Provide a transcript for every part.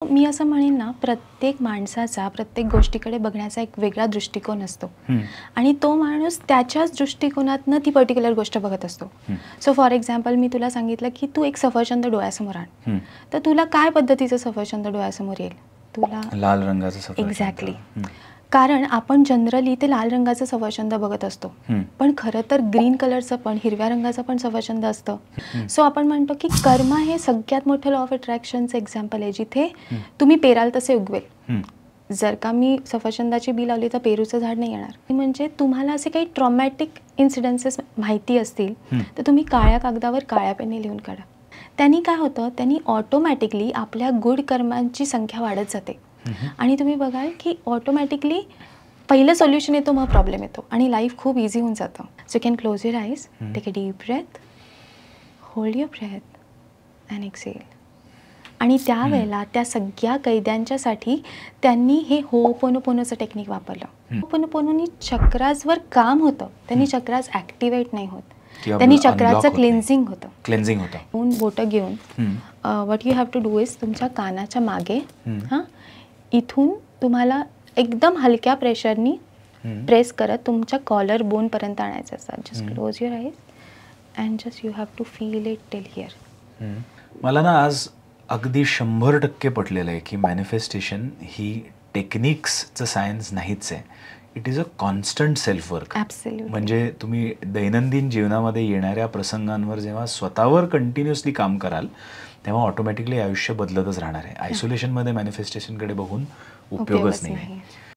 मी असं म्हणेन ना, प्रत्येक माणसाचा प्रत्येक गोष्टीकडे बघण्याचा एक वेगळा दृष्टिकोन असतो आणि तो माणूस त्याच्याच दृष्टिकोनातनं ती पर्टिक्युलर गोष्ट बघत असतो. सो फॉर एक्झाम्पल मी तुला सांगितलं की तू एक सफरचंद डोळ्यासमोर आण, तर तुला काय पद्धतीचं सफरचंद डोळ्यासमोर येईल? तुला लाल रंगाचं सफरचंद. एक्झॅक्टली. कारण आपण जनरली ते लाल रंगाचं सफरचंद बघत असतो, पण खरं तर ग्रीन कलरचं पण हिरव्या रंगाचं पण सफरचंद असतं. सो आपण म्हणतो की कर्म हे सगळ्यात मोठं लॉ ऑफ अट्रॅक्शनचं एक्झाम्पल आहे, जिथे तुम्ही पेराल तसे उगवेल. जर का मी सफरचंदाची बी लावली तर पेरूचं झाड नाही येणार. म्हणजे तुम्हाला असे काही ट्रॉमॅटिक इन्सिडेन्सेस माहिती असतील तर तुम्ही काळ्या कागदावर काळ्या पेनने लिहून काढा. त्यांनी काय होतं, त्यांनी ऑटोमॅटिकली आपल्या गुड कर्मांची संख्या वाढत जाते आणि तुम्ही बघाल की ऑटोमॅटिकली पहिलं सोल्युशन येतो, मग प्रॉब्लेम येतो आणि लाईफ खूप इझी होऊन जातं. So you can close your eyes, take a deep breath, hold your breath and exhale. आणि त्यावेळेला त्या सगळ्या कैद्यांच्यासाठी त्यांनी हे होओपोनोपोनोचं टेक्निक वापरलं. होओपोनोपोनोनी चक्रासवर काम होतं, त्यांनी चक्रास ॲक्टिवेट नाही होत, त्यांनी चक्राचं क्लेन्झिंग होतं. बोटं घेऊन what you have to do is तुमच्या कानाच्या मागे इथून तुम्हाला एकदम हलक्या प्रेशरनी प्रेस करत तुमच्या कॉलर बोनपर्यंत आणायचं असतं. Just close your eyes and just you have to feel it till here. मला ना आज अगदी 100% पटलेलं आहे की मॅनिफेस्टेशन ही टेक्निक्सचं सायन्स नाहीच आहे. It is a constant self work. म्हणजे तुम्ही दैनंदिन जीवनामध्ये येणाऱ्या प्रसंगांवर जेव्हा स्वतःवर कंटिन्युअसली काम कराल तेव्हा ऑटोमॅटिकली आयुष्य बदलतच राहणार आहे. आयसोलेशनमध्ये मॅनिफेस्टेशनकडे बघून उपयोगच नाही आहे.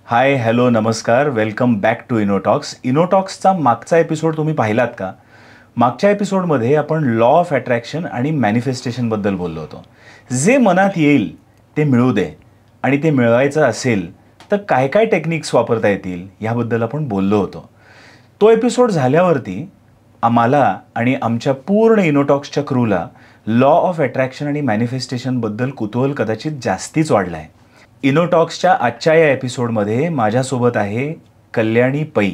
हाय, हॅलो, नमस्कार, वेलकम बॅक टू इनोटॉक्स. इनोटॉक्सचा मागचा एपिसोड तुम्ही पाहिलात का? मागच्या एपिसोडमध्ये आपण लॉ ऑफ अट्रॅक्शन आणि मॅनिफेस्टेशनबद्दल बोललो होतो. जे मनात येईल ते मिळू दे आणि ते मिळवायचं असेल तर काय काय टेक्निक्स वापरता येतील याबद्दल आपण बोललो होतो. तो एपिसोड झाल्यावरती आम्हाला आणि आमच्या पूर्ण इनोटॉक्सच्या क्रूला लॉ ऑफ अट्रॅक्शन आणि मॅनिफेस्टेशनबद्दल कुतूहल कदाचित जास्तीच वाढलं आहे. इनोटॉक्सच्या आजच्या या एपिसोडमध्ये माझ्यासोबत आहे कल्याणी पै.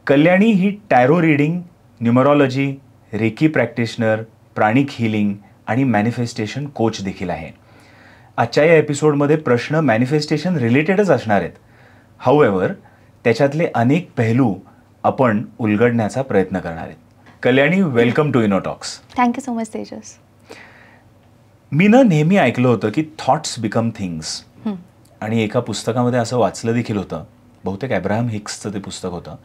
कल्याणी ही टॅरो रीडिंग, न्यूमरॉलॉजी, रेकी प्रॅक्टिशनर, प्राणिक हिलिंग आणि मॅनिफेस्टेशन कोच देखील आहे. आजच्या या एपिसोडमध्ये प्रश्न मॅनिफेस्टेशन रिलेटेडच असणार आहेत. हाऊएव्हर त्याच्यातले अनेक पैलू आपण उलगडण्याचा प्रयत्न करणार आहेत. Kalyani, welcome to Innotalks. Thank you so much Tejas. मी नेहमी ऐकलं होतं की थॉट्स बिकम थिंग्स, आणि एका पुस्तकामध्ये असं वाचलं देखील होतं, बहुतेक अब्राहम हिक्सचं ते पुस्तक होतं,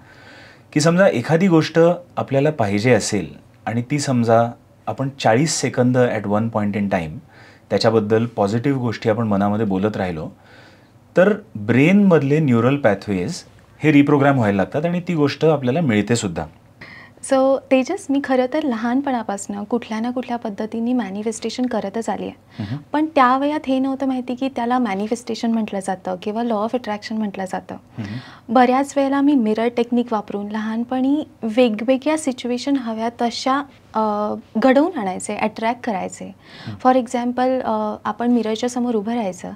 की समजा एखादी गोष्ट आपल्याला पाहिजे असेल आणि ती समजा आपण 40 second at one point in time त्याच्याबद्दल पॉझिटिव्ह गोष्टी आपण मनामध्ये बोलत राहिलो तर ब्रेनमधले न्यूरल पॅथवेज हे रिप्रोग्राम व्हायला लागतात आणि ती गोष्ट आपल्याला मिळते सुद्धा. सो तेजस, मी खरं तर लहानपणापासून कुठल्या ना कुठल्या पद्धतीने मॅनिफेस्टेशन करतच आली आहे. पण त्या वयात हे नव्हतं माहिती की त्याला मॅनिफेस्टेशन म्हटलं जातं किंवा लॉ ऑफ अट्रॅक्शन म्हटलं जातं. बऱ्याच वेळेला मी मिरर टेक्निक वापरून लहानपणी वेगवेगळ्या सिच्युएशन हव्या तशा घडवून आणायचे, अट्रॅक्ट करायचे. फॉर एक्झाम्पल, आपण मिररच्या समोर उभं राहायचं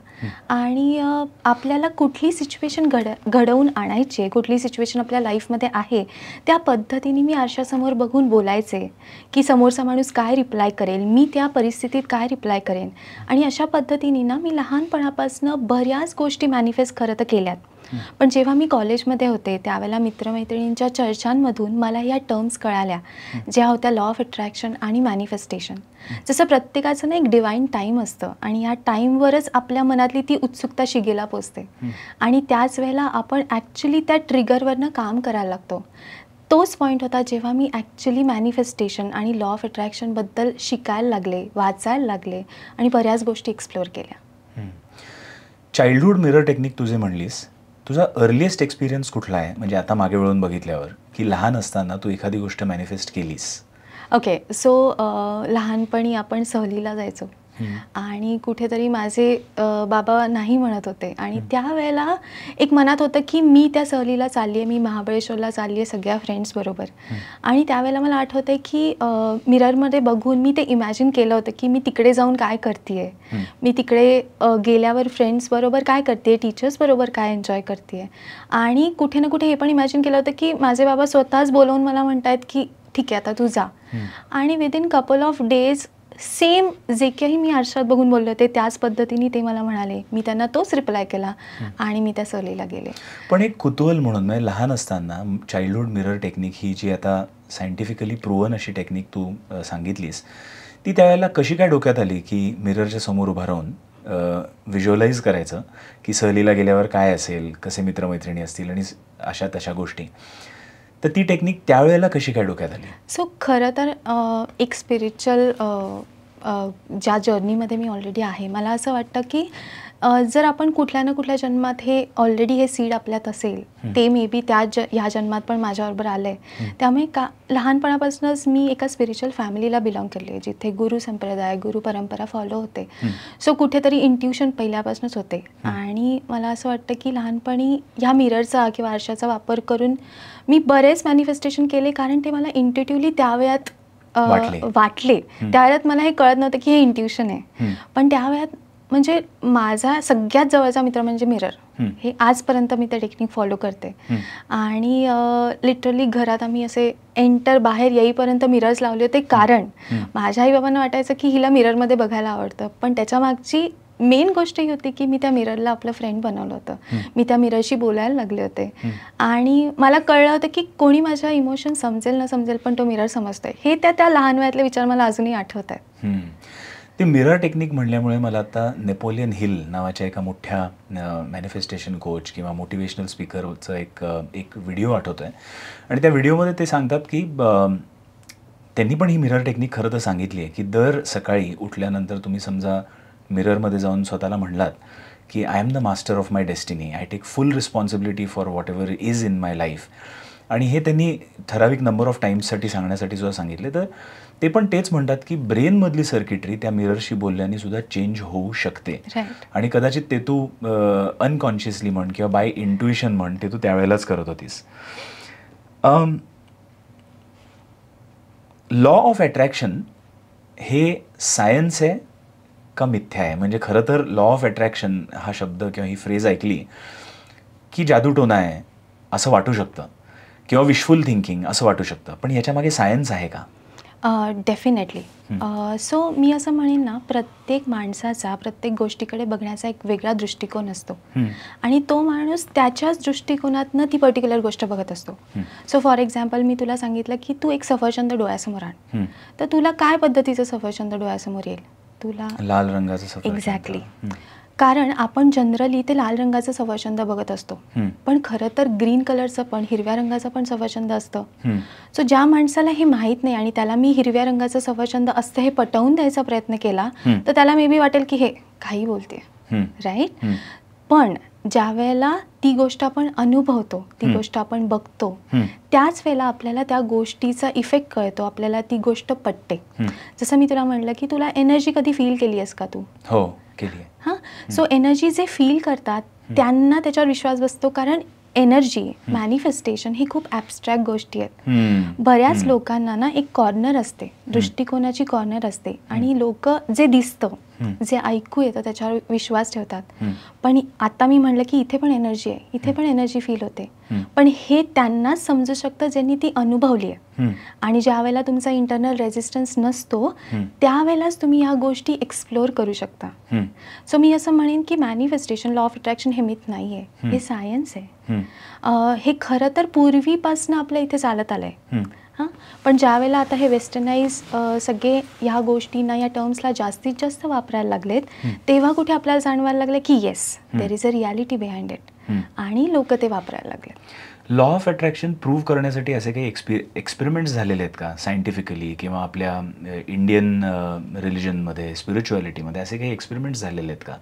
आणि आपल्याला कुठली सिच्युएशन घडवून आणायची, कुठली सिच्युएशन आपल्या लाईफमध्ये आहे त्या पद्धतीने मी आरशासमोर बघून बोलायचे की समोरचा माणूस काय रिप्लाय करेल, मी त्या परिस्थितीत काय रिप्लाय करेन. आणि अशा पद्धतीने ना मी लहानपणापासून बऱ्याच गोष्टी मॅनिफेस्ट करत केल्यात. पण जेव्हा मी कॉलेजमध्ये होते त्यावेळेला मित्रमैत्रिणींच्या चर्चांमधून मला या टर्म्स कळाल्या, ज्या होत्या लॉ ऑफ अट्रॅक्शन आणि मॅनिफेस्टेशन. जसं प्रत्येकाचं ना एक डिवाईन टाईम असतं आणि या टाईमवरच आपल्या मनातली ती उत्सुकता शिगेला पोचते आणि त्याच वेळेला आपण ॲक्च्युली त्या ट्रिगरवरनं काम करायला लागतो. तोच पॉईंट होता जेव्हा मी ॲक्च्युली मॅनिफेस्टेशन आणि लॉ ऑफ अट्रॅक्शनबद्दल शिकायला लागले, वाचायला लागले आणि बऱ्याच गोष्टी एक्सप्लोअर केल्या. चाइल्डहूड मिरर टेक्निक तुझे म्हणलीस, तुझा अर्लिएस्ट एक्सपिरियन्स कुठला आहे? म्हणजे आता मागे वळून बघितल्यावर की लहान असताना तू एखादी गोष्ट मॅनिफेस्ट केलीस. ओके, सो लहानपणी आपण सहलीला जायचो आणि कुठेतरी माझे बाबा नाही म्हणत होते आणि त्यावेळेला एक मनात होतं की मी त्या सहलीला चालली आहे, मी महाबळेश्वरला चालली आहे सगळ्या फ्रेंड्सबरोबर. आणि त्यावेळेला मला आठवतं आहे की मिररमध्ये बघून मी ते इमॅजिन केलं होतं की मी तिकडे जाऊन काय करते आहे, मी तिकडे गेल्यावर फ्रेंड्सबरोबर काय करते, टीचर्सबरोबर काय एन्जॉय करते आहे. आणि कुठे ना कुठे हे पण इमॅजिन केलं होतं की माझे बाबा स्वतःच बोलवून मला म्हणतायत की ठीक आहे आता तू जा. आणि within couple of days same जे काही मी आरशात बघून बोलले होते त्याच पद्धतीने ते मला म्हणाले. मी त्यांना तोच रिप्लाय केला आणि मी त्या सहलीला गेले. पण एक कुतूहल म्हणून म्हणजे लहान असताना चाइल्डहुड मिरर टेक्निक ही जी आता सायंटिफिकली प्रूव्हन अशी टेक्निक तू सांगितलीस, ती त्यावेळेला कशी काय डोक्यात आली की मिररच्या समोर उभं राहून व्हिज्युअलाइज करायचं की सहलीला गेल्यावर काय असेल, कसे मित्रमैत्रिणी असतील आणि अशा तशा गोष्टी. तर ती टेक्निक त्यावेळेला कशी काय डोक्यात आली? सो खरं तर एक स्पिरिच्युअल ज्या जर्नीमध्ये मी ऑलरेडी आहे, मला असं वाटतं की जर आपण कुठल्या ना कुठल्या जन्मात हे ऑलरेडी हे सीड आपल्यात असेल, ते मे बी ह्या जन्मात पण माझ्याबरोबर आलं आहे. त्यामुळे लहानपणापासूनच मी एका स्पिरिच्युअल फॅमिलीला बिलॉंग केले आहे जिथे गुरु संप्रदाय, गुरु परंपरा फॉलो होते. सो कुठेतरी इंट्युशन पहिल्यापासूनच होते. आणि मला असं वाटतं की लहानपणी ह्या मिररचा किंवा आरशाचा वापर करून मी बरेच मॅनिफेस्टेशन केले, कारण ते मला इंट्युटिव्हली त्यावेळात वाटले. त्यावेळात मला हे कळत नव्हतं की हे इंट्युशन आहे. पण त्यावेळात म्हणजे माझा सगळ्यात जवळचा मित्र म्हणजे मिरर. हे आजपर्यंत मी ते टेक्निक फॉलो करते. आणि लिटरली घरात आम्ही असे बाहेर येईपर्यंत मिरर्स लावले होते, कारण माझ्या आई बाबांना वाटायचं की हिला मिररमध्ये बघायला आवडतं. पण त्याच्या मागची मेन गोष्ट ही होती की मी त्या मिररला आपलं फ्रेंड बनवलं होतं. मी त्या मिररशी बोलायला लागले होते. आणि मला कळलं होतं की कोणी माझ्या इमोशन समजेल न समजेल पण तो मिरर समजतोय. हे त्या लहान वयातले विचार मला अजूनही आठवत आहेत. ते मिरर टेक्निक म्हटल्यामुळे मला आता नेपोलियन हिल नावाच्या एका मोठ्या मॅनिफेस्टेशन कोच किंवा मोटिवेशनल स्पीकरचं एक व्हिडिओ आठवतो आहे. आणि त्या व्हिडिओमध्ये ते सांगतात की त्यांनी पण ही मिरर टेक्निक खरं तर सांगितली आहे की दर सकाळी उठल्यानंतर तुम्ही समजा मिररमध्ये जाऊन स्वतःला म्हणलात की I am the master of my destiny, I take full responsibility for whatever is in my life. आणि हे त्यांनी ठराविक नंबर ऑफ टाईम्ससाठी सांगण्यासाठी सुद्धा सांगितले. तर ते पण तेच म्हणतात की ब्रेनमधली सर्किटरी त्या मिररशी बोलल्याने सुद्धा चेंज होऊ शकते. आणि कदाचित ते तू अनकॉन्शियसली म्हण किंवा बाय इंट्युशन म्हण, ते तू त्यावेळेलाच करत होतीस. लॉ ऑफ अट्रॅक्शन हे सायन्स आहे का मिथ्या आहे? म्हणजे खरं तर लॉ ऑफ अट्रॅक्शन हा शब्द किंवा ही फ्रेज ऐकली की जादूटोना आहे असं वाटू शकतं किंवा विशफुल थिंकिंग असं वाटू शकतं. पण याच्यामागे सायन्स आहे का? डेफिनेटली. सो मी असं म्हणेन ना, प्रत्येक माणसाचा प्रत्येक गोष्टीकडे बघण्याचा एक वेगळा दृष्टिकोन असतो. आणि तो माणूस त्याच्याच दृष्टिकोनातनं ती पर्टिक्युलर गोष्ट बघत असतो. सो फॉर एक्झाम्पल मी तुला सांगितलं की तू एक सफरचंद डोळ्यासमोर आण, तर तुला काय पद्धतीचं सफरचंद डोळ्यासमोर येईल? तुला लाल रंगाचं सफरचंद. एक्झॅक्टली. कारण आपण जनरली ते लाल रंगाचं सफरचंद बघत असतो, पण खरं तर ग्रीन कलरचं पण, हिरव्या रंगाचं पण सफरचंद असतं. सो ज्या माणसाला हे माहीत नाही आणि त्याला मी हिरव्या रंगाचं सफरचंद असतं हे पटवून द्यायचा प्रयत्न केला, तर त्याला मे बी वाटेल की हे काही बोलते, राईट. पण ज्या वेळेला ती गोष्ट आपण अनुभवतो, ती गोष्ट आपण बघतो, त्याच वेळेला आपल्याला त्या गोष्टीचा इफेक्ट कळतो, आपल्याला ती गोष्ट पटते. जसं मी तुला म्हणलं की तुला एनर्जी कधी फील केली आहेस का तू? हो, केली आहे. हां. सो एनर्जी जे फील करतात त्यांना त्याच्यावर विश्वास बसतो, कारण एनर्जी, मॅनिफेस्टेशन ही खूप ॲबस्ट्रॅक्ट गोष्टी आहेत. बऱ्याच लोकांना ना एक कॉर्नर असते, दृष्टिकोनाची कॉर्नर असते, आणि लोक जे दिसतं, जे ऐकू येतं त्याच्यावर विश्वास ठेवतात. पण आता मी म्हणलं की इथे पण एनर्जी आहे, इथे पण एनर्जी फील होते, पण हे त्यांनाच समजू शकतं ज्यांनी ती अनुभवली आहे. आणि ज्या वेळेला तुमचा इंटरनल रेझिस्टन्स नसतो त्यावेळेलाच तुम्ही ह्या गोष्टी एक्सप्लोअर करू शकता. सो मी असं म्हणेन की मॅनिफेस्टेशन, लॉ ऑफ अट्रॅक्शन हे मिथ नाही आहे, हे सायन्स आहे. हे खरं तर पूर्वीपासून आपल्या इथे चालत आलं आहे. हां. पण ज्यावेळेला आता हे वेस्टर्नाइज सगळे ह्या गोष्टींना, या टर्म्सला जास्तीत जास्त वापरायला लागलेत, तेव्हा कुठे आपल्याला जाणवायला लागलं की yes, there is a reality behind it, आणि लोक ते वापरायला लागले. लॉ ऑफ अट्रॅक्शन प्रूव्ह करण्यासाठी असे काही एक्सपेरिमेंट्स झालेले आहेत का सायंटिफिकली, किंवा आपल्या इंडियन रिलिजनमध्ये, स्पिरिच्युअलिटीमध्ये असे काही एक्सपेरिमेंट्स झालेले आहेत का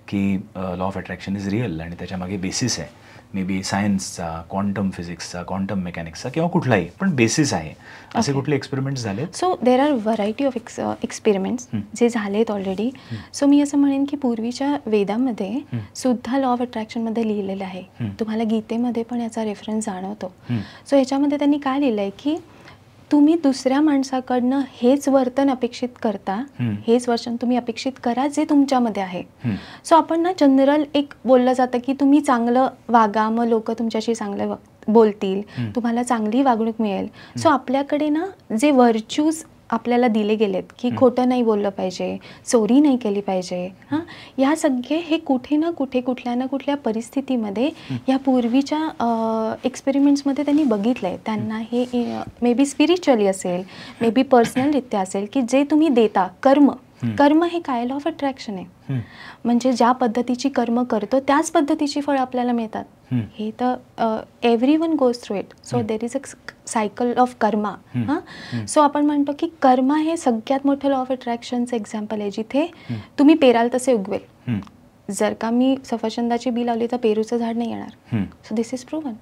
की law of attraction is real आणि त्याच्यामागे बेसिस आहे मे बी सायन्सचा, क्वांटम फिजिक्सचा, क्वांटम मेकॅनिक्सचा किंवा कुठलाही पण बेसिस आहे, असे कुठले एक्सपेरिमेंट्स झाले? So there are variety of experiments जे झालेत ऑलरेडी. सो मी असं म्हणेन की पूर्वीच्या वेदामध्ये सुद्धा लॉ ऑफ अट्रॅक्शनमध्ये लिहिलेलं आहे. तुम्हाला गीतेमध्ये पण याचा रेफरन्स जाणवतो. सो याच्यामध्ये त्यांनी काय लिहिलं आहे की तुम्ही दुसऱ्या माणसाकडनं हेच वर्तन अपेक्षित करता, हेच वर्तन तुम्ही अपेक्षित करा जे तुमच्यामध्ये आहे. सो आपण ना जनरल एक बोललं जातं की तुम्ही चांगलं वागा, मग लोक तुमच्याशी चांगलं बोलतील, तुम्हाला चांगली वागणूक मिळेल. सो आपल्याकडे ना जे व्हर्च्यूज आपल्याला दिले गेलेत की खोटं नाही बोललं पाहिजे, चोरी नाही केली पाहिजे, हां, या सगळे हे कुठे ना कुठे कुठल्या ना कुठल्या परिस्थितीमध्ये या पूर्वीच्या एक्सपेरिमेंट्समध्ये त्यांनी बघितलं आहे. त्यांना हे मे बी स्पिरिच्युअली असेल, मे बी पर्सनलरित्या असेल की जे तुम्ही देता कर्म हे काय लॉ ऑफ अट्रॅक्शन आहे. म्हणजे ज्या पद्धतीची कर्म करतो त्याच पद्धतीची फळं आपल्याला मिळतात. हे तर everyone goes through it. So there is a cycle of karma. हां, सो आपण म्हणतो की कर्मा हे सगळ्यात मोठं लॉ ऑफ अट्रॅक्शनचं एक्झाम्पल आहे, जिथे तुम्ही पेराल तसे उगवेल. जर का मी सफरचंदाची बी लावली तर पेरूचं झाड नाही येणार. So this is proven.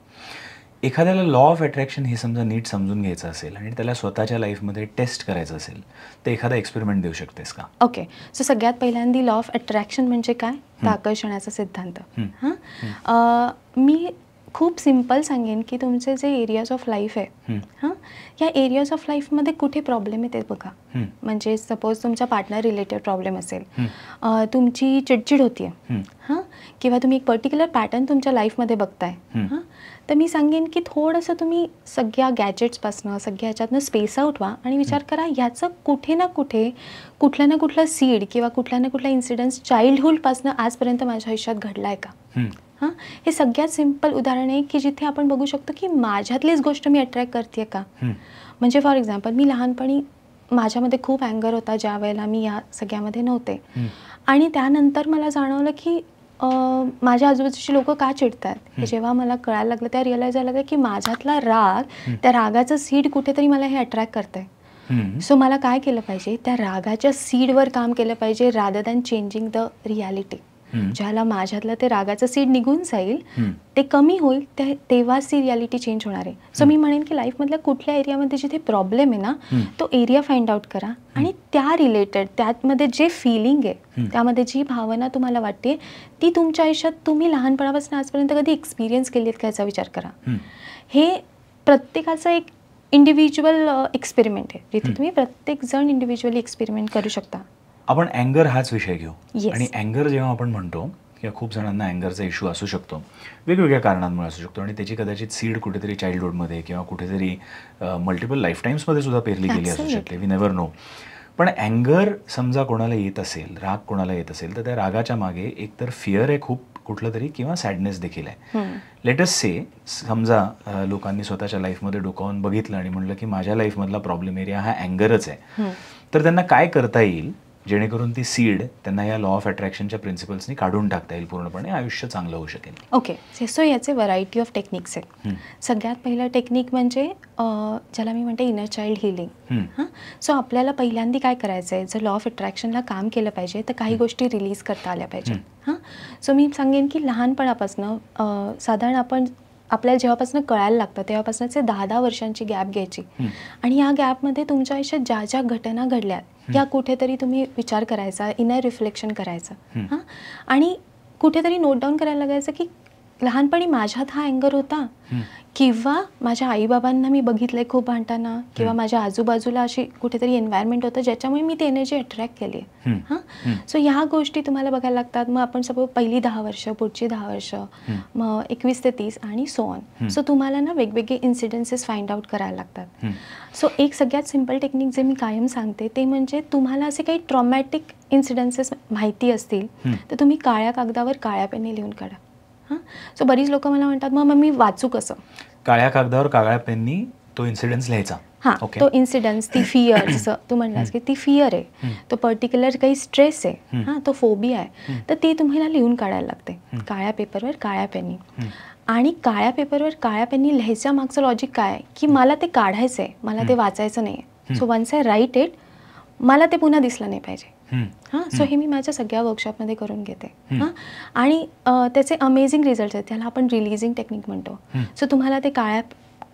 एखाद्याला लॉ ऑफ अट्रॅक्शन हे समजा नीट समजून घ्यायचं असेल आणि त्याला स्वतःच्या लाईफमध्ये टेस्ट करायचं असेल तर एखादा एक्सपेरिमेंट देऊ शकतेस का? ओके. सो सगळ्यात पहिल्यांदा लॉ ऑफ अट्रॅक्शन म्हणजे काय, तर आकर्षणाचा सिद्धांत. हां, मी खूप सिम्पल सांगेन की तुमचे जे एरियाज ऑफ लाईफ आहे, हां, या एरियाज ऑफ लाईफमध्ये कुठे प्रॉब्लेम येते बघा. म्हणजे सपोज तुमच्या पार्टनर रिलेटेड प्रॉब्लेम असेल, तुमची चिडचिड होती आहे, हां, किंवा तुम्ही एक पर्टिक्युलर पॅटर्न तुमच्या लाईफमध्ये बघताय, हां, तर मी सांगेन की थोडंसं तुम्ही सगळ्या गॅजेट्सपासनं सगळ्या ह्याच्यातनं स्पेस आउट व्हा आणि विचार करा ह्याचं कुठे ना कुठे कुठलं ना कुठलं सीड किंवा कुठल्या ना कुठला इन्सिडन्स चाइल्डहूडपासनं आजपर्यंत माझ्या आयुष्यात घडला आहे का. हां, हे सगळ्यात सिम्पल उदाहरण आहे की जिथे आपण बघू शकतो की माझ्यातलीच गोष्ट मी अट्रॅक्ट करते का. म्हणजे फॉर एक्झाम्पल मी लहानपणी माझ्यामध्ये खूप अँगर होता ज्या वेळेला मी या सगळ्यामध्ये नव्हते, आणि त्यानंतर मला जाणवलं की माझ्या आजूबाजूची लोक का चिडतात हे जेव्हा मला कळायला लागलं त्या रिअलाइज व्हायला लागलं की माझ्यातला राग, त्या रागाचं सीड कुठेतरी मला हे अट्रॅक्ट करतंय. सो मला काय केलं पाहिजे, त्या रागाच्या सीडवर काम केलं पाहिजे rather than changing the reality. ज्याला माझ्यातलं ते रागाचं सीड निघून जाईल, ते कमी होईल, तेव्हाच ती रियालिटी चेंज होणार आहे. सो मी म्हणेन की लाईफमधल्या कुठल्या एरियामध्ये जिथे प्रॉब्लेम आहे ना, तो एरिया फाइंड आउट करा आणि त्या रिलेटेड त्यामध्ये जे फिलिंग आहे, त्यामध्ये जी भावना तुम्हाला वाटते ती तुमच्या आयुष्यात तुम्ही लहानपणापासून आजपर्यंत कधी एक्सपिरियन्स केली आहेत का याचा विचार करा. हे प्रत्येकाचं एक इंडिव्हिज्युअल एक्सपेरिमेंट आहे, जिथे तुम्ही प्रत्येक जण इंडिव्हिज्युअली एक्सपेरिमेंट करू शकता. आपण अँगर हाच विषय घेऊ. आणि अँगर जेव्हा आपण म्हणतो किंवा खूप जणांना अँगरचा इश्यू असू शकतो, वेगवेगळ्या कारणांमुळे असू शकतो, आणि त्याची कदाचित सीड कुठेतरी चाइल्डहूडमध्ये किंवा कुठेतरी मल्टिपल लाईफटाईम्समध्ये सुद्धा पेरली गेली असू शकते. We never know. पण अँगर समजा कोणाला येत असेल, राग कोणाला येत असेल, तर त्या रागाच्या मागे एकतर फिअर आहे खूप कुठलं तरी, किंवा सॅडनेस देखील आहे. लेट अस से समजा लोकांनी स्वतःच्या लाईफमध्ये डोकावून बघितलं आणि म्हणलं की माझ्या लाईफमधला प्रॉब्लेम एरिया हा अँगरच आहे, तर त्यांना काय करता येईल जेणेकरून ती सीड त्यांना या लॉ ऑफ अट्रॅक्शनच्या प्रिन्सिपल्सनी काढून टाकता येईल, पूर्णपणे आयुष्य चांगलं होऊ शकेल. ओके. सो याचे व्हरायटी ऑफ टेक्निक्स आहेत. सगळ्यात पहिलं टेक्निक म्हणजे ज्याला मी म्हणते इनर चाइल्ड हिलिंग. हां, सो आपल्याला पहिल्यांदा काय करायचं आहे, जर लॉ ऑफ अट्रॅक्शनला काम केलं पाहिजे तर काही गोष्टी रिलीज करता आल्या पाहिजेत. हां, सो मी सांगेन की लहानपणापासून साधारण आपल्याला जेव्हापासून कळायला लागतं तेव्हापासूनच 10-10 वर्षांची गॅप घ्यायची, आणि या गॅपमध्ये तुमच्या आयुष्यात ज्या ज्या घटना घडल्यात या कुठेतरी तुम्ही विचार करायचा, इनर रिफ्लेक्शन करायचं. हां, आणि कुठेतरी नोट डाऊन करायला लागायचं की लहानपणी माझ्यात हा अँगर होता, किंवा माझ्या आईबाबांना मी बघितलंय खूप भांडताना, किंवा माझ्या आजूबाजूला अशी कुठेतरी एन्व्हायरमेंट होतं ज्याच्यामुळे मी ती एनर्जी अट्रॅक्ट केली आहे. हां, सो ह्या गोष्टी तुम्हाला बघायला लागतात. मग आपण सपोज पहिली 10 वर्ष, पुढची 10 वर्ष, मग 21 ते 30 आणि सो ऑन. सो तुम्हाला ना वेगवेगळे इन्सिडेन्सेस फाइंड आउट करायला लागतात. सो एक सगळ्यात सिम्पल टेक्निक जे मी कायम सांगते ते म्हणजे तुम्हाला असे काही ट्रॉमॅटिक इन्सिडेन्सेस माहिती असतील तर तुम्ही काळ्या कागदावर काळ्या पेनने लिहून काढा. हां, सो बरीच लोक मला म्हणतात मग मी वाचू कसं. काळ्या कागदावर काळ्या पेननी तो इन्सिडेन्स लिहायचा. हां, तो इन्सिडन्स, ती फिअर, जसं तू म्हणलास की ती फिअर आहे, तो पर्टिक्युलर काही स्ट्रेस आहे, हां, तो फोबिया आहे, तर ते तुम्हाला लिहून काढायला लागते काळ्या पेपरवर काळ्या पेननी. आणि काळ्या पेपरवर काळ्या पेननी लिहायच्या मागचं लॉजिक काय आहे की मला ते काढायचं आहे, मला ते वाचायचं नाही आहे. So once I write it, मला ते पुन्हा दिसलं नाही पाहिजे. हां. सो हे मी माझ्या सगळ्या वर्कशॉपमध्ये करून घेते. हां. आणि त्याचे अमेझिंग रिझल्ट्स आहेत. त्याला आपण रिलीजिंग टेक्निक म्हणतो. सो तुम्हाला ते काळ्या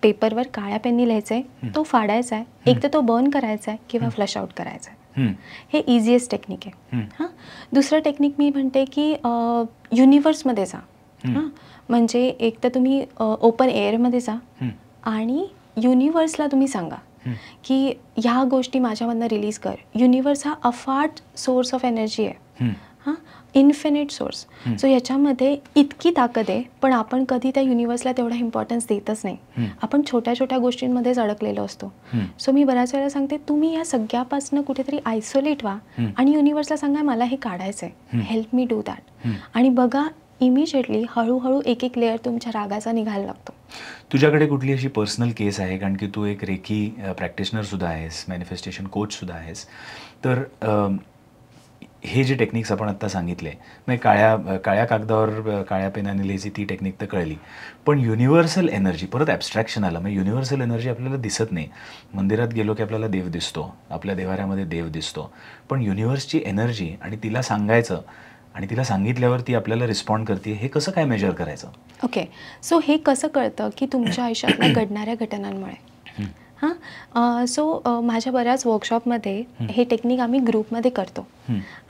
पेपरवर काळ्या पेननी लिहायचं आहे, तो फाडायचा आहे, एक तर तो बर्न करायचा आहे किंवा फ्लश आउट करायचा आहे. हे इझिएस्ट टेक्निक आहे. हां. दुसरं टेक्निक मी म्हणते की युनिवर्समध्ये जा. हां. म्हणजे एक तर तुम्ही ओपन एअरमध्ये जा आणि युनिवर्सला तुम्ही सांगा की ह्या गोष्टी माझ्यामधनं रिलीज कर. युनिवर्स हा अफाट सोर्स ऑफ एनर्जी आहे. हां. Infinite source. सो ह्याच्यामध्ये इतकी ताकद आहे, पण आपण कधी त्या युनिवर्सला तेवढा इम्पॉर्टन्स देतच नाही. आपण छोट्या छोट्या गोष्टींमध्येच अडकलेलो असतो. सो मी बऱ्याच वेळेला सांगते, तुम्ही या सगळ्यापासून कुठेतरी आयसोलेट व्हा आणि युनिवर्सला सांगा मला हे काढायचं आहे, हेल्प मी डू दॅट. आणि बघा इमिजिएटली हळूहळू एक एक लेअर तुमच्या रागाचा निघायला लागतो. तुझ्याकडे कुठली अशी पर्सनल केस आहे, कारण की तू एक रेकी प्रॅक्टिशनरसुद्धा आहेस, मॅनिफेस्टेशन कोचसुद्धा आहेस, तर हे जे टेक्निक्स आपण आत्ता सांगितले, म्हणजे काळ्या कागदावर काळ्या पेनाने लिहायची ती टेक्निक तर कळली, पण युनिव्हर्सल एनर्जी, परत ॲब्स्ट्रॅक्शन आलं. म्हणजे युनिव्हर्सल एनर्जी आपल्याला दिसत नाही. मंदिरात गेलो की आपल्याला देव दिसतो, आपल्या देवाऱ्यामध्ये देव दिसतो, पण युनिव्हर्सची एनर्जी आणि तिला सांगायचं आणि तिला सांगितल्यावर ती आपल्याला रिस्पॉन्ड करते, हे कसं काय मेजर करायचं? ओके. सो हे कसं कळतं की तुमच्या आयुष्यातल्या घडणाऱ्या घटनांमुळे. हां. सो माझ्या बऱ्याच वर्कशॉपमध्ये हे टेक्निक आम्ही ग्रुपमध्ये करतो.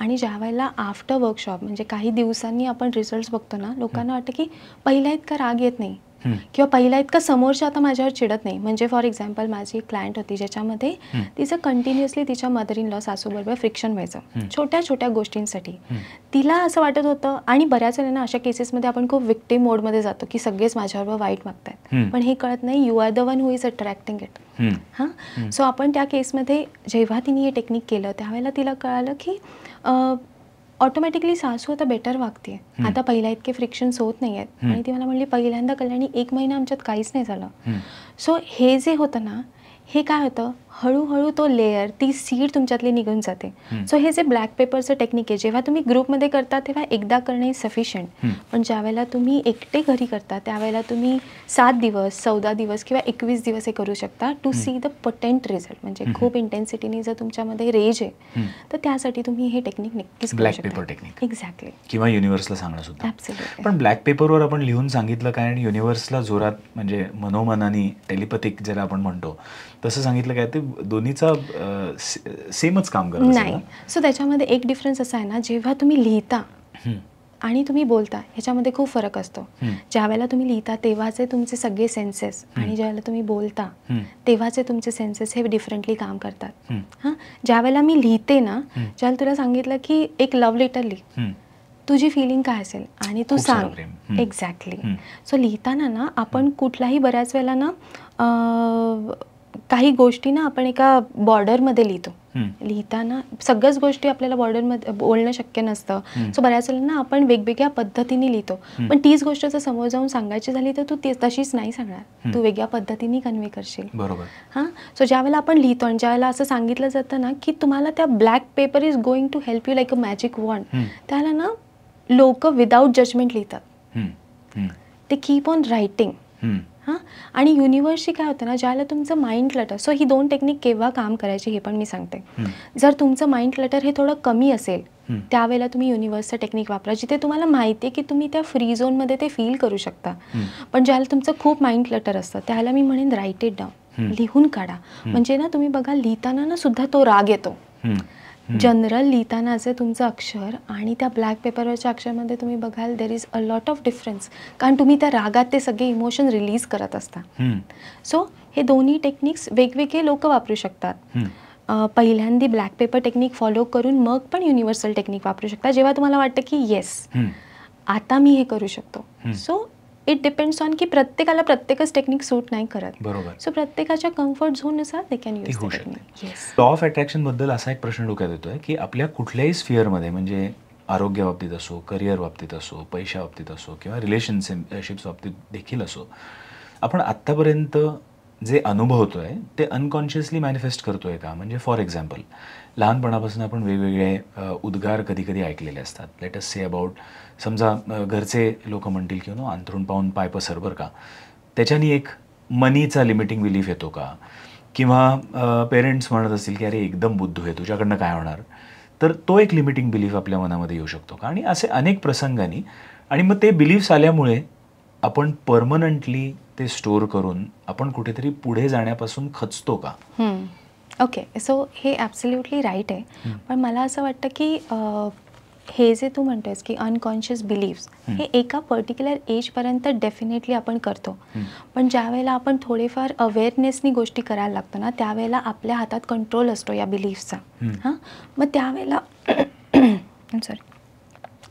आणि ज्या वेळेला आफ्टर वर्कशॉप म्हणजे काही दिवसांनी आपण रिझल्ट्स बघतो ना, लोकांना वाटतं की पहिला इतका राग येत नाही किंवा पहिला इतका समोरच्या आता माझ्यावर चिडत नाही. म्हणजे फॉर एक्झाम्पल माझी एक क्लायंट होती ज्याच्यामध्ये तिचं कंटिन्युअसली तिच्या मदर इन लॉ सासूबरोबर फ्रिक्शन व्हायचं छोट्या छोट्या गोष्टींसाठी. तिला असं वाटत होतं, आणि बऱ्याच वेळेला अशा केसेसमध्ये आपण खूप विक्टिम मोडमध्ये जातो की सगळेच माझ्याबरोबर वाईट मागतायत, पण हे कळत नाही you are the one who is attracting it. हां. सो आपण त्या केसमध्ये जेव्हा तिने हे टेक्निक केलं त्यावेळेला तिला कळालं की ऑटोमॅटिकली सासू आता बेटर वागते, आता पहिल्या इतके फ्रिक्शन्स होत नाही आहेत. आणि ती मला म्हणली पहिल्यांदा कल्याणी 1 महिना आमच्यात काहीच नाही झालं. सो हे जे होतं ना, हे काय होतं, हळूहळू तो लेअर, ती सीड तुमच्यातली निघून जाते. सो हे जे ब्लॅक पेपरचं टेक्निक आहे, जेव्हा तुम्ही ग्रुपमध्ये करता तेव्हा एकदा करणे सफिशियंट, पण ज्यावेळेला तुम्ही एकटे घरी करता त्यावेळेला तुम्ही 7 दिवस 14 दिवस किंवा 21 दिवस हे करू शकता to see the potent result. म्हणजे खूप इंटेन्सिटीने जर तुमच्यामध्ये रेज आहे तर त्यासाठी तुम्ही हे टेक्निक नक्कीच ब्लॅक पेपर टेक्निक. एक्झॅक्टली. किंवा युनिव्हर्सला सांगणं सुद्धा. ॲब्सोल्युटली. पण ब्लॅक पेपरवर आपण लिहून सांगितलं काय आणि युनिव्हर्सला जोरात म्हणजे मनोमनानी टेलिपॅथिक ज्याला आपण म्हणतो तसं सांगितलं काय, ते दोन्हीचा सेमच काम करत नाही. सो त्याच्यामध्ये एक डिफरन्स असा आहे ना, जेव्हा तुम्ही लिहिता आणि तुम्ही बोलता ह्याच्यामध्ये खूप फरक असतो. ज्या वेळेला तुम्ही लिहिता तेव्हाचे तुमचे सगळे सेन्सेस आणि ज्या वेळेला तुम्ही बोलता तेव्हाचे तुमचे सेन्सेस हे डिफरंटली काम करतात. हां. ज्या वेळेला मी लिहिते ना, ज्यावेळेला तुला सांगितलं की एक लव्ह लेटर लिह, तुझी फिलिंग काय असेल आणि तू सांग. एक्झॅक्टली. सो लिहिताना ना आपण कुठलाही बऱ्याच वेळेला ना काही गोष्टी ना आपण एका बॉर्डरमध्ये लिहितो. लिहिताना सगळ्याच गोष्टी आपल्याला बॉर्डरमध्ये बोलणं शक्य नसतं. सो बऱ्याच वेळेला ना आपण वेगवेगळ्या पद्धतीने लिहितो, पण तीच गोष्ट जर समोर जाऊन सांगायची झाली तर तू तशीच नाही सांगणार, तू वेगळ्या पद्धतीने कन्वे करशील. बरोबर. हां. सो ज्यावेळेला आपण लिहितो आणि ज्यावेळेला असं सांगितलं जातं ना की तुम्हाला त्या black paper is going to help you like a magic wand, त्याला ना लोक विदाऊट जजमेंट लिहितात. ते कीप ऑन रायटिंग. हां. आणि युनिव्हर्सशी काय होतं ना, ज्याला तुमचं माइंड क्लटर, सो ही 2 टेक्निक केव्हा काम करायची हे पण मी सांगते. जर तुमचं माइंड क्लटर हे थोडं कमी असेल त्यावेळेला तुम्ही युनिव्हर्सचं टेक्निक वापरा, जिथे तुम्हाला माहिती आहे की तुम्ही त्या फ्री झोनमध्ये ते फील करू शकता. पण ज्याला तुमचं खूप माइंड क्लटर असतं त्याला मी म्हणेन राईट इट डाऊन, लिहून काढा. म्हणजे ना तुम्ही बघा लिहिताना ना सुद्धा तो राग येतो. जनरल लिहितानाचे तुमचं अक्षर आणि त्या ब्लॅक पेपरवरच्या अक्षरमध्ये तुम्ही बघाल देर is a lot of difference, कारण तुम्ही त्या रागात ते सगळे इमोशन रिलीज करत असता. सो हे दोन्ही टेक्निक्स वेगवेगळे लोक वापरू शकतात. पहिल्यांदा ब्लॅक पेपर टेक्निक फॉलो करून मग पण युनिव्हर्सल टेक्निक वापरू शकता जेव्हा तुम्हाला वाटतं की येस आता मी हे करू शकतो. सो इट डिपेंड्स ऑन की प्रत्येकाला प्रत्येकच टेक्निक सूट नाही करत. बरोबर. सो प्रत्येकाच्या कम्फर्ट झोननुसार they can use the technique. Yes. Law of attraction बद्दल असा एक प्रश्न डोक्यात येतोय की आपल्या कुठल्याही स्फिअरमध्ये, म्हणजे आरोग्य बाबतीत असो, करिअर बाबतीत असो, पैशा बाबतीत असो किंवा रिलेशनशिप्स बाबतीत देखील असो, आपण आत्तापर्यंत जे अनुभवतोय ते अनकॉन्शियसली मॅनिफेस्ट करतोय का? म्हणजे फॉर एक्झाम्पल लहानपणापासून आपण वेगवेगळे उद्गार कधी कधी ऐकलेले असतात. लेट अस से अबाउट, समजा घरचे लोक म्हणतील की नो अंथरूण पाहून पाय पसर बरं का, त्याच्यानी एक मनीचा लिमिटिंग बिलीफ येतो का? किंवा पेरेंट्स म्हणत असतील की अरे एकदम बुद्धू आहे, तुझ्याकडनं काय होणार, तर तो एक लिमिटिंग बिलीफ आपल्या मनामध्ये येऊ शकतो का? आणि असे अनेक प्रसंगांनी, आणि मग ते बिलीफ्स आल्यामुळे आपण परमनंटली ते स्टोअर करून आपण कुठेतरी पुढे जाण्यापासून खचतो का? ओके, सो हे ॲब्सल्युटली राईट आहे. पण मला असं वाटतं की हे जे तू म्हणतोयस की अनकॉन्शियस बिलीव्स हे एका पर्टिक्युलर एजपर्यंत डेफिनेटली आपण करतो. पण ज्या वेळेला आपण थोडेफार अवेअरनेसनी गोष्टी करायला लागतो ना, त्यावेळेला आपल्या हातात कंट्रोल असतो या बिलीफ्सचा. हां, मग त्यावेळेला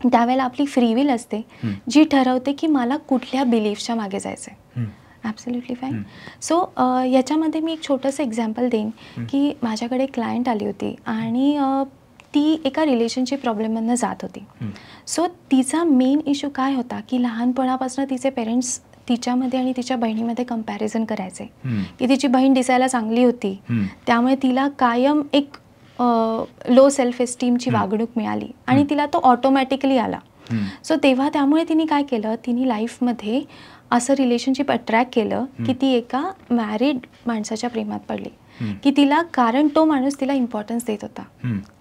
त्यावेळेला आपली फ्री विल असते जी ठरवते की मला कुठल्या बिलीफ्सच्या मागे जायचं आहे. Absolutely fine. सो याच्यामध्ये मी एक छोटंसं एक्झाम्पल देईन की माझ्याकडे क्लायंट आली होती आणि ती एका रिलेशनशिप प्रॉब्लेममधनं जात होती. सो तिचा मेन इश्यू काय होता की लहानपणापासून तिचे पेरेंट्स तिच्यामध्ये आणि तिच्या बहिणीमध्ये कंपॅरिझन करायचे की तिची बहीण दिसायला चांगली होती, त्यामुळे तिला कायम एक लो सेल्फ एस्टीमची वागणूक मिळाली आणि तिला तो ऑटोमॅटिकली आला. सो तेव्हा त्यामुळे तिने काय केलं, तिने लाईफमध्ये असं रिलेशनशिप अट्रॅक्ट केलं की ती एका मॅरिड माणसाच्या प्रेमात पडली की तिला, कारण तो माणूस तिला इम्पॉर्टन्स देत होता.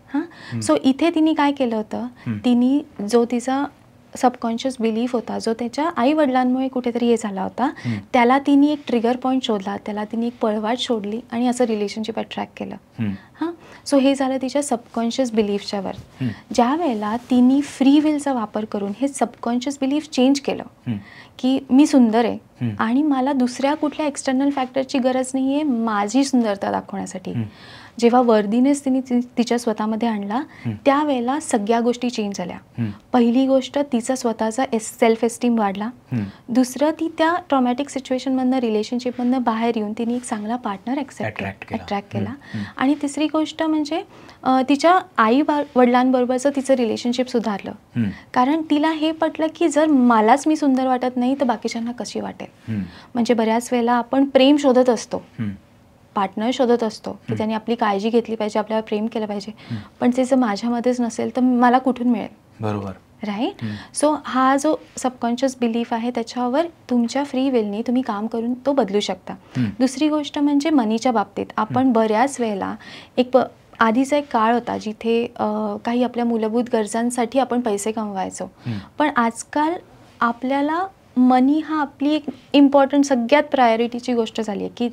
हां, सो इथे तिने काय केलं होतं, तिने जो तिचा सबकॉन्शियस बिलीफ होता, जो त्याच्या आई वडिलांमुळे कुठेतरी हे झाला होता, त्याला तिने एक ट्रिगर पॉईंट शोधला, त्याला तिने एक पळवाट शोधली आणि असं रिलेशनशिप अट्रॅक्ट केलं. हां, सो हे झालं तिच्या सबकॉन्शियस बिलीफच्यावर. ज्या वेळेला तिने फ्री विलचा वापर करून हे सबकॉन्शियस बिलीफ चेंज केलं की मी सुंदर आहे आणि मला दुसऱ्या कुठल्या एक्सटर्नल फॅक्टरची गरज नाही आहे माझी सुंदरता दाखवण्यासाठी, जेव्हा वर्दीनेस तिने तिच्या स्वतःमध्ये आणला त्यावेळेला सगळ्या गोष्टी चेंज झाल्या. पहिली गोष्ट, तिचा स्वतःचा सेल्फ एस्टीम वाढला. दुसरं, ती त्या ट्रॉमॅटिक सिच्युएशनमधनं, रिलेशनशिपमधनं बाहेर येऊन तिने एक चांगला पार्टनर अट्रॅक्ट केला. आणि तिसरी गोष्ट म्हणजे तिच्या आई वडिलांबरोबरचं तिचं रिलेशनशिप सुधारलं, कारण तिला हे पटलं की जर मलाच मी सुंदर वाटत नाही तर बाकीच्यांना कशी वाटेल. म्हणजे बऱ्याच वेळेला आपण प्रेम शोधत असतो, पार्टनर शोधत असतो की त्यांनी आपली काळजी घेतली पाहिजे, आपल्याला प्रेम केलं पाहिजे, पण ते जर माझ्यामध्येच नसेल तर मला कुठून मिळेल. बरोबर, राईट. सो हा जो सबकॉन्शियस बिलीफ आहे त्याच्यावर तुमच्या फ्री विलनी तुम्ही काम करून तो बदलू शकता. दुसरी गोष्ट म्हणजे मनीच्या बाबतीत आपण बऱ्याच वेळेला आधीचा एक काळ होता जिथे काही आपल्या मूलभूत गरजांसाठी आपण पैसे कमवायचो, पण आजकाल आपल्याला मनी हा आपली एक इम्पॉर्टंट सगळ्यात प्रायोरिटीची गोष्ट झाली आहे की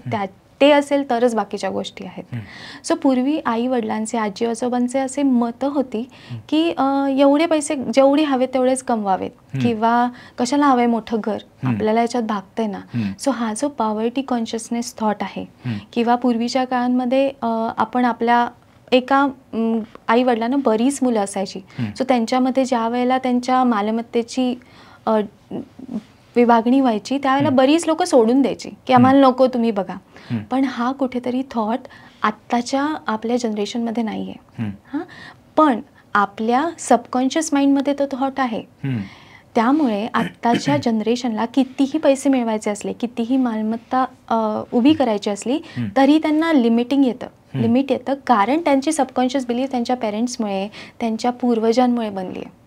ते असेल तरच बाकीच्या गोष्टी आहेत. सो पूर्वी आई वडिलांचे, आजी आजोबांचे असे मतं होती की एवढे पैसे जेवढे हवे तेवढेच कमवावेत, किंवा कशाला हवंय मोठं घर, आपल्याला याच्यात भागतंय ना. सो हा जो पॉवर्टी कॉन्शियसनेस थॉट आहे, किंवा पूर्वीच्या काळांमध्ये आपण आपल्या एका आई वडिलांना बरीच मुलं असायची, सो त्यांच्यामध्ये ज्या वेळेला त्यांच्या मालमत्तेची विभागणी व्हायची त्यावेळेला बरीच लोक सोडून द्यायची की आम्हाला नको, तुम्ही बघा. पण हा कुठेतरी थॉट आत्ताच्या आपल्या जनरेशनमध्ये नाही आहे. हां, पण आपल्या सबकॉन्शियस माइंडमध्ये तो थॉट आहे. त्यामुळे आत्ताच्या जनरेशनला कितीही पैसे मिळवायचे असले, कितीही मालमत्ता उभी करायची असली तरी त्यांना लिमिट येतं, कारण त्यांची सबकॉन्शियस बिलीफ त्यांच्या पेरेंट्समुळे, त्यांच्या पूर्वजांमुळे बनली आहे.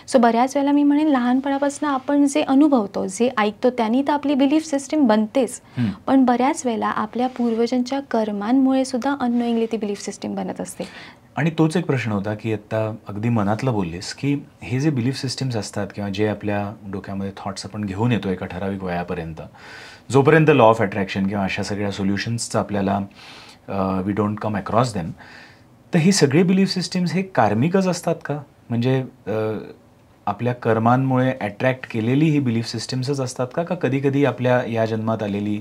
सो बऱ्याच वेळेला मी म्हणेन लहानपणापासून आपण जे अनुभवतो, जे ऐकतो त्यांनी तर आपली बिलीफ सिस्टीम बनतेच, पण बऱ्याच वेळेला आपल्या पूर्वजांच्या कर्मांमुळे सुद्धा अननोईंगली ती बिलीफ सिस्टीम बनत असते. आणि तोच एक प्रश्न होता की आता अगदी मनातलं बोललीस की हे जे बिलीफ सिस्टीम्स असतात किंवा जे आपल्या डोक्यामध्ये थॉट्स आपण घेऊन येतो एका ठराविक वयापर्यंत, जोपर्यंत लॉ ऑफ अट्रॅक्शन किंवा अशा सगळ्या सोल्युशन्सचं आपल्याला we don't come across them, तर ही सगळी बिलीफ सिस्टीम्स हे कार्मिकच असतात का? म्हणजे आपल्या कर्मांमुळे अट्रॅक्ट केलेली ही बिलीफ सिस्टीम्सच असतात का, कधी कधी आपल्या या जन्मात आलेली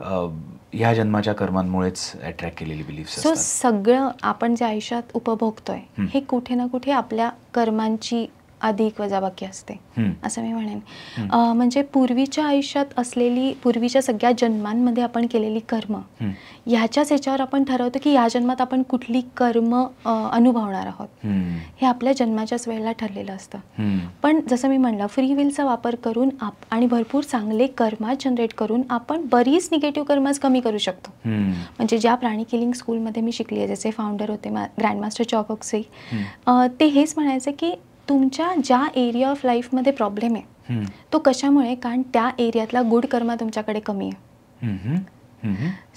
ह्या जन्माच्या कर्मांमुळेच अट्रॅक्ट केलेली बिलीफ्स असतात? सो सगळं आपण जे आयुष्यात उपभोगतोय हे कुठे ना कुठे आपल्या कर्मांची अधिक वजाबाकी असते असं मी म्हणेन. म्हणजे पूर्वीच्या आयुष्यात असलेली, पूर्वीच्या सगळ्या जन्मांमध्ये आपण केलेली कर्म, ह्याच्यावर आपण ठरवतो की या जन्मात आपण कुठली कर्म अनुभवणार आहोत. हे आपल्या जन्माच्याच वेळेला ठरलेलं असतं. पण जसं मी म्हणलं, फ्री विलचा वापर करून आणि भरपूर चांगले कर्म जनरेट करून आपण बरीच निगेटिव्ह कर्मच कमी करू शकतो. म्हणजे ज्या प्राणी किलिंग स्कूलमध्ये मी शिकली आहे, ज्याचे फाउंडर होते ग्रँडमास्टर चॉकॉक्सी, ते हेच म्हणायचे की तुमच्या ज्या एरिया ऑफ लाईफमध्ये प्रॉब्लेम आहे तो कशामुळे, कारण त्या एरियातला गुड कर्म तुमच्याकडे कमी आहे.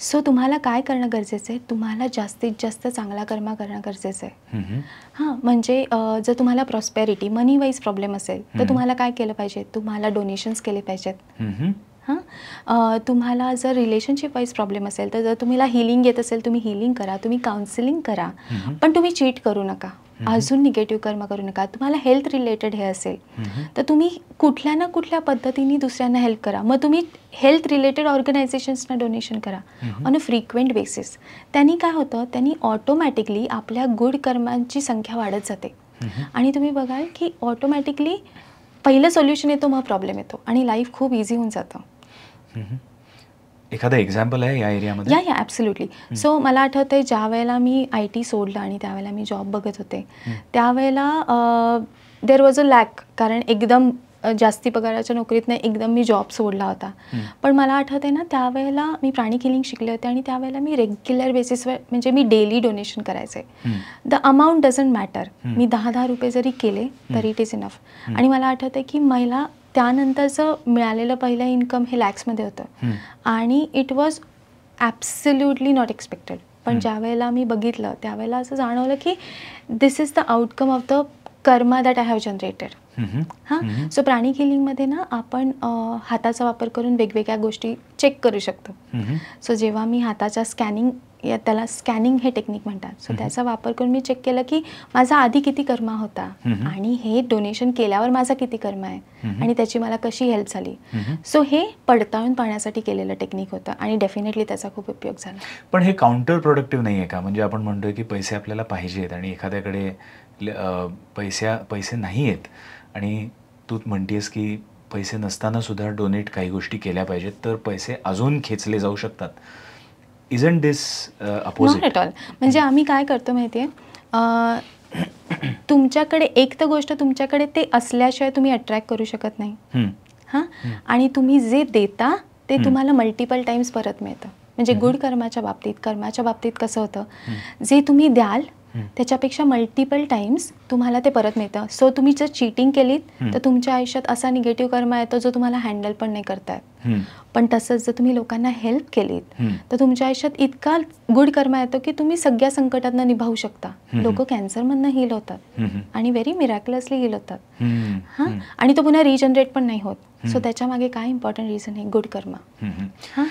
सो तुम्हाला काय करणं गरजेचं आहे, तुम्हाला जास्तीत जास्त चांगला कर्मा करणं गरजेचं आहे. हां, म्हणजे जर तुम्हाला प्रॉस्पेरिटी मनी वाईज प्रॉब्लेम असेल तर तुम्हाला काय केलं पाहिजे, तुम्हाला डोनेशन्स केले पाहिजेत. हां, तुम्हाला जर रिलेशनशिप वाईज प्रॉब्लेम असेल तर जर तुम्हाला हिलिंग येत असेल तुम्ही हिलिंग करा, तुम्ही काउन्सिलिंग करा, पण तुम्ही चीट करू नका, अजून निगेटिव्ह कर्म करू नका. तुम्हाला हेल्थ रिलेटेड हे असेल तर तुम्ही कुठल्या ना कुठल्या पद्धतीने दुसऱ्यांना हेल्प करा. मग तुम्ही हेल्थ रिलेटेड ऑर्गनायझेशन्सना डोनेशन करा ऑन अ फ्रिक्वेंट बेसिस. त्यांनी काय होतं, त्यांनी ऑटोमॅटिकली आपल्या गुड कर्मांची संख्या वाढत जाते आणि तुम्ही बघाल की ऑटोमॅटिकली पहिलं सोल्युशन येतो, मग प्रॉब्लेम येतो आणि लाईफ खूप इझी होऊन जातं. एखादा एक्झाम्पल आहे या एरियामध्ये? या ॲब्सोल्युटली. सो मला आठवतं आहे ज्या वेळेला मी IT सोडलं आणि त्यावेळेला मी जॉब बघत होते त्यावेळेला देर वॉज अ लॅक, कारण एकदम जास्ती पगाराच्या नोकरीतनं एकदम मी जॉब सोडला होता. पण मला आठवतं आहे ना त्यावेळेला मी प्राणिक हिलिंग शिकले होते आणि त्यावेळेला मी रेग्युलर बेसिसवर म्हणजे मी डेली डोनेशन करायचे. द अमाऊंट डझंट मॅटर, मी 10-10 रुपये जरी केले तरी इट इज इनफ. आणि मला आठवतं आहे की मला त्यानंतरचं मिळालेलं पहिलं इन्कम हे लॅक्समध्ये होतं आणि it was absolutely not expected. पण ज्या वेळेला मी बघितलं त्यावेळेला असं जाणवलं की this is the outcome of the karma that I have generated. हां, सो प्राणिक हिलिंगमध्ये ना आपण हाताचा वापर करून वेगवेगळ्या गोष्टी चेक करू शकतो. सो जेव्हा मी हाताच्या स्कॅनिंग, त्याला स्कॅनिंग हे टेक्निक म्हणतात, सो त्याचा वापर करून मी चेक केलं की माझा आधी किती कर्मा होता आणि हे डोनेशन केल्यावर माझा किती कर्मा आहे आणि त्याची मला कशी हेल्प झाली. सो हे पडताळून पाहण्यासाठी केलेलं टेक्निक होतं आणि डेफिनेटली त्याचा खूप उपयोग झाला. पण हे काउंटर प्रोडक्टिव्ह नाही आहे का? म्हणजे आपण म्हणतोय की पैसे आपल्याला पाहिजेत आणि एखाद्याकडे पैसे नाही आहेत आणि तू म्हणतेस की पैसे नसताना सुद्धा डोनेट काही गोष्टी केल्या पाहिजेत तर पैसे अजून खेचले जाऊ शकतात. Isn't this opposite? Not at all. म्हणजे आम्ही काय करतो माहिती आहे, तुमच्याकडे एक तर गोष्ट तुमच्याकडे ते असल्याशिवाय तुम्ही अट्रॅक्ट करू शकत नाही. हां, आणि तुम्ही जे देता ते तुम्हाला मल्टिपल टाइम्स परत मिळतं. म्हणजे गुड कर्माच्या बाबतीत कसं होतं, जे तुम्ही द्याल त्याच्यापेक्षा मल्टिपल टाइम्स तुम्हाला ते परत मिळतं. सो तुम्ही जर चीटिंग केलीत तर तुमच्या आयुष्यात असा निगेटिव्ह कर्मा येतो जो तुम्हाला हँडल पण नाही करता येत. पण तसंच जर तुम्ही लोकांना हेल्प केलीत तर तुमच्या आयुष्यात इतका गुड कर्मा येतो की तुम्ही सगळ्या संकटांना निभावू शकता. लोक कॅन्सरमधनं हील होतात आणि व्हेरी मिरॅक्युलसली हील होतात. हां, आणि तो पुन्हा रिजनरेट पण नाही होत. सो त्याच्यामागे काय इम्पॉर्टंट रिझन आहे, गुड कर्मा. हां,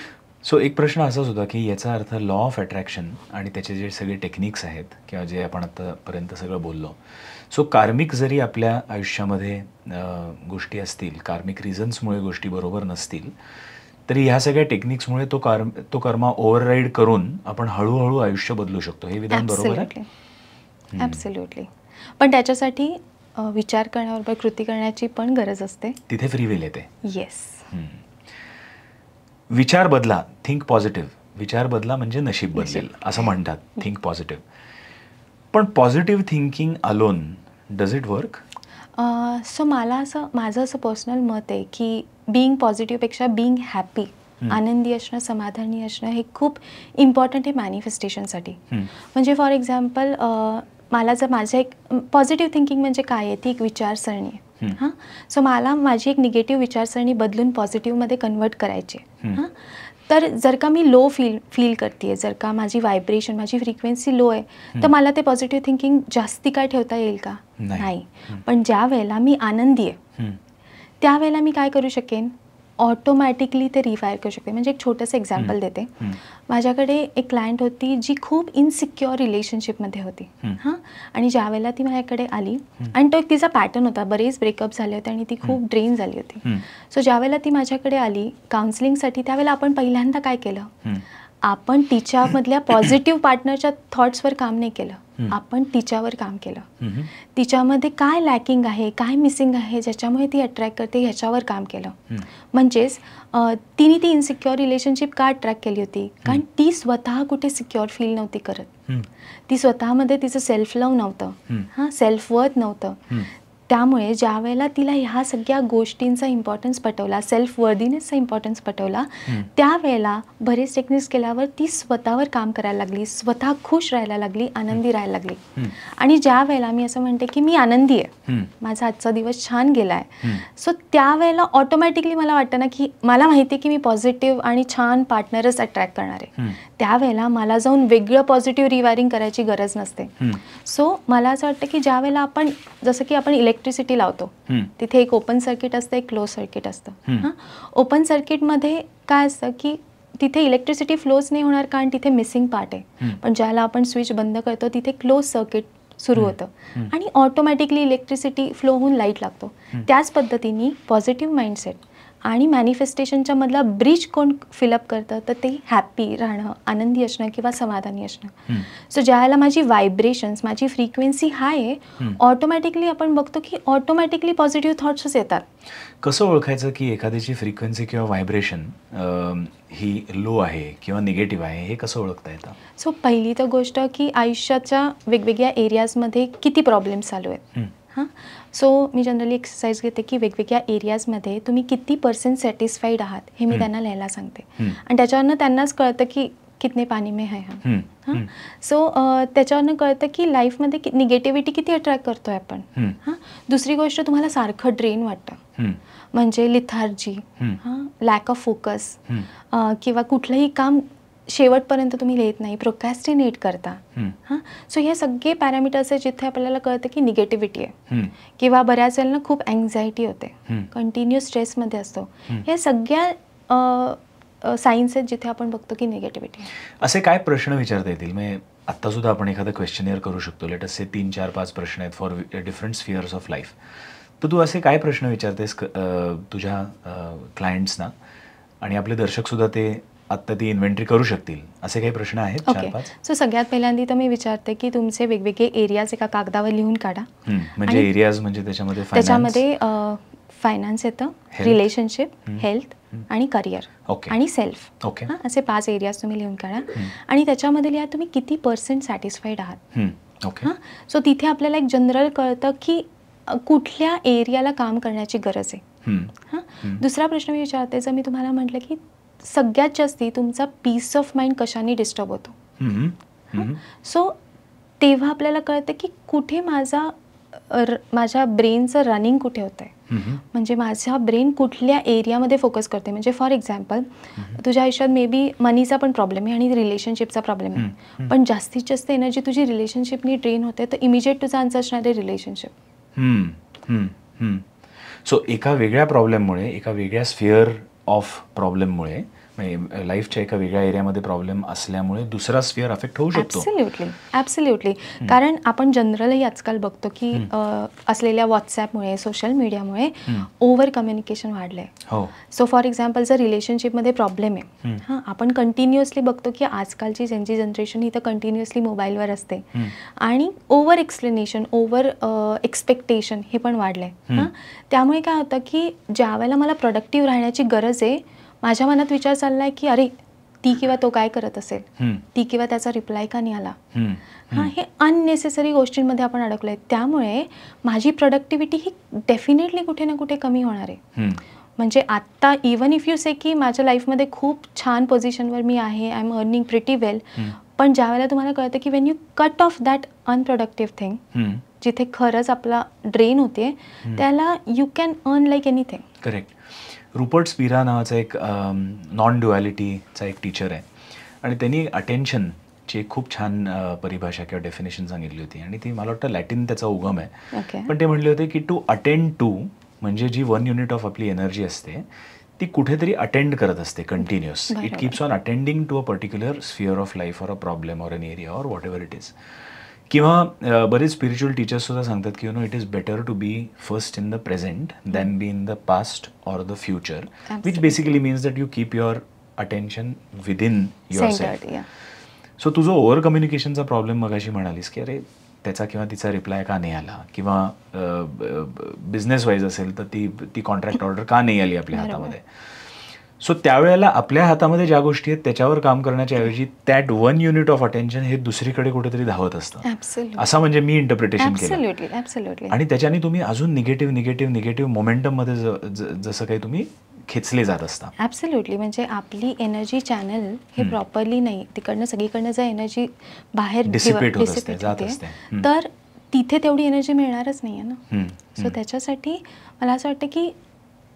सो एक प्रश्न असाच होता की याचा अर्थ लॉ ऑफ अट्रॅक्शन आणि त्याचे जे सगळे टेक्निक्स आहेत किंवा जे आपण आतापर्यंत सगळं बोललो, सो कार्मिक जरी आपल्या आयुष्यामध्ये गोष्टी असतील, कार्मिक रिझन्समुळे गोष्टी बरोबर नसतील तरी ह्या सगळ्या टेक्निक्समुळे तो कर्मा ओव्हरराईड करून आपण हळूहळू आयुष्य बदलू शकतो. हे विधान बरोबर आहे? ॲब्सोल्युटली. पण त्याच्यासाठी विचार करण्याबरोबर कृती करण्याची पण गरज असते. तिथे फ्री विल येते. येस. विचार बदला, थिंक पॉझिटिव्ह. विचार बदला म्हणजे नशीब बदलेल असं म्हणतात, थिंक पॉझिटिव्ह. पण positive thinking alone does it work? So माझं असं पर्सनल मत आहे की बीइंग पॉझिटिव्हपेक्षा बीइंग हॅपी, आनंदी असणं, समाधानी असणं हे खूप इम्पॉर्टंट आहे मॅनिफेस्टेशनसाठी. म्हणजे फॉर एक्झाम्पल मला जर माझं एक पॉझिटिव्ह थिंकिंग म्हणजे काय आहे, ती एक विचारसरणी आहे. हां, सो मला माझी एक निगेटिव्ह विचारसरणी बदलून पॉझिटिव्हमध्ये कन्वर्ट करायची. हां, तर जर का मी लो फील करते, जर का माझी व्हायब्रेशन, माझी फ्रिक्वेन्सी लो आहे तर मला ते पॉझिटिव्ह थिंकिंग जास्ती काय ठेवता येईल का? नाही. पण ज्या वेळेला मी आनंदी आहे त्यावेळेला मी काय करू शकेन, ऑटोमॅटिकली ते रिफायर करू शकते. म्हणजे एक छोटंसं एक्झाम्पल देते. माझ्याकडे एक क्लायंट होती जी खूप इनसिक्युअर रिलेशनशिपमध्ये होती. हां, आणि ज्या वेळेला ती माझ्याकडे आली आणि तो एक तिचा पॅटर्न होता, बरेच ब्रेकअप झाले होते आणि ती खूप ड्रेन झाली होती. सो ज्या वेळेला ती माझ्याकडे आली काउन्सिलिंगसाठी त्यावेळेला आपण पहिल्यांदा काय केलं, आपण तिच्यामधल्या पॉझिटिव्ह पार्टनरच्या थॉट्सवर काम नाही केलं, आपण तिच्यावर काम केलं. तिच्यामध्ये काय लॅकिंग आहे, काय मिसिंग आहे ज्याच्यामुळे ती अट्रॅक्ट करते ह्याच्यावर काम केलं. म्हणजेच तिने ती इनसिक्युअर रिलेशनशिप का अट्रॅक्ट केली होती, कारण ती स्वतः कुठे सिक्युअर फील नव्हती करत. ती स्वतःमध्ये तिचं सेल्फ लव्ह नव्हतं, हां, सेल्फ वर्थ नव्हतं. त्यामुळे ज्या वेळेला तिला ह्या सगळ्या गोष्टींचा इम्पॉर्टन्स पटवला, सेल्फ वर्दीनेसचा इम्पॉर्टन्स पटवला, त्यावेळेला बरेच टेक्निक्स केल्यावर ती स्वतःवर काम करायला लागली, स्वतः खुश राहायला लागली, आनंदी राहायला लागली. आणि ज्या वेळेला मी असं म्हणते की मी आनंदी आहे, माझा आजचा दिवस छान गेला आहे, सो त्यावेळेला ऑटोमॅटिकली मला वाटतं ना की मला माहिती आहे की मी पॉझिटिव्ह आणि छान पार्टनरच अट्रॅक्ट करणार आहे. त्यावेळेला मला जाऊन वेगळं पॉझिटिव्ह रिवायरिंग करायची गरज नसते. सो मला असं वाटतं की ज्या वेळेला आपण जसं की आपण इलेक्ट्रिसिटी लावतो, तिथे एक ओपन सर्किट असतं, एक क्लोज सर्किट असतं. ओपन सर्किटमध्ये काय असतं की तिथे इलेक्ट्रिसिटी फ्लोच नाही होणार कारण तिथे मिसिंग पार्ट आहे. पण ज्याला आपण स्विच बंद करतो तिथे क्लोज सर्किट सुरू होतं आणि ऑटोमॅटिकली इलेक्ट्रिसिटी फ्लो होऊन लाईट लागतो. त्याच पद्धतीने पॉझिटिव्ह माइंडसेट आणि मॅनिफेस्टेशनच्या मधला ब्रिज कोण फिलअप करतं तर ते हॅप्पी राहणं, आनंदी असणं किंवा समाधानी असणं. सो ज्यावेळेला माझी व्हायब्रेशन्स, माझी फ्रिक्वेन्सी हाय आहे, ऑटोमॅटिकली आपण बघतो की ऑटोमॅटिकली पॉझिटिव्ह थॉट्सच येतात. कसं ओळखायचं की एखाद्याची फ्रिक्वेन्सी किंवा व्हायब्रेशन ही लो आहे किंवा निगेटिव्ह आहे, हे कसं ओळखता येतं? सो पहिली तर गोष्ट की आयुष्याच्या वेगवेगळ्या एरियाजमध्ये किती प्रॉब्लेम्स चालू आहेत. सो मी जनरली एक्सरसाइज घेते की वेगवेगळ्या एरियाजमध्ये तुम्ही किती % सॅटिस्फाईड आहात हे मी त्यांना लिहायला सांगते. आणि त्याच्यावरनं त्यांनाच कळतं की कितने पाणी में है हम. सो त्याच्यावरनं कळतं की लाईफमध्ये निगेटिव्हिटी किती अट्रॅक्ट करतोय आपण. दुसरी गोष्ट, तुम्हाला सारखं ड्रेन वाटतं, म्हणजे लिथार्जी, लॅक ऑफ फोकस, किंवा कुठलंही काम शेवटपर्यंत तुम्ही लिहित नाही, प्रोक्रॅस्टिनेट करता. सो हे सगळे पॅरामीटर्स आहे जिथे आपल्याला कळतं की निगेटिव्हिटी आहे. किंवा बऱ्याच वेळेला खूप अँझायटी होते, कंटिन्युअस स्ट्रेसमध्ये असतो. हे सगळ्या सायन्स आहेत जिथे आपण बघतो की निगेटिव्हिटी. असे काय प्रश्न विचारता येतील? म्हणजे आत्ता सुद्धा आपण एखादं क्वेश्चनियर करू शकतो, लेट अस से 3, 4, 5 प्रश्न आहेत फॉर डिफरंट स्फिअर्स ऑफ लाईफ. तर तू असे काय प्रश्न विचारतेस तुझ्या क्लायंट्सना, आणि आपले दर्शक सुद्धा ते आत्ता ती इन्व्हेंटरी करू शकतील, असे काही प्रश्न आहेत? 4-5. सो सगळ्यात पहिल्यांदा तर मी विचारते की तुमचे वेगवेगळे एरियाज एका कागदावर लिहून काढा. म्हणजे एरियाज म्हणजे त्याच्यामध्ये फायनान्स येतं, रिलेशनशिप, हेल्थ आणि करिअर आणि सेल्फ, असे 5 एरियाज तुम्ही लिहून काढा. आणि त्याच्यामध्ये लिहा तुम्ही किती % सॅटिस्फाईड आहात. सो तिथे आपल्याला एक जनरल कळतं की कुठल्या एरियाला काम करण्याची गरज आहे. दुसरा प्रश्न मी विचारते, जर मी तुम्हाला म्हटलं की सगळ्यात जास्ती तुमचा पीस ऑफ माइंड कशाने डिस्टर्ब होतो, सो तेव्हा आपल्याला कळतं की कुठे माझ्या ब्रेनचं रनिंग कुठे होतं आहे, म्हणजे माझा ब्रेन कुठल्या एरियामध्ये फोकस करते. म्हणजे फॉर एक्झाम्पल, तुझ्या आयुष्यात मे बी मनीचा पण प्रॉब्लेम आहे आणि रिलेशनशिपचा प्रॉब्लेम आहे, पण जास्तीत जास्त एनर्जी तुझी रिलेशनशिपनी ड्रेन होते, तर इमिजिएट तुझा आन्सर असणार आहे रिलेशनशिप. सो एका वेगळ्या प्रॉब्लेममुळे, एका वेगळ्या स्फिअर ऑफ प्रॉब्लेममुळे, म्हणजे लाईफच्या एका वेगळ्या एरियामध्ये प्रॉब्लेम असल्यामुळे दुसरा स्फिअर अफेक्ट होऊ शकतो. ॲब्सोल्युटली. कारण आपण जनरलही आजकाल बघतो की असलेल्या व्हॉट्सॲपमुळे, सोशल मीडियामुळे ओव्हर कम्युनिकेशन वाढलंय. सो फॉर एक्झाम्पल, जर रिलेशनशिपमध्ये प्रॉब्लेम आहे, आपण कंटिन्युअसली बघतो की आजकालची ज्यांची जनरेशन ही तर कंटिन्युअसली मोबाईलवर असते, आणि ओव्हर एक्सप्लेनेशन, ओव्हर एक्सपेक्टेशन हे पण वाढलंय. त्यामुळे काय होतं की ज्या वेळेला मला प्रोडक्टिव्ह राहण्याची गरज आहे, माझ्या मनात विचार चाललाय की अरे ती किंवा तो काय करत असेल, ती किंवा त्याचा रिप्लाय का नाही आला. हे अननेसेसरी गोष्टींमध्ये आपण अडकलोय. त्यामुळे माझी प्रोडक्टिव्हिटी ही डेफिनेटली कुठे ना कुठे कमी होणार आहे. म्हणजे आत्ता इवन इफ यू से की माझ्या लाईफमध्ये खूप छान पोझिशनवर मी आहे, I am earning pretty well, पण ज्या वेळेला तुम्हाला कळतं की when you cut off that unproductive thing, जिथे खरंच आपला ड्रेन होते, त्याला you can earn like anything. Correct. Rupert Spira नावाचा एक नॉन ड्युॲलिटीचा एक टीचर आहे, आणि त्यांनी अटेन्शनची एक खूप छान परिभाषा किंवा डेफिनेशन सांगितली होती, आणि ती मला वाटतं लॅटिन त्याचा उगम आहे. पण ते म्हणले होते की टू अटेंड टू म्हणजे जी 1 युनिट ऑफ आपली एनर्जी असते ती कुठेतरी अटेंड करत असते continuous. It keeps on attending to a particular sphere of life, or a problem, or an area, or whatever it is. किंवा बरेच स्पिरिच्युअल टीचर्स सुद्धा सांगतात की it is better to be first in the present than be in the past or the future, which basically means that you keep your attention within your self. So तुझं over कम्युनिकेशनचा problem मगाशी म्हणालीस की अरे त्याचा किंवा तिचा reply का नाही आला, किंवा बिझनेस वाईज असेल तर ती कॉन्ट्रॅक्ट ऑर्डर का नाही आली आपल्या हातामध्ये. सो त्यावेळेला आपल्या हातामध्ये ज्या गोष्टी आहेत त्याच्यावर काम करण्याच्या ऐवजी दॅट 1 युनिट ऑफ अटेन्शन हे दुसरीकडे कुठेतरी धावत असतं, असं म्हणजे मी इंटरप्रिटेशन केलं. आणि त्याच्याने तुम्ही अजून निगेटिव्ह मोमेंटम मध्ये जसं काही तुम्ही खेचले जात असता. ॲब्सोल्युटली. म्हणजे आपली एनर्जी चॅनल हे प्रॉपरली नाही, तिकडनं सगळीकडनं जर एनर्जी बाहेर डिसिपेट होते तर तिथे तेवढी एनर्जी मिळणारच नाही आहे ना. सो त्याच्यासाठी मला असं वाटतं की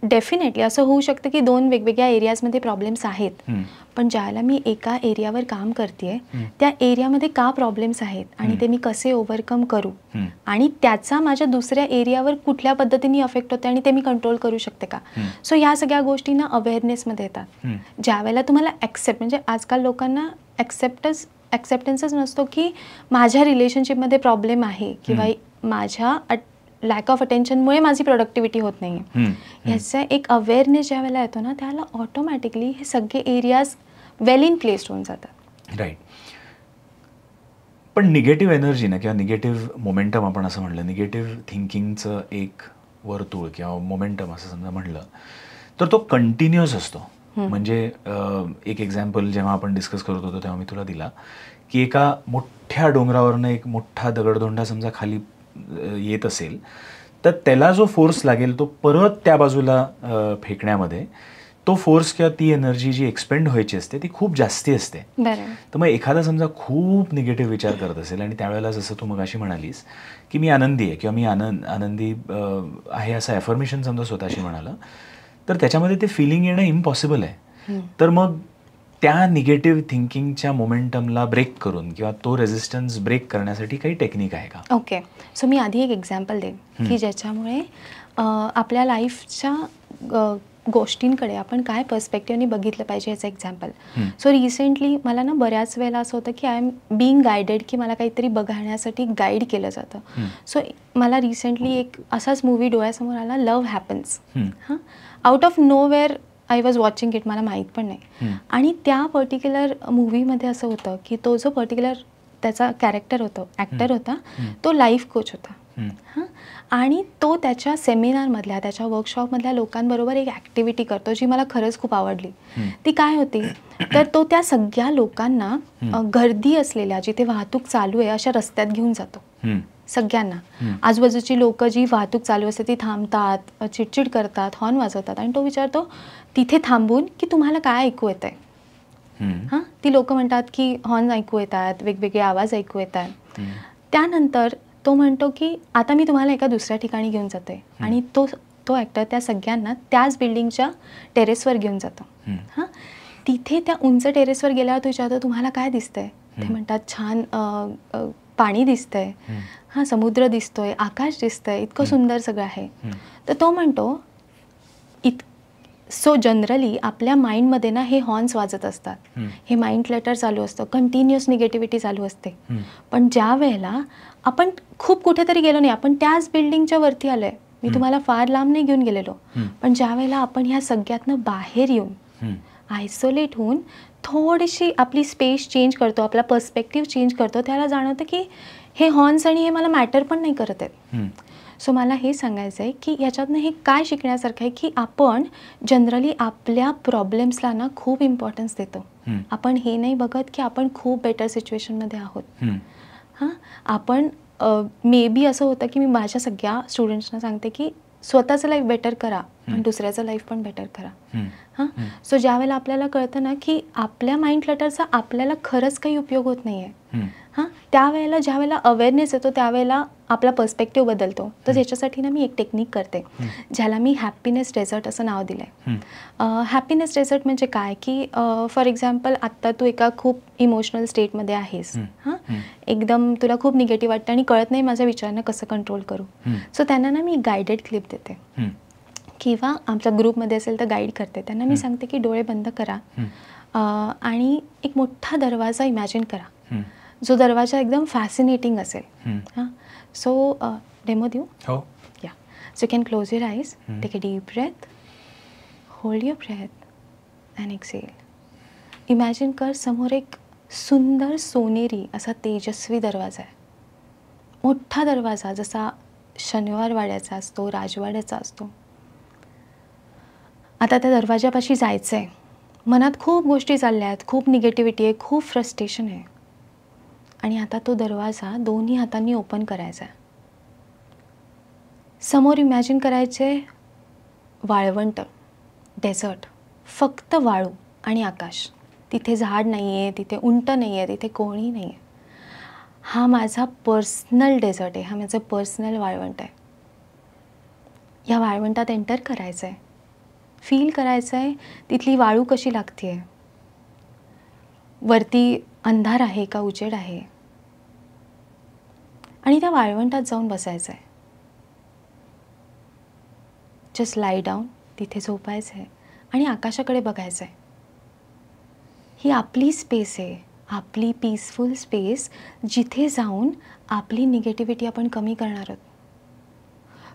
डेफिनेटली असं होऊ शकतं की 2 वेगवेगळ्या एरियाजमध्ये प्रॉब्लेम्स आहेत, पण ज्यावेळेला मी एका एरियावर काम करते त्या एरियामध्ये का प्रॉब्लेम्स आहेत आणि ते मी कसे ओव्हरकम करू आणि त्याचा माझ्या दुसऱ्या एरियावर कुठल्या पद्धतीने अफेक्ट होते आणि ते मी कंट्रोल करू शकते का. सो ह्या सगळ्या गोष्टींना अवेअरनेसमध्ये येतात. ज्यावेळेला तुम्हाला ॲक्सेप्ट, म्हणजे आजकाल लोकांना ॲक्सेप्टन्सच नसतो की माझ्या रिलेशनशिपमध्ये प्रॉब्लेम आहे किंवा माझ्या लॅक ऑफ अटेन्शनमुळे माझी प्रोडक्टिव्हिटी होत नाही आहे. ह्याचा एक अवेअरनेस ज्या वेळेला येतो ना त्याला ऑटोमॅटिकली हे सगळे एरियाज वेल इन प्लेस्ड होऊन जातात. राईट. पण निगेटिव्ह एनर्जी ना किंवा निगेटिव्ह मोमेंटम आपण असं म्हणलं, निगेटिव्ह थिंकिंगचं एक वर्तुळ किंवा मोमेंटम असं समजा म्हणलं तर तो कंटिन्युअस असतो. म्हणजे एक एक्झाम्पल जेव्हा आपण डिस्कस करत होतो तेव्हा मी तुला दिला की एका मोठ्या डोंगरावरनं एक मोठा दगडधोंडा समजा खाली येत असेल तर त्याला जो फोर्स लागेल तो परत त्या बाजूला फेकण्यामध्ये तो फोर्स किंवा ती एनर्जी जी एक्सपेंड व्हायची असते ती खूप जास्ती असते. तर मग एखादा समजा खूप निगेटिव्ह विचार करत असेल आणि त्यावेळेला जसं तू मगाशी म्हणालीस की मी आनंदी आहे किंवा मी आनंदी आहे असं ॲफर्मेशन समजा स्वतःशी म्हणालं तर त्याच्यामध्ये ते फिलिंग येणं इम्पॉसिबल आहे. तर मग त्या निगेटिव्ह थिंकिंगच्या मोमेंटमला ब्रेक करून किंवा तो रेझिस्टन्स ब्रेक करण्यासाठी काही टेक्निक आहे का? ओके. सो मी आधी एक एक्झाम्पल देईन की ज्याच्यामुळे आपल्या लाईफच्या गोष्टींकडे आपण काय पर्स्पेक्टिव्हने बघितलं पाहिजे याचं एक्झाम्पल. सो रिसेंटली मला ना बऱ्याच वेळेला असं होतं की आय एम बिईंग गायडेड की मला काहीतरी बघण्यासाठी गाईड केलं जातं. सो मला रिसेंटली एक असाच मूवी डोळ्यासमोर आला, love happens. Out of know where I was watching it, मला माहीत पण नाही. आणि त्या पर्टिक्युलर मूवीमध्ये असं होतं की तो जो पर्टिक्युलर त्याचा कॅरेक्टर होतो, ॲक्टर होता, तो लाईफ कोच होता. आणि तो त्याच्या सेमिनारमधल्या त्याच्या वर्कशॉपमधल्या लोकांबरोबर एक ॲक्टिव्हिटी करतो जी मला खरंच खूप आवडली. ती काय होती तर तो त्या सगळ्या लोकांना गर्दी असलेल्या जिथे वाहतूक चालू आहे अशा रस्त्यात घेऊन जातो. सगळ्यांना आजूबाजूची लोक जी वाहतूक चालू असते ती थांबतात, चिडचिड करतात, हॉर्न वाजवतात आणि तो विचारतो तिथे थांबून की तुम्हाला काय ऐकू येत आहे. ती लोक म्हणतात की हॉर्न ऐकू येतात, वेगवेगळे आवाज ऐकू येतात. त्यानंतर तो म्हणतो की आता मी तुम्हाला एका दुसऱ्या ठिकाणी घेऊन जातोय आणि तो ॲक्टर त्या सगळ्यांना त्याच बिल्डिंगच्या टेरेसवर घेऊन जातो. तिथे त्या उंच टेरेसवर गेल्यावर तो विचारतो तुम्हाला काय दिसतंय. ते म्हणतात छान पाणी दिसतंय, समुद्र दिसतोय, आकाश दिसतंय, इतकं सुंदर सगळं आहे. तर तो म्हणतो सो जनरली आपल्या माइंडमध्ये ना हे हॉर्न्स वाजत असतात, हे माइंड क्लटर चालू असतं, कंटिन्युअस निगेटिव्हिटी चालू असते. पण ज्या वेळेला आपण खूप कुठेतरी गेलो नाही, आपण त्याच बिल्डिंगच्या वरती आलोय, मी तुम्हाला फार लांब नाही घेऊन गेलेलो, पण ज्या वेळेला आपण ह्या सगळ्यातनं बाहेर येऊन आयसोलेट होऊन थोडीशी आपली स्पेस चेंज करतो, आपला पर्स्पेक्टिव्ह चेंज करतो, त्याला जाणवतं की हे हॉर्न्स आणि हे मला मॅटर पण नाही करत आहेत. सो मला हे सांगायचं आहे की ह्याच्यातनं हे काय शिकण्यासारखं आहे की आपण जनरली आपल्या प्रॉब्लेम्सला ना खूप इम्पॉर्टन्स देतो. आपण हे नाही बघत की आपण खूप बेटर सिच्युएशनमध्ये आहोत. आपण मे बी असं होतं की मी माझ्या सगळ्या स्टुडंट्सना सांगते की स्वतःचं लाईफ बेटर करा पण दुसऱ्याचं लाईफ पण बेटर करा. सो ज्या वेळेला आपल्याला कळतं ना की आपल्या माइंड क्लटरचा आपल्याला खरंच काही उपयोग होत नाही आहे, त्यावेळेला ज्या वेळेला अवेअरनेस येतो त्यावेळेला आपला पर्स्पेक्टिव्ह बदलतो. तर त्याच्यासाठी ना मी एक टेक्निक करते ज्याला मी हॅपीनेस डेझर्ट असं नाव दिलं आहे. हॅपीनेस डेझर्ट म्हणजे काय की फॉर एक्झाम्पल आत्ता तू एका खूप इमोशनल स्टेटमध्ये आहेस, एकदम तुला खूप निगेटिव्ह वाटतं आणि कळत नाही माझ्या विचारांना कसं कंट्रोल करू. सो त्यांना ना मी गायडेड क्लिप देते किंवा आमच्या ग्रुपमध्ये असेल तर गाईड करते. त्यांना मी सांगते की डोळे बंद करा आणि एक मोठा दरवाजा इमॅजिन करा, जो दरवाजा एकदम फॅसिनेटिंग असेल. सो डेमो देऊ? हो. Yeah. So you can close your eyes, take a deep breath, hold your breath and exhale. Imagine कर समोर एक सुंदर सोनेरी असा तेजस्वी दरवाजा आहे, मोठा दरवाजा जसा शनिवार वाड्याचा असतो, राजवाड्याचा असतो. आता त्या दरवाजापाशी जायचं आहे, मनात खूप गोष्टी चालल्या आहेत, खूप निगेटिव्हिटी आहे, खूप फ्रस्ट्रेशन आहे, आणि आता तो दरवाजा दोन्ही हातांनी ओपन करायचा आहे. समोर इमॅजिन करायचे वाळवंट, डेझर्ट, फक्त वाळू आणि आकाश. तिथे झाड नाही आहे, तिथे उंट नाही आहे, तिथे कोणी नाही आहे. हा माझा पर्सनल डेझर्ट आहे, हा माझं पर्सनल वाळवंट आहे. या वाळवंटात एंटर करायचं आहे, फील करायचं आहे तिथली वाळू कशी लागते आहे, वरती अंधार आहे का उजेड आहे, आणि त्या वाळवंटात जाऊन बसायचं आहे. जस्ट लाय डाऊन, तिथे झोपायचं आहे आणि आकाशाकडे बघायचं आहे. ही आपली स्पेस आहे, आपली पीसफुल स्पेस, जिथे जाऊन आपली निगेटिव्हिटी आपण कमी करणार आहोत.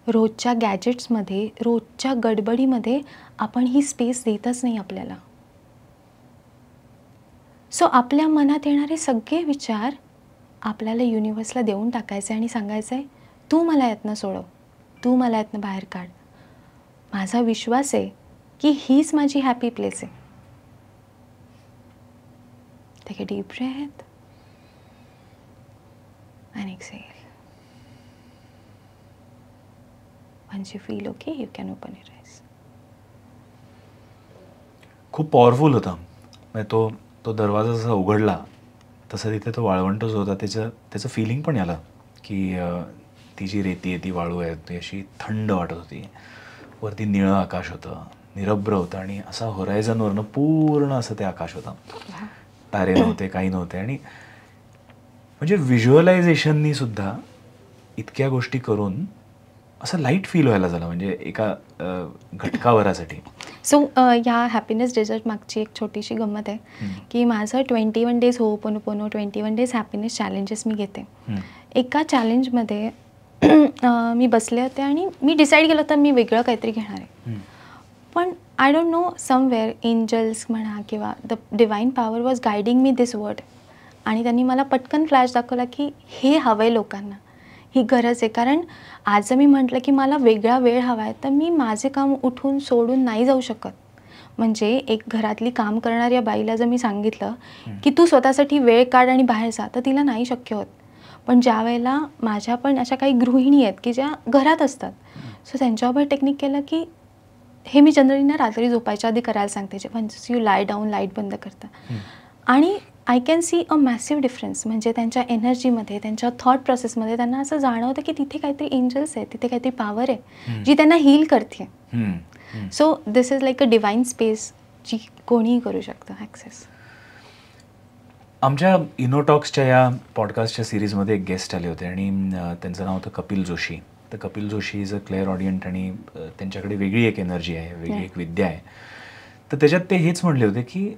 रोजच्या गॅजेट्समध्ये, रोजच्या गडबडीमध्ये आपण ही स्पेस देतच नाही आपल्याला. सो आपल्या मनात येणारे सगळे विचार आपल्याला युनिवर्सला देऊन टाकायचे आणि सांगायचं आहे, तू मला यातनं सोडव, तू मला यातनं बाहेर काढ. माझा विश्वास आहे की हीच माझी हॅपी प्लेस आहे. Take a deep breath and exhale. Once you feel okay, you can open your eyes. खूप पॉवरफुल होता. म्हणजे तो दरवाजा जसा उघडला तसं तिथे तो वाळवंट जो होता त्याचं फिलिंग पण आलं की ती जी रेती आहे, ती वाळू आहे, ती अशी थंड वाटत होती. वरती निळं आकाश होतं, निरभ्र होतं, आणि असा होरायझनवरनं पूर्ण असं ते आकाश होतं. तारे नव्हते, काही नव्हते. आणि म्हणजे व्हिज्युअलायझेशननी सुद्धा इतक्या गोष्टी करून असं लाईट फील व्हायला झालं, म्हणजे एका घटकाभरासाठी. सो या हॅपीनेस डेझर्ट मागची एक छोटीशी गंमत आहे की माझं 21 days होओपोनोपोनो, 21 days हॅपीनेस चॅलेंजेस मी घेते. एका चॅलेंजमध्ये मी बसले होते आणि मी डिसाईड केलं होतं मी वेगळं काहीतरी घेणार आहे. पण I don't know, somewhere angels म्हणा किंवा the divine power was guiding me this word, आणि त्यांनी मला पटकन फ्लॅश दाखवला की हे हवं आहे लोकांना, ही गरज आहे. कारण आज जर मी म्हटलं की मला वेगळा वेळ हवा आहे, तर मी माझे काम उठून सोडून नाही जाऊ शकत. म्हणजे एक घरातली काम करणाऱ्या बाईला जर मी सांगितलं की तू स्वतःसाठी वेळ काढ आणि बाहेर जा, तर तिला नाही शक्य होत. पण ज्या वेळेला माझ्या पण अशा काही गृहिणी आहेत की ज्या घरात असतात, सो त्यांच्यावर टेक्निक केलं की हे मी जनरली ना रात्री झोपायच्या आधी करायला सांगते, once you lie down, light बंद करता, आणि I can see a massive difference. म्हणजे त्यांच्या एनर्जीमध्ये, त्यांच्या थॉट प्रोसेसमध्ये त्यांना असं जाणवतं की तिथे काहीतरी एंजल्स आहे, तिथे काहीतरी पॉवर आहे जी त्यांना हील करते. So this is like a divine space जी कोणीही करू शकतं ॲक्सेस. आमच्या इनोटॉक्सच्या या पॉडकास्टच्या सिरीजमध्ये एक गेस्ट आले होते आणि त्यांचं नाव होतं कपिल जोशी. तर Kapil Joshi is a clairaudient आणि त्यांच्याकडे वेगळी एक एनर्जी आहे, वेगळी एक विद्या आहे. तर त्याच्यात ते हेच म्हणले होते की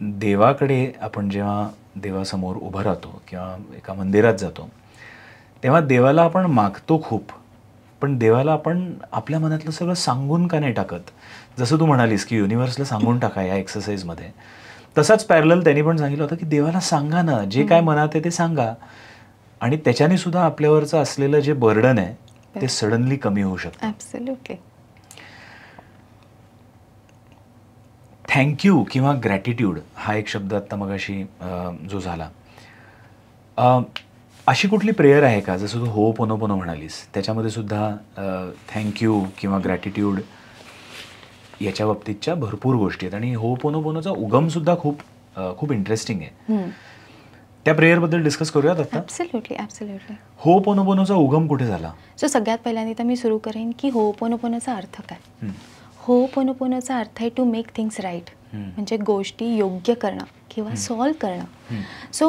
देवाकडे आपण जेव्हा देवासमोर उभं राहतो किंवा एका मंदिरात जातो, तेव्हा देवाला आपण मागतो खूप, पण देवाला आपण आपल्या मनातलं सगळं सांगून का नाही टाकत. जसं तू म्हणालीस की युनिव्हर्सला सांगून टाका या एक्सरसाइजमध्ये, तसाच पॅरलल त्यांनी पण सांगितलं होतं की देवाला सांगा ना, जे काय मनात आहे ते सांगा, आणि त्याच्याने सुद्धा आपल्यावरचं असलेलं जे बर्डन आहे ते सडनली कमी होऊ शकतं. ॲब्सोल्युटली. थँक्यू किंवा ग्रॅटिट्यूड हा एक शब्द आत्ता मगाशी जो झाला, अशी कुठली प्रेयर आहे का, जसं तू होओपोनोपोनो म्हणालीस त्याच्यामध्ये सुद्धा थँक्यू किंवा ग्रॅटिट्यूड याच्या बाबतीतच्या भरपूर गोष्टी आहेत, आणि होओपोनोपोनोचा उगमसुद्धा खूप इंटरेस्टिंग आहे. त्या प्रेयरबद्दल डिस्कस करूयात आता. Absolutely, absolutely. होओपोनोपोनोचा उगम कुठे झाला? सो सगळ्यात पहिल्यांदा तर मी सुरू करेन की होओपोनोपोनोचा अर्थ काय. होओपोनोपोनोचा अर्थ आहे टू मेक थिंग्स राईट, म्हणजे गोष्टी योग्य करणं किंवा सॉल्व करणं. सो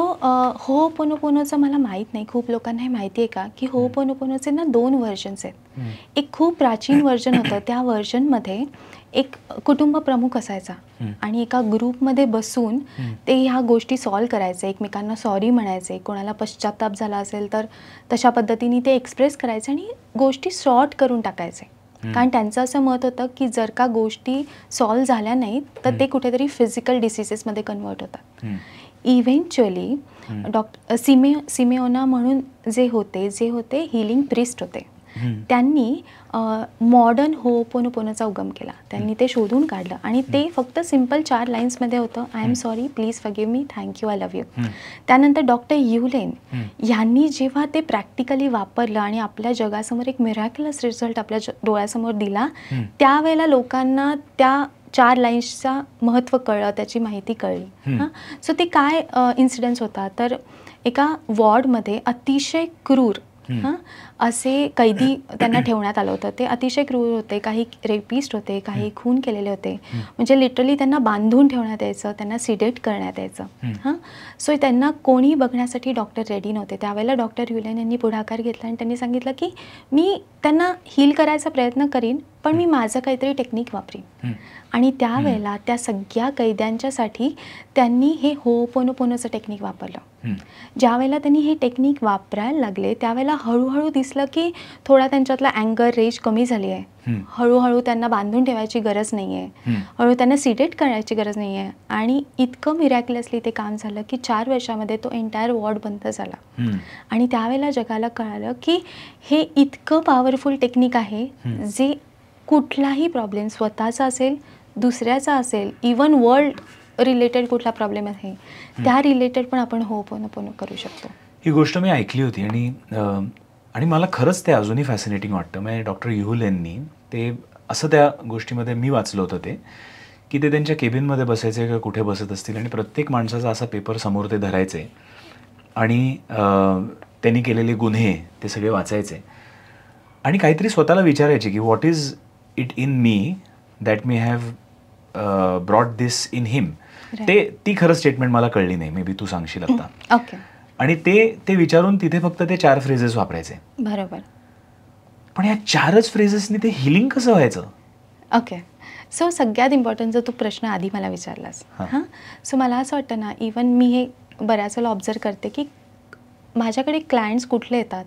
होओपोनोपोनोचं मला माहीत नाही, खूप लोकांना हे माहिती आहे का की होओपोनोपोनोचे ना 2 व्हर्जन्स आहेत. एक खूप प्राचीन व्हर्जन होतं, त्या व्हर्जनमध्ये एक कुटुंब प्रमुख असायचा आणि एका ग्रुपमध्ये बसून ते ह्या गोष्टी सॉल्व करायचे, एकमेकांना सॉरी म्हणायचे, कोणाला पश्चाताप झाला असेल तर तशा पद्धतीने ते एक्सप्रेस करायचे आणि गोष्टी सॉर्ट करून टाकायचे. कारण त्यांचं असं मत होतं की जर का गोष्टी सॉल्व झाल्या नाहीत तर ते कुठेतरी फिजिकल डिसीजेसमध्ये कन्वर्ट होतात. इव्हेंच्युअली सिमेओना म्हणून जे होते हिलिंग प्रिस्ट होते, त्यांनी मॉडर्न होपोनोपोनोचा उगम केला. त्यांनी ते शोधून काढलं आणि ते फक्त सिम्पल 4 लाईन्समध्ये होतं. I am sorry, please forgive me, thank you, I love you. त्यानंतर डॉक्टर युलेन यांनी जेव्हा ते प्रॅक्टिकली वापरलं आणि आपल्या जगासमोर एक मिरॅक्युलस रिझल्ट आपल्या डोळ्यासमोर दिला, त्यावेळेला लोकांना त्या 4 लाईन्सचा महत्त्व कळलं, त्याची माहिती कळली. सो ते काय इन्सिडेंट्स होता, तर एका वॉर्डमध्ये अतिशय क्रूर असे कैदी त्यांना ठेवण्यात आलं होतं. ते अतिशय क्रूर होते, काही रेपिस्ट होते, काही खून केलेले होते. म्हणजे लिटरली त्यांना बांधून ठेवण्यात यायचं, त्यांना सिडेट करण्यात यायचं. सो त्यांना कोणी बघण्यासाठी डॉक्टर रेडी नव्हते. त्यावेळेला डॉक्टर युलेन यांनी पुढाकार घेतला आणि त्यांनी सांगितलं की मी त्यांना हील करायचा प्रयत्न करीन, पण मी माझं काहीतरी टेक्निक वापरीन. आणि त्यावेळेला त्या सगळ्या कैद्यांच्यासाठी त्यांनी हे होपोनोपोनोचं टेक्निक वापरलं. ज्या वेळेला त्यांनी हे टेक्निक वापरायला लागले, त्यावेळेला हळूहळू दिसलं की थोडा त्यांच्यातला अँगर, रेज कमी झाली आहे. हळूहळू त्यांना बांधून ठेवायची गरज नाही आहे, हळू त्यांना सिडेट करायची गरज नाही आहे. आणि इतकं मिरॅक्युलसली ते काम झालं की 4 वर्षामध्ये तो एंटायर वॉर्ड बंद झाला. आणि त्यावेळेला जगाला कळालं की हे इतकं पॉवरफुल टेक्निक आहे जे कुठलाही प्रॉब्लेम, स्वतःचा असेल, दुसऱ्याचा असेल, इवन वर्ल्ड रिलेटेड कुठला प्रॉब्लेम आहे त्या रिलेटेड पण आपण होपोनोपोनो करू शकतो. ही गोष्ट मी ऐकली होती आणि मला खरंच ते अजूनही फॅसिनेटिंग वाटतं. म्हणजे डॉक्टर युलेननी ते असं त्या गोष्टीमध्ये मी वाचलं होतं ते की ते त्यांच्या केबिनमध्ये बसायचे किंवा कुठे बसत असतील आणि प्रत्येक माणसाचा असा पेपर समोर ते धरायचे आणि त्यांनी केलेले गुन्हे ते सगळे वाचायचे आणि काहीतरी स्वतःला विचारायचे की what is it in me that me have brought this in him. ती खरं स्टेटमेंट मला कळली नाही, मे बी तू सांगशील आता. ओके. आणि ते विचारून तिथे फक्त ते 4 फ्रेजेस वापरायचे. बरोबर. पण या 4च फ्रेजेसनी ते हिलिंग कसं व्हायचं? ओके. सो सगळ्यात इम्पॉर्टंट जो तू प्रश्न आधी मला विचारलास, सो मला असं वाटतं ना, इवन मी हे बऱ्याच वेळेला ऑब्झर्व करते की माझ्याकडे क्लायंट्स कुठले येतात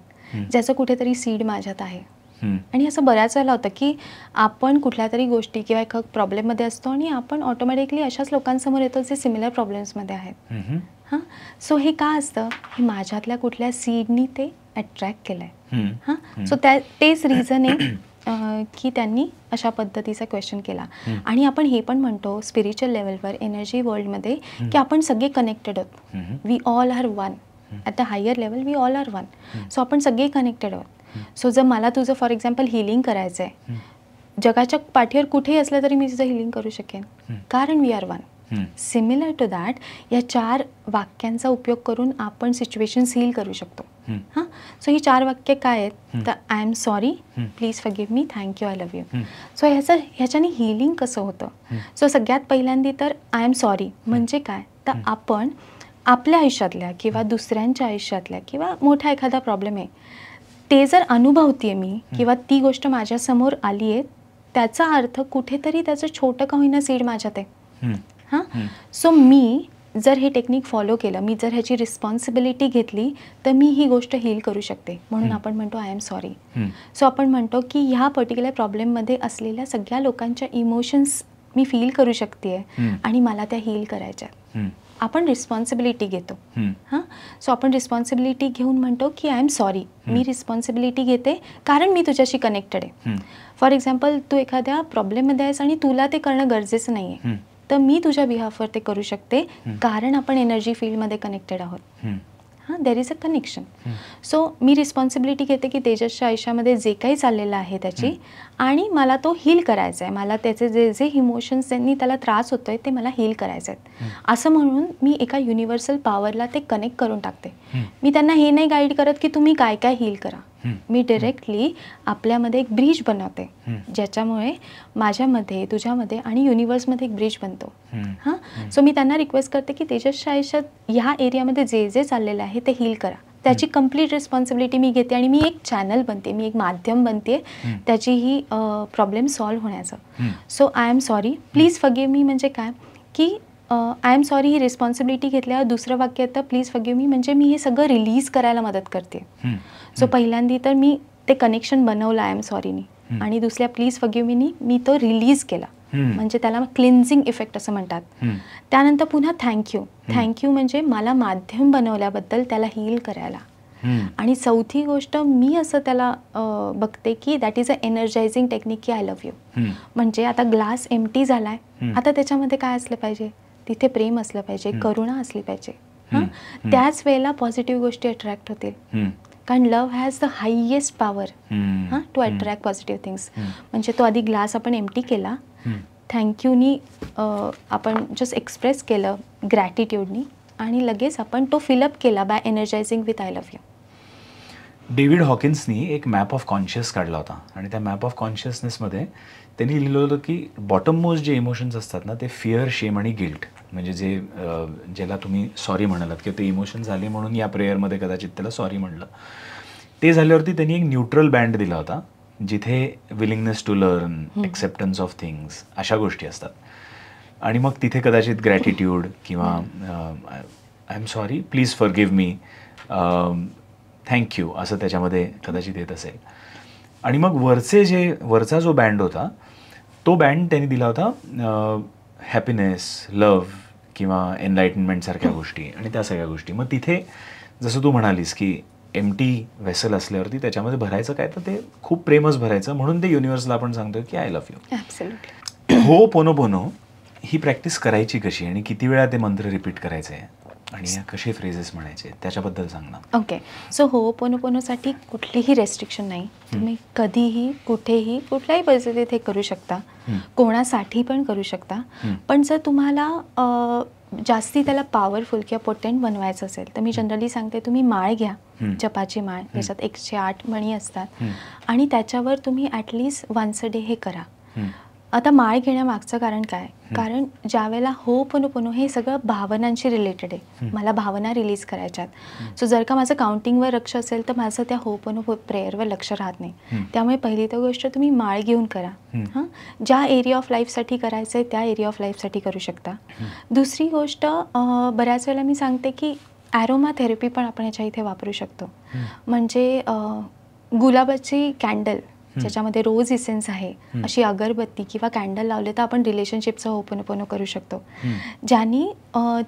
ज्याचं कुठेतरी सीड माझ्यात आहे. आणि असं बऱ्याच वेळेला होतं की आपण कुठल्या तरी गोष्टी किंवा एका प्रॉब्लेममध्ये असतो आणि आपण ऑटोमॅटिकली अशाच लोकांसमोर येतो जे सिमिलर प्रॉब्लेम्समध्ये आहेत. सो हे का असतं, हे माझ्यातल्या कुठल्या सीडनी ते अट्रॅक्ट केलं आहे. सो तेच रिझन आहे की त्यांनी अशा पद्धतीचा क्वेश्चन केला. आणि आपण हे पण म्हणतो स्पिरिच्युअल लेवलवर, एनर्जी वर्ल्डमध्ये, की आपण सगळे कनेक्टेड आहोत. We all are one. At the higher level we all are one. So आपण सगळे कनेक्टेड आहोत. सो जर मला तुझं फॉर एक्झाम्पल हिलिंग करायचं आहे, जगाच्या पाठीवर कुठेही असलं तरी मी तुझं हिलिंग करू शकेन, कारण we are one. Similar to that या 4 वाक्यांचा उपयोग करून आपण सिच्युएशन्स हील करू शकतो. सो ही 4 वाक्य काय आहेत, तर I am sorry, please forgive me, thank you, I love you. So ह्याच्याने हिलिंग कसं होतं. सो सगळ्यात पहिल्यांदी तर आय एम सॉरी म्हणजे काय, तर आपण आपल्या आयुष्यातल्या किंवा दुसऱ्यांच्या आयुष्यातल्या किंवा मोठा एखादा प्रॉब्लेम आहे ते जर अनुभवते मी किंवा ती गोष्ट माझ्यासमोर आली आहे, त्याचा अर्थ कुठेतरी त्याचं छोटं का होईना सीड माझ्यात आहे. सो मी जर हे टेक्निक फॉलो केलं, मी जर ह्याची रिस्पॉन्सिबिलिटी घेतली, तर मी ही गोष्ट हील करू शकते. म्हणून आपण म्हणतो आय एम सॉरी. सो आपण म्हणतो की ह्या पर्टिक्युलर प्रॉब्लेममध्ये असलेल्या सगळ्या लोकांच्या इमोशन्स मी फील करू शकते आणि मला त्या हील करायच्या. आपण रिस्पॉन्सिबिलिटी घेतो. सो आपण रिस्पॉन्सिबिलिटी घेऊन म्हणतो की I am sorry, me responsibility घेते कारण मी तुझ्याशी कनेक्टेड आहे. फॉर एक्झाम्पल तू एखाद्या प्रॉब्लेममध्ये आहेस आणि तुला ते करणं गरजेचं नाही आहे, तर मी तुझ्या बिहाफवर ते करू शकते कारण आपण एनर्जी फील्डमध्ये कनेक्टेड आहोत. देर is a connection. So me responsibility घेते की तेजसच्या आयुष्यामध्ये जे काही चाललेलं आहे त्याची, आणि मला तो हील करायचा आहे. मला त्याचे जे जे इमोशन्स त्यांनी त्याला त्रास होतो आहे ते मला हील करायचे आहेत. असं म्हणून मी एका युनिव्हर्सल पॉवरला ते कनेक्ट करून टाकते. मी त्यांना हे नाही गाईड करत की तुम्ही काय काय हील करा. मी डायरेक्टली आपल्यामध्ये एक ब्रिज बनवते, ज्याच्यामुळे माझ्यामध्ये, तुझ्यामध्ये आणि युनिव्हर्समध्ये एक ब्रिज बनतो. सो मी त्यांना रिक्वेस्ट करते की तेजसच्या आयुष्यात ह्या एरियामध्ये जे जे चाललेलं आहे ते हील करा. त्याची कंप्लीट रिस्पॉन्सिबिलिटी मी घेते आणि मी एक चॅनल बनते, मी एक माध्यम बनते त्याची ही प्रॉब्लेम सॉल्व्ह होण्याचं. So I am sorry, please forgive मी म्हणजे काय की I am sorry he responsibility घेतल्यावर दुसरं वाक्य येतं प्लीज फॉरगिव्ह मी, म्हणजे मी हे सगळं रिलीज करायला मदत करते. सो पहिल्यांदी तर मी ते कनेक्शन बनवलं आय एम सॉरीनी, आणि दुसऱ्या प्लीज फॉरगिव्ह मीनी मी तो रिलीज केला, म्हणजे त्याला क्लिन्झिंग इफेक्ट असं म्हणतात. त्यानंतर पुन्हा थँक्यू. थँक्यू म्हणजे मला माध्यम बनवल्याबद्दल त्याला हील करायला. आणि चौथी गोष्ट मी असं त्याला बघते की दॅट इज अ एनर्जायझिंग टेक्निक की आय लव्ह यू. म्हणजे आता ग्लास एम्प्टी झालाय, आता त्याच्यामध्ये काय असलं पाहिजे, तिथे प्रेम असलं पाहिजे, करुणा असली पाहिजे. त्याच वेळेला पॉझिटिव्ह गोष्टी अट्रॅक्ट होतील. कारण love has the highest power to attract positive things. म्हणजे तो आधी ग्लास आपण एम्प्टी केला, थँक्यूनी आपण जस्ट एक्सप्रेस केलं ग्रॅटिट्यूडनी, आणि लगेच आपण तो फिलअप केला by energising with I love you. David हॉकिन्सनी एक मॅप ऑफ कॉन्शियस काढला होता आणि त्या मॅप ऑफ कॉन्शियसनेसमध्ये त्यांनी लिहिलं होतं की बॉटम मोस्ट जे इमोशन्स असतात ना ते फिअर, शेम आणि गिल्ट, म्हणजे जे ज्याला तुम्ही सॉरी म्हणालात किंवा ते इमोशन्स आले म्हणून या प्रेयरमध्ये कदाचित त्याला सॉरी म्हणलं, ते झाल्यावरती त्यांनी एक न्यूट्रल बँड दिला होता जिथे willingness to learn, acceptance of things अशा गोष्टी असतात. आणि मग तिथे कदाचित ग्रॅटिट्यूड किंवा I am sorry, please forgive me, thank you असं त्याच्यामध्ये कदाचित येत असेल. आणि मग वरचा जो बँड होता तो बँड त्यांनी दिला होता हॅपीनेस, लव्ह किंवा एनलाइटनमेंटसारख्या गोष्टी आणि त्या सगळ्या गोष्टी. मग तिथे जसं तू म्हणालीस की एम्प्टी वेसल असल्यावरती त्याच्यामध्ये भरायचं काय, तर ते खूप प्रेमच भरायचं. म्हणून ते युनिव्हर्सला आपण सांगतो की आय लव्ह यू. ॲब्सोल्युटली. हो पोनो पोनो ही प्रॅक्टिस करायची कशी आणि किती वेळा ते मंत्र रिपीट करायचे आणि कसे फ्रेजेस म्हणायचे त्याच्याबद्दल सांग ना. ओके, सो हो पोनो पोनोसाठी कुठलीही रेस्ट्रिक्शन नाही. तुम्ही कधीही कुठेही कुठल्याही परिस्थितीत हे करू शकता, कोणासाठी पण करू शकता. पण जर तुम्हाला जास्ती त्याला पॉवरफुल किंवा पोटेंट बनवायचं असेल तर मी जनरली सांगते तुम्ही माळ घ्या, जपाची माळ, ज्याच्यात 108 मणी असतात, आणि त्याच्यावर तुम्ही ॲटलिस्ट वन्स अ डे हे करा. आता माळ घेण्यामागचं कारण काय, कारण ज्यावेळेला हो पोनो पोनो हे सगळं भावनांशी रिलेटेड आहे, मला भावना रिलीज करायच्यात. सो जर का माझं काउंटिंगवर लक्ष असेल तर माझं त्या हो पोनो प्रेयरवर लक्ष राहत नाही. त्यामुळे पहिली तर गोष्ट तुम्ही माळ घेऊन करा. ज्या एरिया ऑफ लाईफसाठी करायचं आहे त्या एरिया ऑफ लाईफसाठी करू शकता. दुसरी गोष्ट, बऱ्याच वेळेला मी सांगते की ॲरोमा थेरपी पण आपण ह्याच्या इथे वापरू शकतो. म्हणजे गुलाबाची कॅन्डल ज्याच्यामध्ये रोज इसेन्स आहे अशी अगरबत्ती किंवा कॅन्डल लावले तर आपण रिलेशनशिपचं होपोनोपोनो करू शकतो, ज्यानी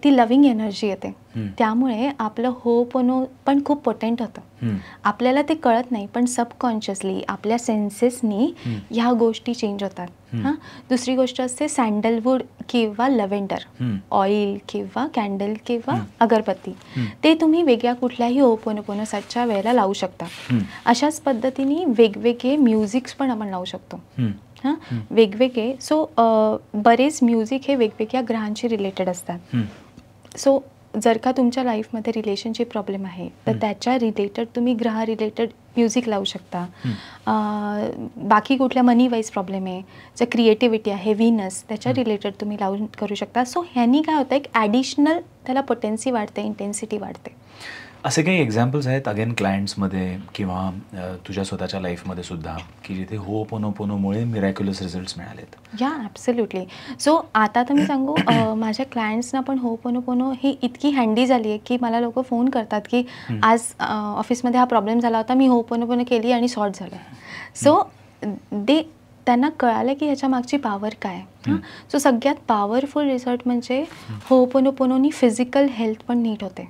ती लव्हिंग एनर्जी येते. त्यामुळे आपलं होपोनो पण खूप पोटेंट होतं. आपल्याला ते कळत नाही पण सबकॉन्शियसली आपल्या सेन्सेसनी ह्या गोष्टी चेंज होतात. दुसरी गोष्ट असते सँडलवूड किंवा लव्हेंडर ऑइल किंवा कॅन्डल किंवा अगरबत्ती, ते तुम्ही वेगळ्या कुठल्याही होपोनोपोनोसाठीच्या वेळेला लावू शकता. अशाच पद्धतीने वेगवेगळे म्युझिक्स पण आपण लावू शकतो. वेगवेगळे, सो बरेच म्युझिक हे वेगवेगळ्या ग्रहांशी रिलेटेड असतात. सो जर का तुमच्या लाईफमध्ये रिलेशनशिप प्रॉब्लेम आहे तर त्याच्या रिलेटेड तुम्ही ग्रह रिलेटेड म्युझिक लावू शकता. बाकी कुठल्या मनी वाईज प्रॉब्लेम आहे, जर क्रिएटिव्हिटी आहे, व्हीनस, त्याच्या रिलेटेड तुम्ही लावून करू शकता. सो ह्यांनी काय होतं, एक ॲडिशनल त्याला पोटेन्सी वाढते, इंटेन्सिटी वाढते. असे काही एक्झाम्पल्स आहेत अगेन क्लायंट्समध्ये किंवा तुझ्या स्वतःच्या लाईफमध्ये सुद्धा की जिथे हो पोनो पोनोमुळे मिरॅक्युलस रिझल्ट्स मिळालेत? या ॲब्सोल्युटली. सो आता तर मी सांगू, माझ्या क्लायंट्सना पण हो पोनो पोनो ही इतकी हँडी झाली आहे की मला लोक फोन करतात की आज ऑफिसमध्ये हा प्रॉब्लेम झाला होता, मी हो पोनो पोनो केली आणि सॉर्ट झालं. सो त्यांना कळालं की ह्याच्या मागची पॉवर काय. सो सगळ्यात पॉवरफुल रिझल्ट म्हणजे होपोनोपोनोनी फिजिकल हेल्थ पण नीट होते.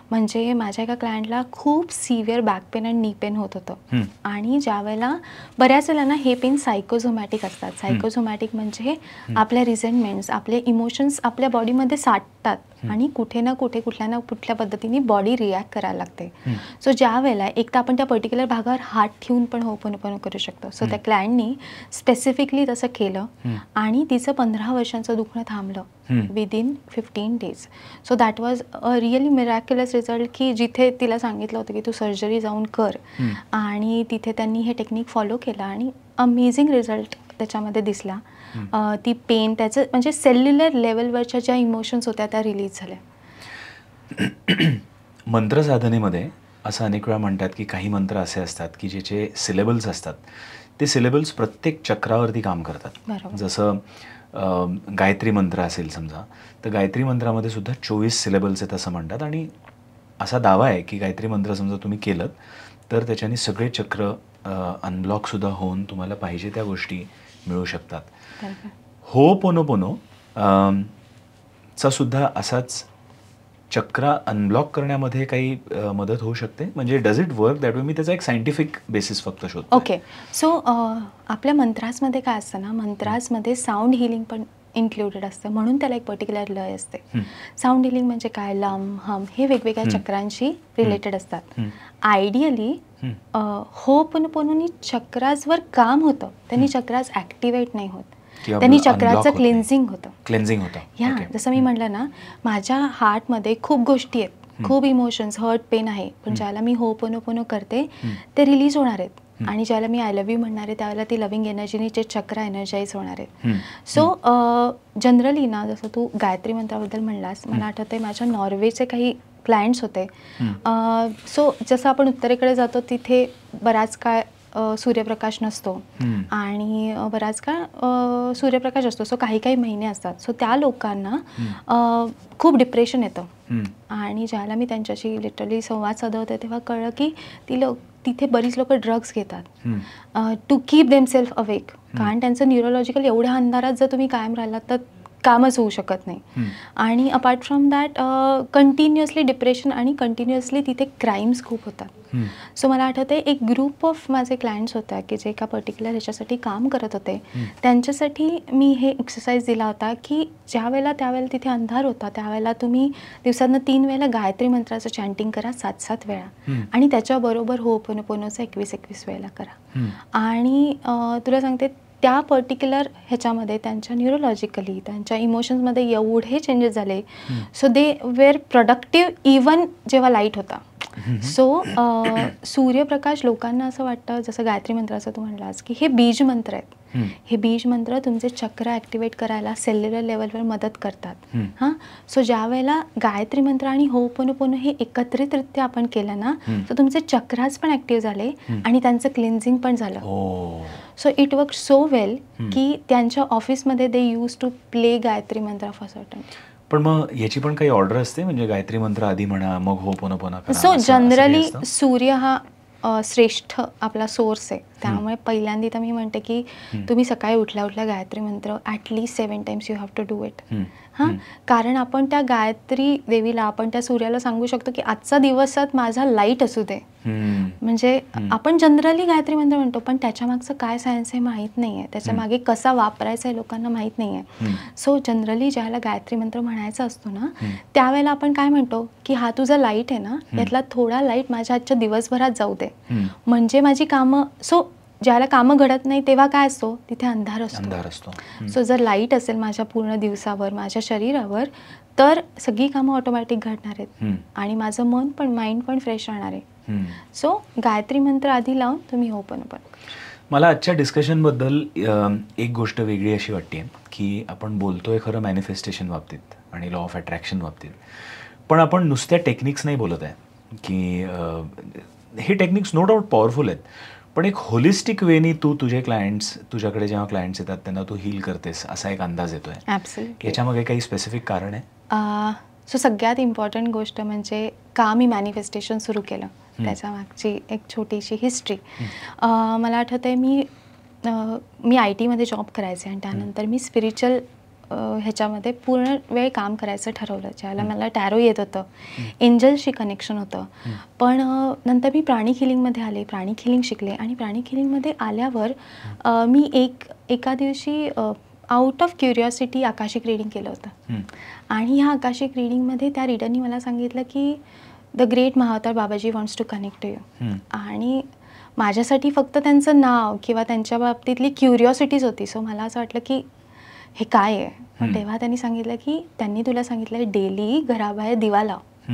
म्हणजे माझ्या एका क्लायंटला खूप सिव्हिअर बॅक पेन आणि नी पेन होत होतं, आणि ज्या वेळेला बऱ्याच वेळेला ना हे पेन सायकोझोमॅटिक असतात. सायकोझोमॅटिक म्हणजे आपल्या रिझेंटमेंट्स, आपले इमोशन्स आपल्या बॉडीमध्ये साठतात आणि कुठे ना कुठे कुठल्या ना कुठल्या पद्धतीने बॉडी रिॲक्ट करायला लागते. सो ज्या वेळेला एक तर आपण त्या पर्टिक्युलर भागावर हात ठेवून पण होपोनोपोनो करू शकतो. सो त्या क्लायंटनी स्पेसिफिकली तसं केलं आणि तिचं 15 वर्षांचं दुखणं थांबलं within 15 days. So that was a really miraculous result की जिथे तिला सांगितलं होतं की तू सर्जरी जाऊन कर, आणि तिथे त्यांनी हे टेक्निक फॉलो केलं आणि अमेझिंग रिझल्ट त्याच्यामध्ये दिसला. ती पेन त्याचं म्हणजे सेल्युलर लेवलवरच्या ज्या इमोशन्स होत्या त्या रिलीज झाल्या. मंत्र साधनेमध्ये असं अनेक वेळा म्हणतात की काही मंत्र असे असतात की ज्याचे सिलेबल्स असतात, ते सिलेबल्स प्रत्येक चक्रावरती काम करतात. जसं गायत्री मंत्र असेल समजा, तर गायत्री मंत्रामध्ये सुद्धा 24 सिलेबल्स आहेत असं म्हणतात. आणि असा दावा आहे की गायत्री मंत्र समजा तुम्ही केलं तर त्याच्याने सगळे चक्र अनब्लॉकसुद्धा होऊन तुम्हाला पाहिजे त्या गोष्टी मिळू शकतात. हो पोनो पोनो चा सुद्धा असाच चक्रा अनब्लॉक करण्यामध्ये काही मदत होऊ शकते? म्हणजे does it work that way? मी त्याचा एक सायंटिफिक बेसिस फक्त शोधतो. ओके. सो आपल्या मंत्रासमध्ये काय असतं ना, मंत्रासमध्ये साऊंड हिलिंग पण इन्क्लुडेड असतं, म्हणून त्याला एक पर्टिक्युलर लय असते. साऊंड हिलिंग म्हणजे काय, लम, हम हे वेगवेगळ्या चक्रांशी रिलेटेड असतात. आयडियली होपनपोनोनी चक्रासवर काम होतं, त्यांनी चक्रास ॲक्टिवेट नाही होत, त्यांनी चक्राचं क्लेन्झिंग होतं. या जसं मी म्हटलं ना, माझ्या हार्टमध्ये खूप गोष्टी आहेत, खूप इमोशन्स, हर्ट, पेन आहे, पण ज्याला मी होपनपोनो करते ते रिलीज होणार आहेत. आणि ज्याला मी आय लव्ह यू म्हणणार आहे त्यावेळेला ती लव्हिंग एनर्जीनी ते चक्र एनर्जाईज होणार आहेत. सो जनरली ना, जसं तू गायत्री मंत्राबद्दल म्हणलास, मला आठवतं आहे माझ्या नॉर्वेचे काही क्लायंट्स होते. सो जसं आपण उत्तरेकडे जातो तिथे बराच काळ सूर्यप्रकाश नसतो आणि बराच काळ सूर्यप्रकाश असतो. सो काही काही महिने असतात. सो त्या लोकांना खूप डिप्रेशन येतं आणि ज्याला मी त्यांच्याशी लिटरली संवाद साधत होते तेव्हा कळलं की तिथे बरीच लोक ड्रग्स घेतात टू कीप देमसेल्फ अवेक, कारण त्यांचं न्यूरोलॉजिकल एवढ्या अंधारात जर तुम्ही कायम राहिलात तर कामच होऊ शकत नाही. आणि apart from that continuously depression आणि कंटिन्युअसली तिथे क्राईम्स खूप होतात. सो मला आठवतं आहे एक ग्रुप ऑफ माझे क्लायंट्स होत्या की जे एका पर्टिक्युलर ह्याच्यासाठी काम करत होते. त्यांच्यासाठी मी हे एक्सरसाइज दिला होता की त्यावेळेला तिथे अंधार होता, त्यावेळेला तुम्ही दिवसातनं 3 वेळेला गायत्री मंत्राचं चॅन्टिंग करा 7-7 वेळा आणि त्याच्याबरोबर होपनपोनोचं 21-21 वेळेला करा. आणि तुला सांगते त्या पर्टिक्युलर ह्याच्यामध्ये त्यांच्या न्यूरोलॉजिकली त्यांच्या इमोशन्समध्ये एवढे चेंजेस झाले. So they were productive even जेव्हा लाईट होता. सो सूर्यप्रकाश लोकांना असं वाटतं, जसं गायत्री मंत्राचं तू म्हणलास की हे बीज मंत्र आहेत, हे बीज मंत्र तुमचे चक्र ॲक्टिवेट करायला सेल्युलर लेवलवर मदत करतात. हां, सो ज्या वेळेला गायत्री मंत्र आणि होपनपोनो हे एकत्रितरित्या आपण केलं ना, तर तुमचे चक्रास पण ॲक्टिव्ह झाले आणि त्यांचं क्लिन्झिंग पण झालं. So it work so well की त्यांच्या ऑफिसमध्ये दे यूज टू प्ले गायत्री मंत्र फॉर सर्टन. पण मग याची पण काही ऑर्डर असते, म्हणजे गायत्री मंत्र आधी म्हणा मग होपनपोनो करा? सो जनरली सूर्य हा श्रेष्ठ आपला सोर्स आहे, त्यामुळे पहिल्यांदा तर मी म्हणते की तुम्ही सकाळी उठल्या उठल्या Gayatri Mantra at least 7 times you have to do it. हां, कारण आपण त्या गायत्री देवीला, आपण त्या सूर्याला सांगू शकतो की आजचा दिवसात माझा लाईट असू दे. म्हणजे आपण जनरली गायत्री मंत्र म्हणतो, पण त्याच्यामागचं काय सायन्स आहे माहीत नाही आहे, त्याच्या मागे कसा वापरायचा आहे लोकांना माहीत नाही आहे. सो जनरली ज्याला गायत्री मंत्र म्हणायचा असतो ना, त्यावेळेला आपण काय म्हणतो की हा तुझा लाईट आहे ना, यातला थोडा लाईट माझ्या आजच्या दिवसभरात जाऊ दे, म्हणजे माझी कामं. सो ज्याला कामं घडत नाही तेव्हा काय असतो, तिथे अंधार असतो. सो जर लाईट असेल माझ्या पूर्ण दिवसावर, माझ्या शरीरावर, तर सगळी कामं ऑटोमॅटिक घडणार आहेत आणि माझं मन पण, माइंड पण फ्रेश राहणार आहे. सो गायत्री मंत्र आधी लावून तुम्ही होपनपोनो. मला आजच्या डिस्कशनबद्दल एक गोष्ट वेगळी अशी वाटते की आपण बोलतोय खरं मॅनिफेस्टेशन बाबतीत आणि लॉ ऑफ अट्रॅक्शन बाबतीत, पण आपण नुसत्या टेक्निक्स नाही बोलत आहे की हे टेक्निक्स नो डाऊट पॉवरफुल आहेत, पण एक होलिस्टिक वेनी तू तुझे क्लायंट्स, तुझ्याकडे जेव्हा क्लायंट्स येतात त्यांना तू हील करतेस असा एक अंदाज येतोय. ॲब्सोल्युटली. याच्यामागे काही स्पेसिफिक कारण आहे? सो सगळ्यात इम्पॉर्टंट गोष्ट म्हणजे का मी मॅनिफेस्टेशन सुरू केलं, त्याच्या मागची एक छोटीशी हिस्ट्री. मला आठवतं आहे मी IT मध्ये जॉब करायचे आणि त्यानंतर मी स्पिरिच्युअल ह्याच्यामध्ये पूर्ण वेळ काम करायचं ठरवलं. ज्याला मला टॅरो येत होतं, एंजलशी कनेक्शन होतं, पण नंतर मी प्राणिक हिलिंगमध्ये आले, प्राणिक हिलिंग शिकले आणि प्राणिक हिलिंगमध्ये आल्यावर मी एका दिवशी out of curiosity Akashic reading केलं होतं. आणि ह्या आकाशिक रीडिंगमध्ये त्या रीडरनी मला सांगितलं की the great Mahavatar Babaji wants to connect to you. आणि माझ्यासाठी फक्त त्यांचं नाव किंवा त्यांच्या बाबतीतली क्युरिओसिटीज होती. सो मला असं वाटलं की हे काय आहे. पण तेव्हा त्यांनी सांगितलं की त्यांनी तुला सांगितलं डेली घराबाहेर दिवा लाव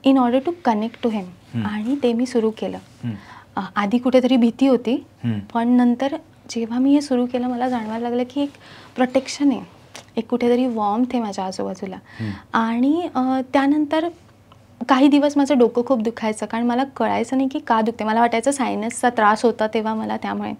in order to connect to him. आणि ते मी सुरू केलं. आधी कुठेतरी भीती होती, पण नंतर जेव्हा मी हे सुरू केलं मला जाणवायला लागलं की एक प्रोटेक्शन आहे, एक कुठेतरी वॉर्मथ आहे माझ्या आजूबाजूला. आणि त्यानंतर काही दिवस माझं डोकं खूप दुखायचं, कारण मला कळायचं नाही की का दुखते. मला वाटायचं सायनसचा त्रास होता तेव्हा मला, त्यामुळे.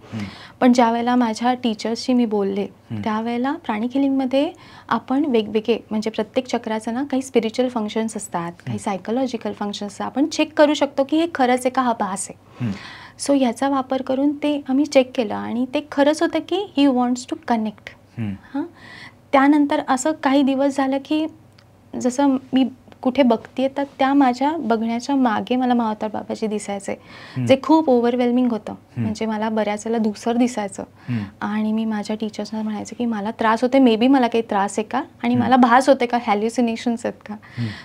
पण ज्या वेळेला माझ्या टीचर्सशी मी बोलले त्यावेळेला प्राणिक हिलिंगमध्ये आपण वेगवेगळे, म्हणजे प्रत्येक चक्राचं ना काही स्पिरिच्युअल फंक्शन्स असतात, काही सायकोलॉजिकल फंक्शन्स असतात. आपण चेक करू शकतो की हे खरंच आहे का, हा भास आहे. सो ह्याचा वापर करून ते आम्ही चेक केलं आणि ते खरंच होतं की ही वॉन्ट्स टू कनेक्ट. हां, त्यानंतर असं काही दिवस झालं की जसं मी कुठे बघतीये तर त्या माझ्या बघण्याच्या मागे मला मावतार बाबाजी दिसायचे, जे खूप ओव्हरवेल्मिंग होतं. म्हणजे मला बऱ्याच वेळेला धुसर दिसायचं आणि मी माझ्या टीचर्सना म्हणायचे की मला त्रास होते, मे बी मला काही त्रास आहे का आणि मला भास होते का, हॅल्युसिनेशन्स आहेत का.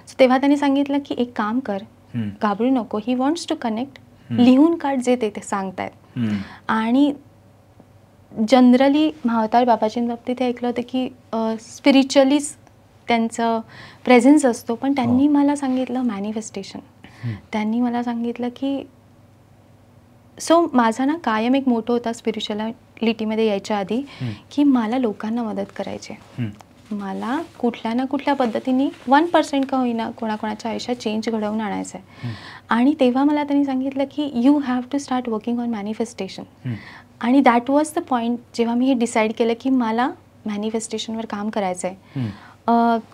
सो तेव्हा त्यांनी सांगितलं की एक काम कर, घाबरू नको, ही वॉन्ट्स टू कनेक्ट, लिहून काढ जे ते सांगतायत. आणि जनरली मावतार बाबाजींबाबतीत हे ऐकलं होतं की स्पिरिच्युअलीच त्यांचं प्रेझेन्स असतो, पण त्यांनी मला सांगितलं मॅनिफेस्टेशन. त्यांनी मला सांगितलं की सो माझा ना कायम एक मोटो होता स्पिरिच्युअलिटीमध्ये यायच्या आधी की मला लोकांना मदत करायची, मला कुठल्या ना कुठल्या पद्धतीने 1% का होईना कोणाकोणाच्या आयुष्यात चेंज घडवून आणायचं आहे. आणि तेव्हा मला त्यांनी सांगितलं की you have to start working on manifestation. आणि दॅट वॉज द पॉईंट जेव्हा मी हे डिसाईड केलं की मला मॅनिफेस्टेशनवर काम करायचं आहे.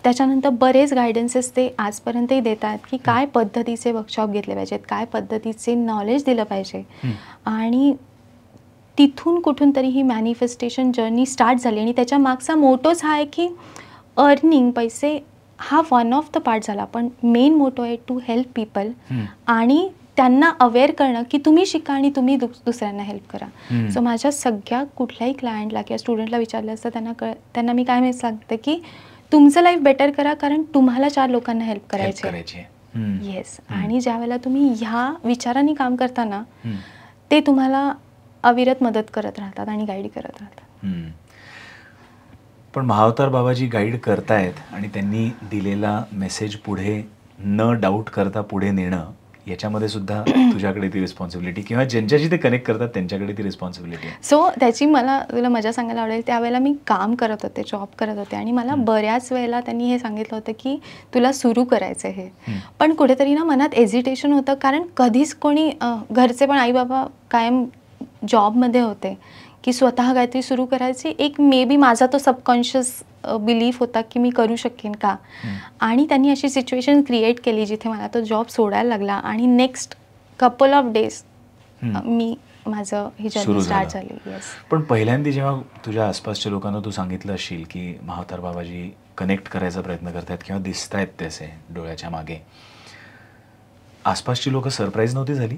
त्याच्यानंतर बरेच गायडन्सेस ते आजपर्यंतही देतात की काय पद्धतीचे वर्कशॉप घेतले पाहिजेत, काय पद्धतीचे नॉलेज दिलं पाहिजे. आणि तिथून कुठून तरी ही मॅनिफेस्टेशन जर्नी स्टार्ट झाली. आणि त्याच्या मागचा मोटोच हा आहे की अर्निंग, पैसे हा वन ऑफ द पार्ट झाला, पण मेन मोटो आहे टू हेल्प पीपल आणि त्यांना अवेअर करणं की तुम्ही शिका आणि तुम्ही दुसऱ्यांना हेल्प करा. सो माझ्या सगळ्या कुठल्याही क्लायंटला किंवा स्टुडंटला विचारलं असतं त्यांना मी काय सांगते की तुमचं लाईफ बेटर करा, कारण तुम्हाला 4 लोकांना हेल्प करायचे. येस. आणि ज्या वेळेला तुम्ही ह्या विचारांनी काम करताना ते तुम्हाला अविरत मदत करत राहतात आणि गाईड करत राहतात. पण महावतार बाबाजी गाईड करतायत आणि त्यांनी दिलेला मेसेज पुढे न डाऊट करता पुढे नेणं, याच्यामध्ये सुद्धा तुझ्याकडे ती रिस्पॉन्सिबिलिटी किंवा ज्यांच्याशी ते कनेक्ट करतात त्यांच्याकडे ती रिस्पॉन्सिबिलिटी आहे. सो त्याची मला तुला मजा सांगायला आवडेल, त्यावेळेला मी काम करत होते, जॉब करत होते आणि मला बऱ्याच वेळेला त्यांनी हे सांगितलं होतं की तुला सुरू करायचं हे. पण कुठेतरी ना मनात एजिटेशन होतं, कारण कधीच कोणी घरचे पण आई बाबा कायम जॉबमध्ये होते की स्वतः काहीतरी सुरू करायची. एक मे बी माझा तो सबकॉन्शियस बिलीफ होता की मी करू शकेन का. आणि त्यांनी अशी सिच्युएशन क्रिएट केली जिथे मला तो जॉब सोडायला लागला आणि नेक्स्ट कपल ऑफ डेज मी माझं ही जर्नी स्टार्ट झाली. येस. पण पहिल्यांदा जेव्हा तुझ्या आसपासच्या लोकांना तू सांगितलं असेल की महावतार बाबाजी कनेक्ट करायचा प्रयत्न करतायत किंवा दिसत आहेत त्याचे डोळ्याच्या मागे, आसपासची लोक सरप्राईज नव्हती झाली?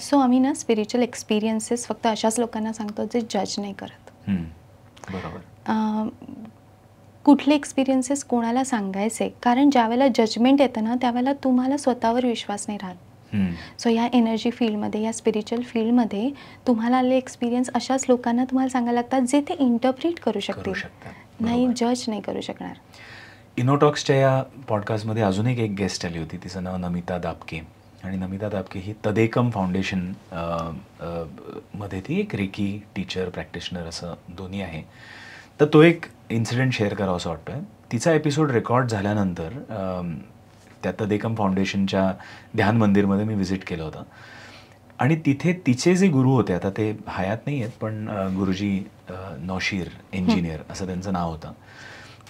सो आम्ही ना स्पिरिच्युअल एक्सपिरियन्सेस फक्त अशाच लोकांना सांगतो जे जज नाही करत. बरोबर. कुठले एक्सपिरियन्सेस कोणाला सांगायचे, कारण ज्यावेळेला जजमेंट येतं ना त्यावेळेला तुम्हाला स्वतःवर विश्वास नाही राहत. सो या एनर्जी फील्डमध्ये, या स्पिरिच्युअल फील्डमध्ये तुम्हाला आलेले एक्सपिरियन्स अशाच लोकांना तुम्हाला सांगायला लागतात जे ते इंटरप्रिट करू शकतील, नाही जज नाही करू शकणार. इनोटॉक्सच्या या पॉडकास्टमध्ये अजून एक गेस्ट आली होती, तिचं नाव नमिता दाबके. आणि नमिता दाबके ही तदेकम फाउंडेशन मध्ये ती एक रेकी टीचर, प्रॅक्टिशनर असं दोन्ही आहे. तर तो एक इन्सिडेंट शेअर करावा असं वाटतोय. तिचा एपिसोड रेकॉर्ड झाल्यानंतर त्या तदेकम फाउंडेशनच्या ध्यान मंदिरमध्ये मी व्हिजिट केलं होतं आणि तिथे तिचे जे गुरु होते, आता ते हयात नाही आहेत, पण गुरुजी नौशीर इंजिनियर असं त्यांचं नाव होतं.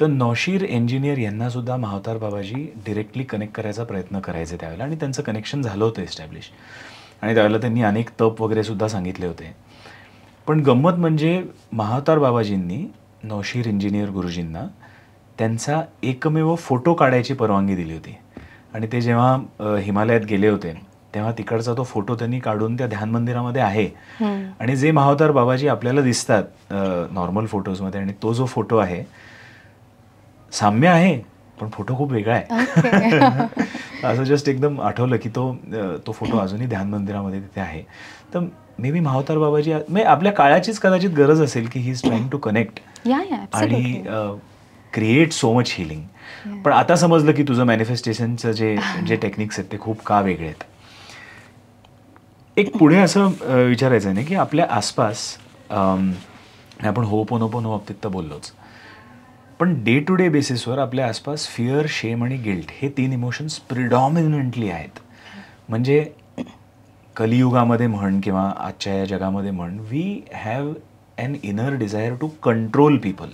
तर नौशीर इंजिनियर यांना सुद्धा महावतार बाबाजी डिरेक्टली कनेक्ट करायचा प्रयत्न करायचे त्यावेळेला आणि त्यांचं कनेक्शन झालं होतं एस्टॅब्लिश. आणि त्यावेळेला त्यांनी अनेक तप वगैरे सुद्धा सांगितले होते. पण गंमत म्हणजे महावतार बाबाजींनी नौशीर इंजिनियर गुरुजींना त्यांचा एकमेव फोटो काढायची परवानगी दिली होती. आणि ते जेव्हा हिमालयात गेले होते तेव्हा तिकडचा तो फोटो त्यांनी काढून त्या ध्यान मंदिरामध्ये आहे. आणि जे महावतार बाबाजी आपल्याला दिसतात नॉर्मल फोटोजमध्ये आणि तो जो फोटो आहे साम्य आहे, पण फोटो खूप वेगळा आहे. असं जस्ट एकदम आठवलं की तो फोटो अजूनही ध्यान मंदिरामध्ये तिथे आहे. तर मे बी महावतार बाबाजी म्हणजे आपल्या काळाचीच कदाचित गरज असेल की he is trying to connect आणि क्रिएट सो मच हिलिंग. पण आता समजलं की तुझं मॅनिफेस्टेशनचं जे टेक्निक्स आहेत ते खूप का वेगळे आहेत. एक पुढे असं विचारायचं आहे ना की आपल्या आसपास आपण होपोनोपोनो बाबतीत तर बोललोच, पण डे टू डे बेसिसवर आपल्या आसपास फिअर, शेम आणि गिल्ट हे 3 इमोशन्स प्रिडॉमिनंटली आहेत. म्हणजे कलियुगामध्ये म्हण किंवा आजच्या या जगामध्ये म्हण, we have an inner desire to control people.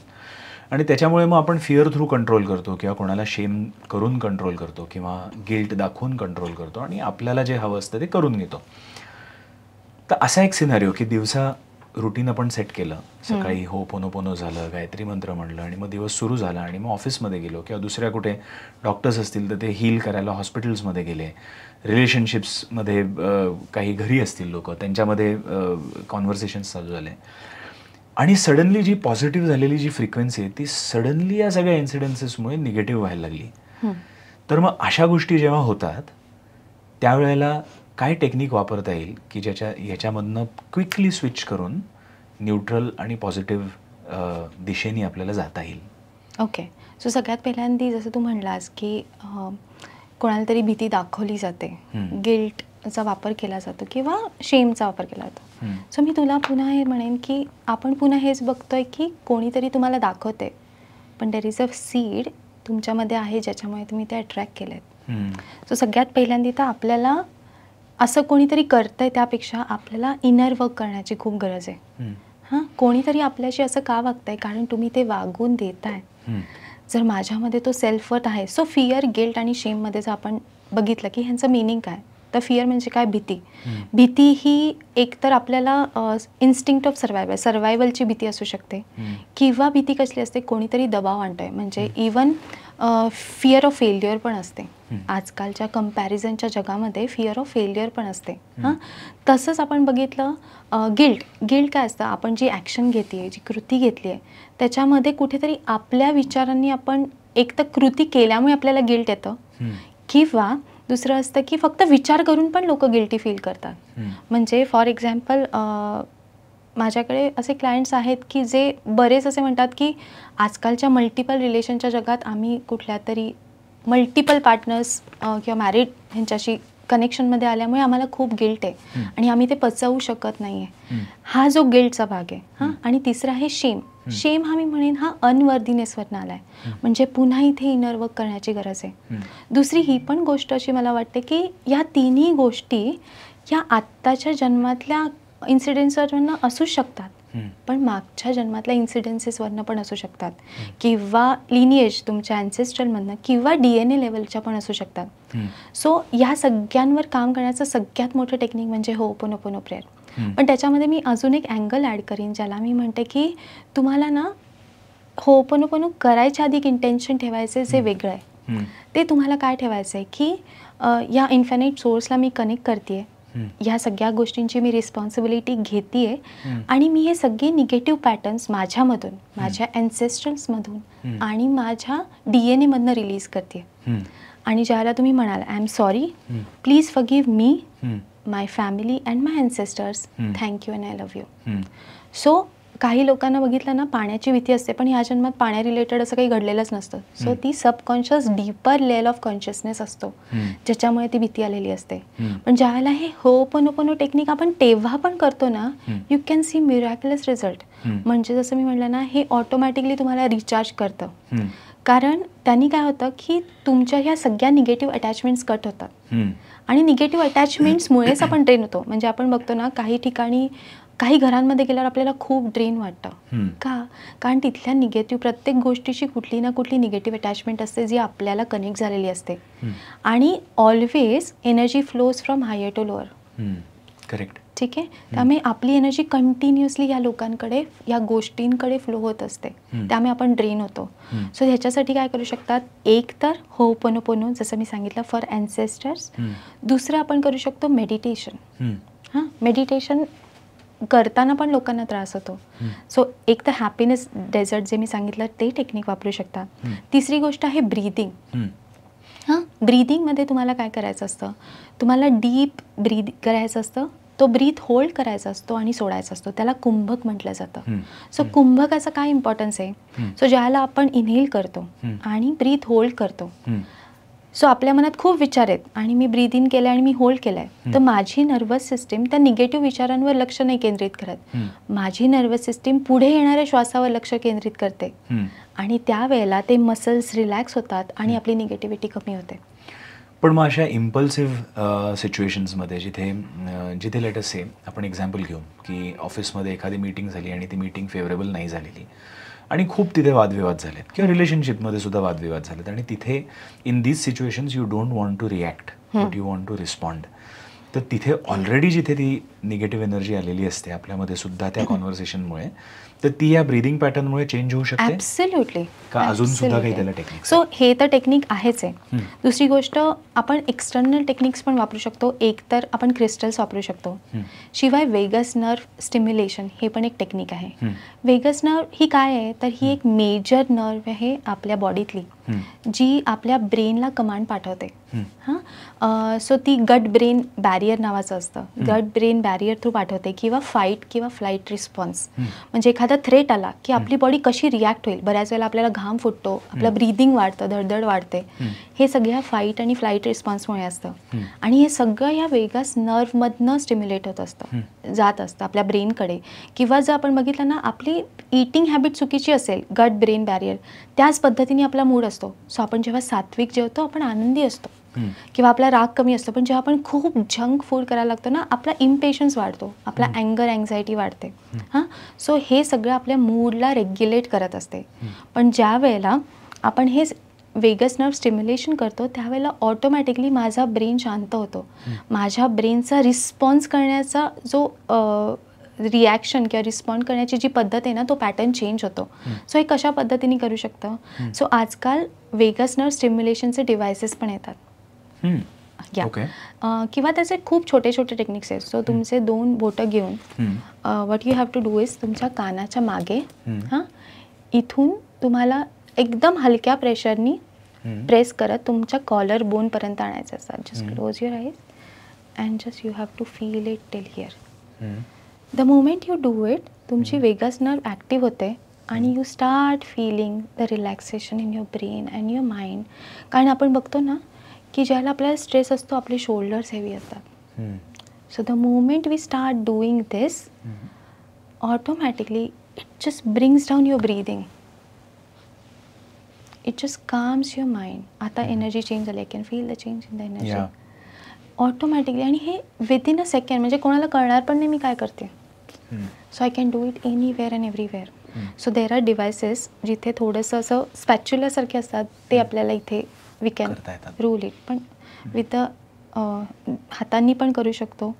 आणि त्याच्यामुळे मग आपण फिअर थ्रू कंट्रोल करतो किंवा कोणाला शेम करून कंट्रोल करतो किंवा गिल्ट दाखवून कंट्रोल करतो आणि आपल्याला जे हवं असतं ते करून घेतो. तर असा एक सिनारिओ की दिवसा रुटीन आपण सेट केलं, सकाळी हो पोनो पोनो झालं, गायत्री मंत्र म्हणलं आणि मग दिवस सुरू झाला आणि मग ऑफिसमध्ये गेलो किंवा दुसऱ्या कुठे डॉक्टर्स असतील तर ते हील करायला हॉस्पिटल्समध्ये गेले, रिलेशनशिप्समध्ये काही घरी असतील लोक त्यांच्यामध्ये कॉन्व्हर्सेशन्स चालू झाले आणि सडनली जी पॉझिटिव्ह झालेली जी फ्रिक्वेन्सी आहे ती सडनली या सगळ्या इन्सिडेन्सेसमुळे निगेटिव्ह व्हायला लागली. तर मग अशा गोष्टी जेव्हा होतात त्यावेळेला काय टेक्निक वापरता येईल की ह्याच्यामधनं क्विकली स्विच करून न्यूट्रल आणि पॉझिटिव्ह दिशेने आपल्याला जाता येईल? ओके, सो सगळ्यात पहिल्यांदा जसं तू म्हणलास की कोणाला तरी भीती दाखवली जाते, गिल्टचा वापर केला जातो किंवा शेमचा वापर केला जातो. सो मी तुला पुन्हा हे म्हणेन की आपण पुन्हा हेच बघतोय की कोणीतरी तुम्हाला दाखवते, पण देर इज अ सीड तुमच्यामध्ये आहे ज्याच्यामुळे तुम्ही ते अट्रॅक्ट केलेत. सो सगळ्यात पहिल्यांदा तर आपल्याला असं कोणीतरी करतंय त्यापेक्षा आपल्याला इनर वर्क करण्याची खूप गरज आहे. हां, कोणीतरी आपल्याशी असं का वागतंय, कारण तुम्ही ते वागून देताय. जर माझ्यामध्ये तो सेल्फ वर्थ आहे, सो फिअर, गिल्ट आणि शेममध्ये जर आपण बघितलं की ह्यांचं मिनिंग काय, तर फिअर म्हणजे काय, भीती. भीती ही एकतर आपल्याला इन्स्टिंक्ट ऑफ सर्वायवलची भीती असू शकते किंवा भीती कसली असते, कोणीतरी दबाव आणतोय, म्हणजे इवन फिअर ऑफ फेल्युअर पण असते. आजकालच्या कंपॅरिझनच्या जगामध्ये फिअर ऑफ फेल्युअर पण असते. हां, तसंच आपण बघितलं गिल्ट काय असतं, आपण जी ॲक्शन घेते आहे, जी कृती घेतली आहे त्याच्यामध्ये कुठेतरी आपल्या विचारांनी आपण एक तर कृती केल्यामुळे आपल्याला गिल्ट येतं किंवा दुसरं असतं की फक्त विचार करून पण लोक गिल्टी फील करतात. म्हणजे फॉर एक्झाम्पल माझ्याकडे असे क्लायंट्स आहेत की जे बरेच असे म्हणतात की आजकालच्या मल्टिपल रिलेशनच्या जगात आम्ही कुठल्या तरी मल्टिपल पार्टनर्स किंवा मॅरिड ह्यांच्याशी कनेक्शनमध्ये आल्यामुळे आम्हाला खूप गिल्ट आहे आणि आम्ही ते पचवू शकत नाही आहे. हा जो गिल्टचा भाग आहे. हां, आणि तिसरा आहे शेम. शेम हा मी म्हणेन हा अनवर्दीनेसवरनं आला आहे, म्हणजे पुन्हा इथे इनर वर्क करण्याची गरज आहे. दुसरी ही पण गोष्ट अशी मला वाटते की या तिन्ही गोष्टी या आत्ताच्या जन्मातल्या इन्सिडेंट्सवरनं असू शकतात, पण मागच्या जन्मातल्या इन्सिडेन्सेसवरनं पण असू शकतात किंवा लिनिएज तुमच्या ॲन्सेस्ट्रलमधनं किंवा DNA लेवलच्या पण असू शकतात. सो या सगळ्यांवर काम करण्याचं सगळ्यात मोठं टेक्निक म्हणजे होपोनोपोनो प्रेयर. पण त्याच्यामध्ये मी अजून एक अँगल ॲड करीन, ज्याला मी म्हणते की तुम्हाला ना होपोनोपोनो करायच्या आधी एक इंटेन्शन ठेवायचे जे वेगळं आहे. ते तुम्हाला काय ठेवायचं आहे की या इन्फिनिट सोर्सला मी कनेक्ट करते, ह्या सगळ्या गोष्टींची मी रिस्पॉन्सिबिलिटी घेते आणि मी हे सगळे निगेटिव्ह पॅटर्न्स माझ्यामधून, माझ्या ॲन्सेस्ट्रल्समधून आणि माझ्या DNA मधनं रिलीज करते. आणि ज्याला तुम्ही म्हणाल I am sorry, please forgive me, my family and my ancestors, thank you and I love you. So काही लोकांना बघितलं ना पाण्याची भीती असते, पण ह्या जन्मात पाण्या रिलेटेड असं काही घडलेलंच नसतं. सो ती subconscious deeper level of consciousness असतो ज्याच्यामुळे ती भीती आलेली असते. पण ज्यावेळेला हे होपोनोपोनो टेक्निक आपण तेव्हा पण करतो ना, यू कॅन सी मिरॅक्युलस रिझल्ट. म्हणजे जसं मी म्हटलं ना, हे ऑटोमॅटिकली तुम्हाला रिचार्ज करतं, कारण त्यांनी काय होतं की तुमच्या ह्या सगळ्या निगेटिव्ह अटॅचमेंट्स कट होतात आणि निगेटिव्ह अटॅचमेंट्समुळेच आपण ड्रेन होतो. म्हणजे आपण बघतो ना काही ठिकाणी, काही घरांमध्ये गेल्यावर आपल्याला खूप ड्रेन वाटतं. का? कारण तिथल्या निगेटिव्ह प्रत्येक गोष्टीची कुठली ना कुठली निगेटिव्ह अटॅचमेंट असते जी आपल्याला कनेक्ट झालेली असते. आणि always energy flows from higher to lower. Correct. ठीक आहे, त्यामुळे आपली एनर्जी कंटिन्युअसली या लोकांकडे, या गोष्टींकडे फ्लो होत असते, त्यामुळे आपण ड्रेन होतो. सो ह्याच्यासाठी काय करू शकतात, एक तर होपोनोपोनो जसं मी सांगितलं फॉर ॲन्सेस्टर्स. दुसरं आपण करू शकतो मेडिटेशन. हां, मेडिटेशन करताना पण लोकांना त्रास होतो. सो एक तर हॅपीनेस डेझर्ट जे मी सांगितलं ते टेक्निक वापरू शकता. तिसरी गोष्ट आहे ब्रीदिंग. हां, ब्रीदिंगमध्ये तुम्हाला काय करायचं असतं, तुम्हाला डीप ब्रीद करायचं असतं, तो ब्रीथ होल्ड करायचा असतो आणि सोडायचा असतो, त्याला कुंभक म्हटलं जातं. सो कुंभकाचा काय इम्पॉर्टन्स आहे, सो ज्याला आपण इनहेल करतो आणि ब्रीथ होल्ड करतो, सो आपल्या मनात खूप विचार आहेत आणि मी ब्रीथ इन केलं आणि मी होल्ड केलं आहे, तर माझी नर्वस सिस्टीम त्या निगेटिव्ह विचारांवर लक्ष नाही केंद्रित करत, माझी नर्वस सिस्टीम पुढे येणाऱ्या श्वासावर लक्ष केंद्रित करते आणि त्यावेळेला ते मसल्स रिलॅक्स होतात आणि आपली निगेटिव्हिटी कमी होते. पण मग अशा इम्पल्सिव्ह सिच्युएशन्समध्ये जिथे लेट अस से आपण एक्झाम्पल घेऊ की ऑफिसमध्ये एखादी मीटिंग झाली आणि ती मीटिंग फेवरेबल नाही झालेली आणि खूप तिथे वादविवाद झालेत किंवा रिलेशनशिपमध्ये सुद्धा वादविवाद झालेत आणि तिथे in these situations you don't want to react but you want to respond. तर तिथे ऑलरेडी जिथे ती निगेटिव्ह एनर्जी आलेली असते आपल्यामध्ये सुद्धा त्या कॉन्व्हर्सेशनमुळे, तर ती या ब्रीदिंग पॅटर्नमुळे चेंज होऊ शकते. ॲब्सोल्युटली. का अजून सुद्धा काही त्याला टेक्निक? सो हे तर टेक्निक आहेच आहे. दुसरी गोष्ट, आपण एक्सटर्नल टेक्निक्स पण वापरू शकतो. एक तर आपण क्रिस्टल्स वापरू शकतो. शिवाय वेगस नर्व स्टिम्युलेशन हे पण एक टेक्निक आहे. वेगस नर्व ही काय आहे, तर ही एक मेजर नर्व आहे आपल्या बॉडीतली, जी आपल्या ब्रेनला कमांड पाठवते. सो ती गट ब्रेन बॅरियर नावाचं असतं. गट ब्रेन बॅरियर थ्रू पाठवते, किंवा फाईट किंवा फ्लाईट रिस्पॉन्स. म्हणजे एखादा थ्रेट आला की आपली बॉडी कशी रिॲक्ट होईल. बऱ्याच वेळेला आपल्याला घाम फुटतो, आपलं ब्रीदिंग वाढतं, धडधड वाढते. हे सगळ्या फाईट आणि फ्लाईट रिस्पॉन्समुळे असतं. आणि हे सगळं या वेगस नर्वमधनं स्टिम्युलेट होत असतं, जात असतं आपल्या ब्रेनकडे. किंवा जर आपण बघितलं ना, आपली ईटिंग हॅबिट चुकीची असेल, गट ब्रेन बॅरियर, त्याच पद्धतीने आपला मूड असतो. सो आपण जेव्हा सात्विक जेवतो आपण आनंदी असतो, किंवा आपला राग कमी असतो. पण जेव्हा आपण खूप जंक फूड करायला लागतो ना, आपला इम्पेशन्स वाढतो, आपला अँगर, अँझायटी वाढते. सो हे सगळं आपल्या मूडला रेग्युलेट करत असते. पण ज्या वेळेला आपण हे वेगस नर्व स्टिम्युलेशन करतो, त्यावेळेला ऑटोमॅटिकली माझा ब्रेन शांत होतो. माझ्या ब्रेनचा रिस्पॉन्स करण्याचा जो रिॲक्शन किंवा रिस्पॉन्ड करण्याची जी पद्धत आहे ना, तो पॅटर्न चेंज होतो. सो हे कशा पद्धतीने करू शकतं? सो आजकाल वेगस नर्व स्टिम्युलेशनचे डिव्हायसेस पण येतात. किंवा त्याचे खूप छोटे छोटे टेक्निक्स आहेत. सो तुमचे 2 बोटं घेऊन what you have to do is, तुमच्या कानाच्या मागे इथून तुम्हाला एकदम हलक्या प्रेशरनी प्रेस करत तुमच्या कॉलर बोनपर्यंत आणायचं असतात. Just close your eyes and just you have to feel it till here. The moment you do it, तुमची वेगस नर्व ॲक्टिव्ह होते आणि you start feeling the relaxation in your brain and your mind. कारण आपण बघतो ना की ज्याला आपल्याला स्ट्रेस असतो, आपले शोल्डर्स हेवी असतात. So the moment we start doing this, automatically it just brings down your breathing. It just calms your mind. आता एनर्जी चेंज झाली, I can feel the change in the energy automatically. आणि हे within a second, म्हणजे कोणाला कळणार पण नाही मी काय करते. So I can do it anywhere and everywhere. So there are devices जिथे थोडंसं असं स्पॅच्युलासारखे असतात, ते आपल्याला इथे वी कॅन रूल इट. पण विथ हातांनी पण करू शकतो,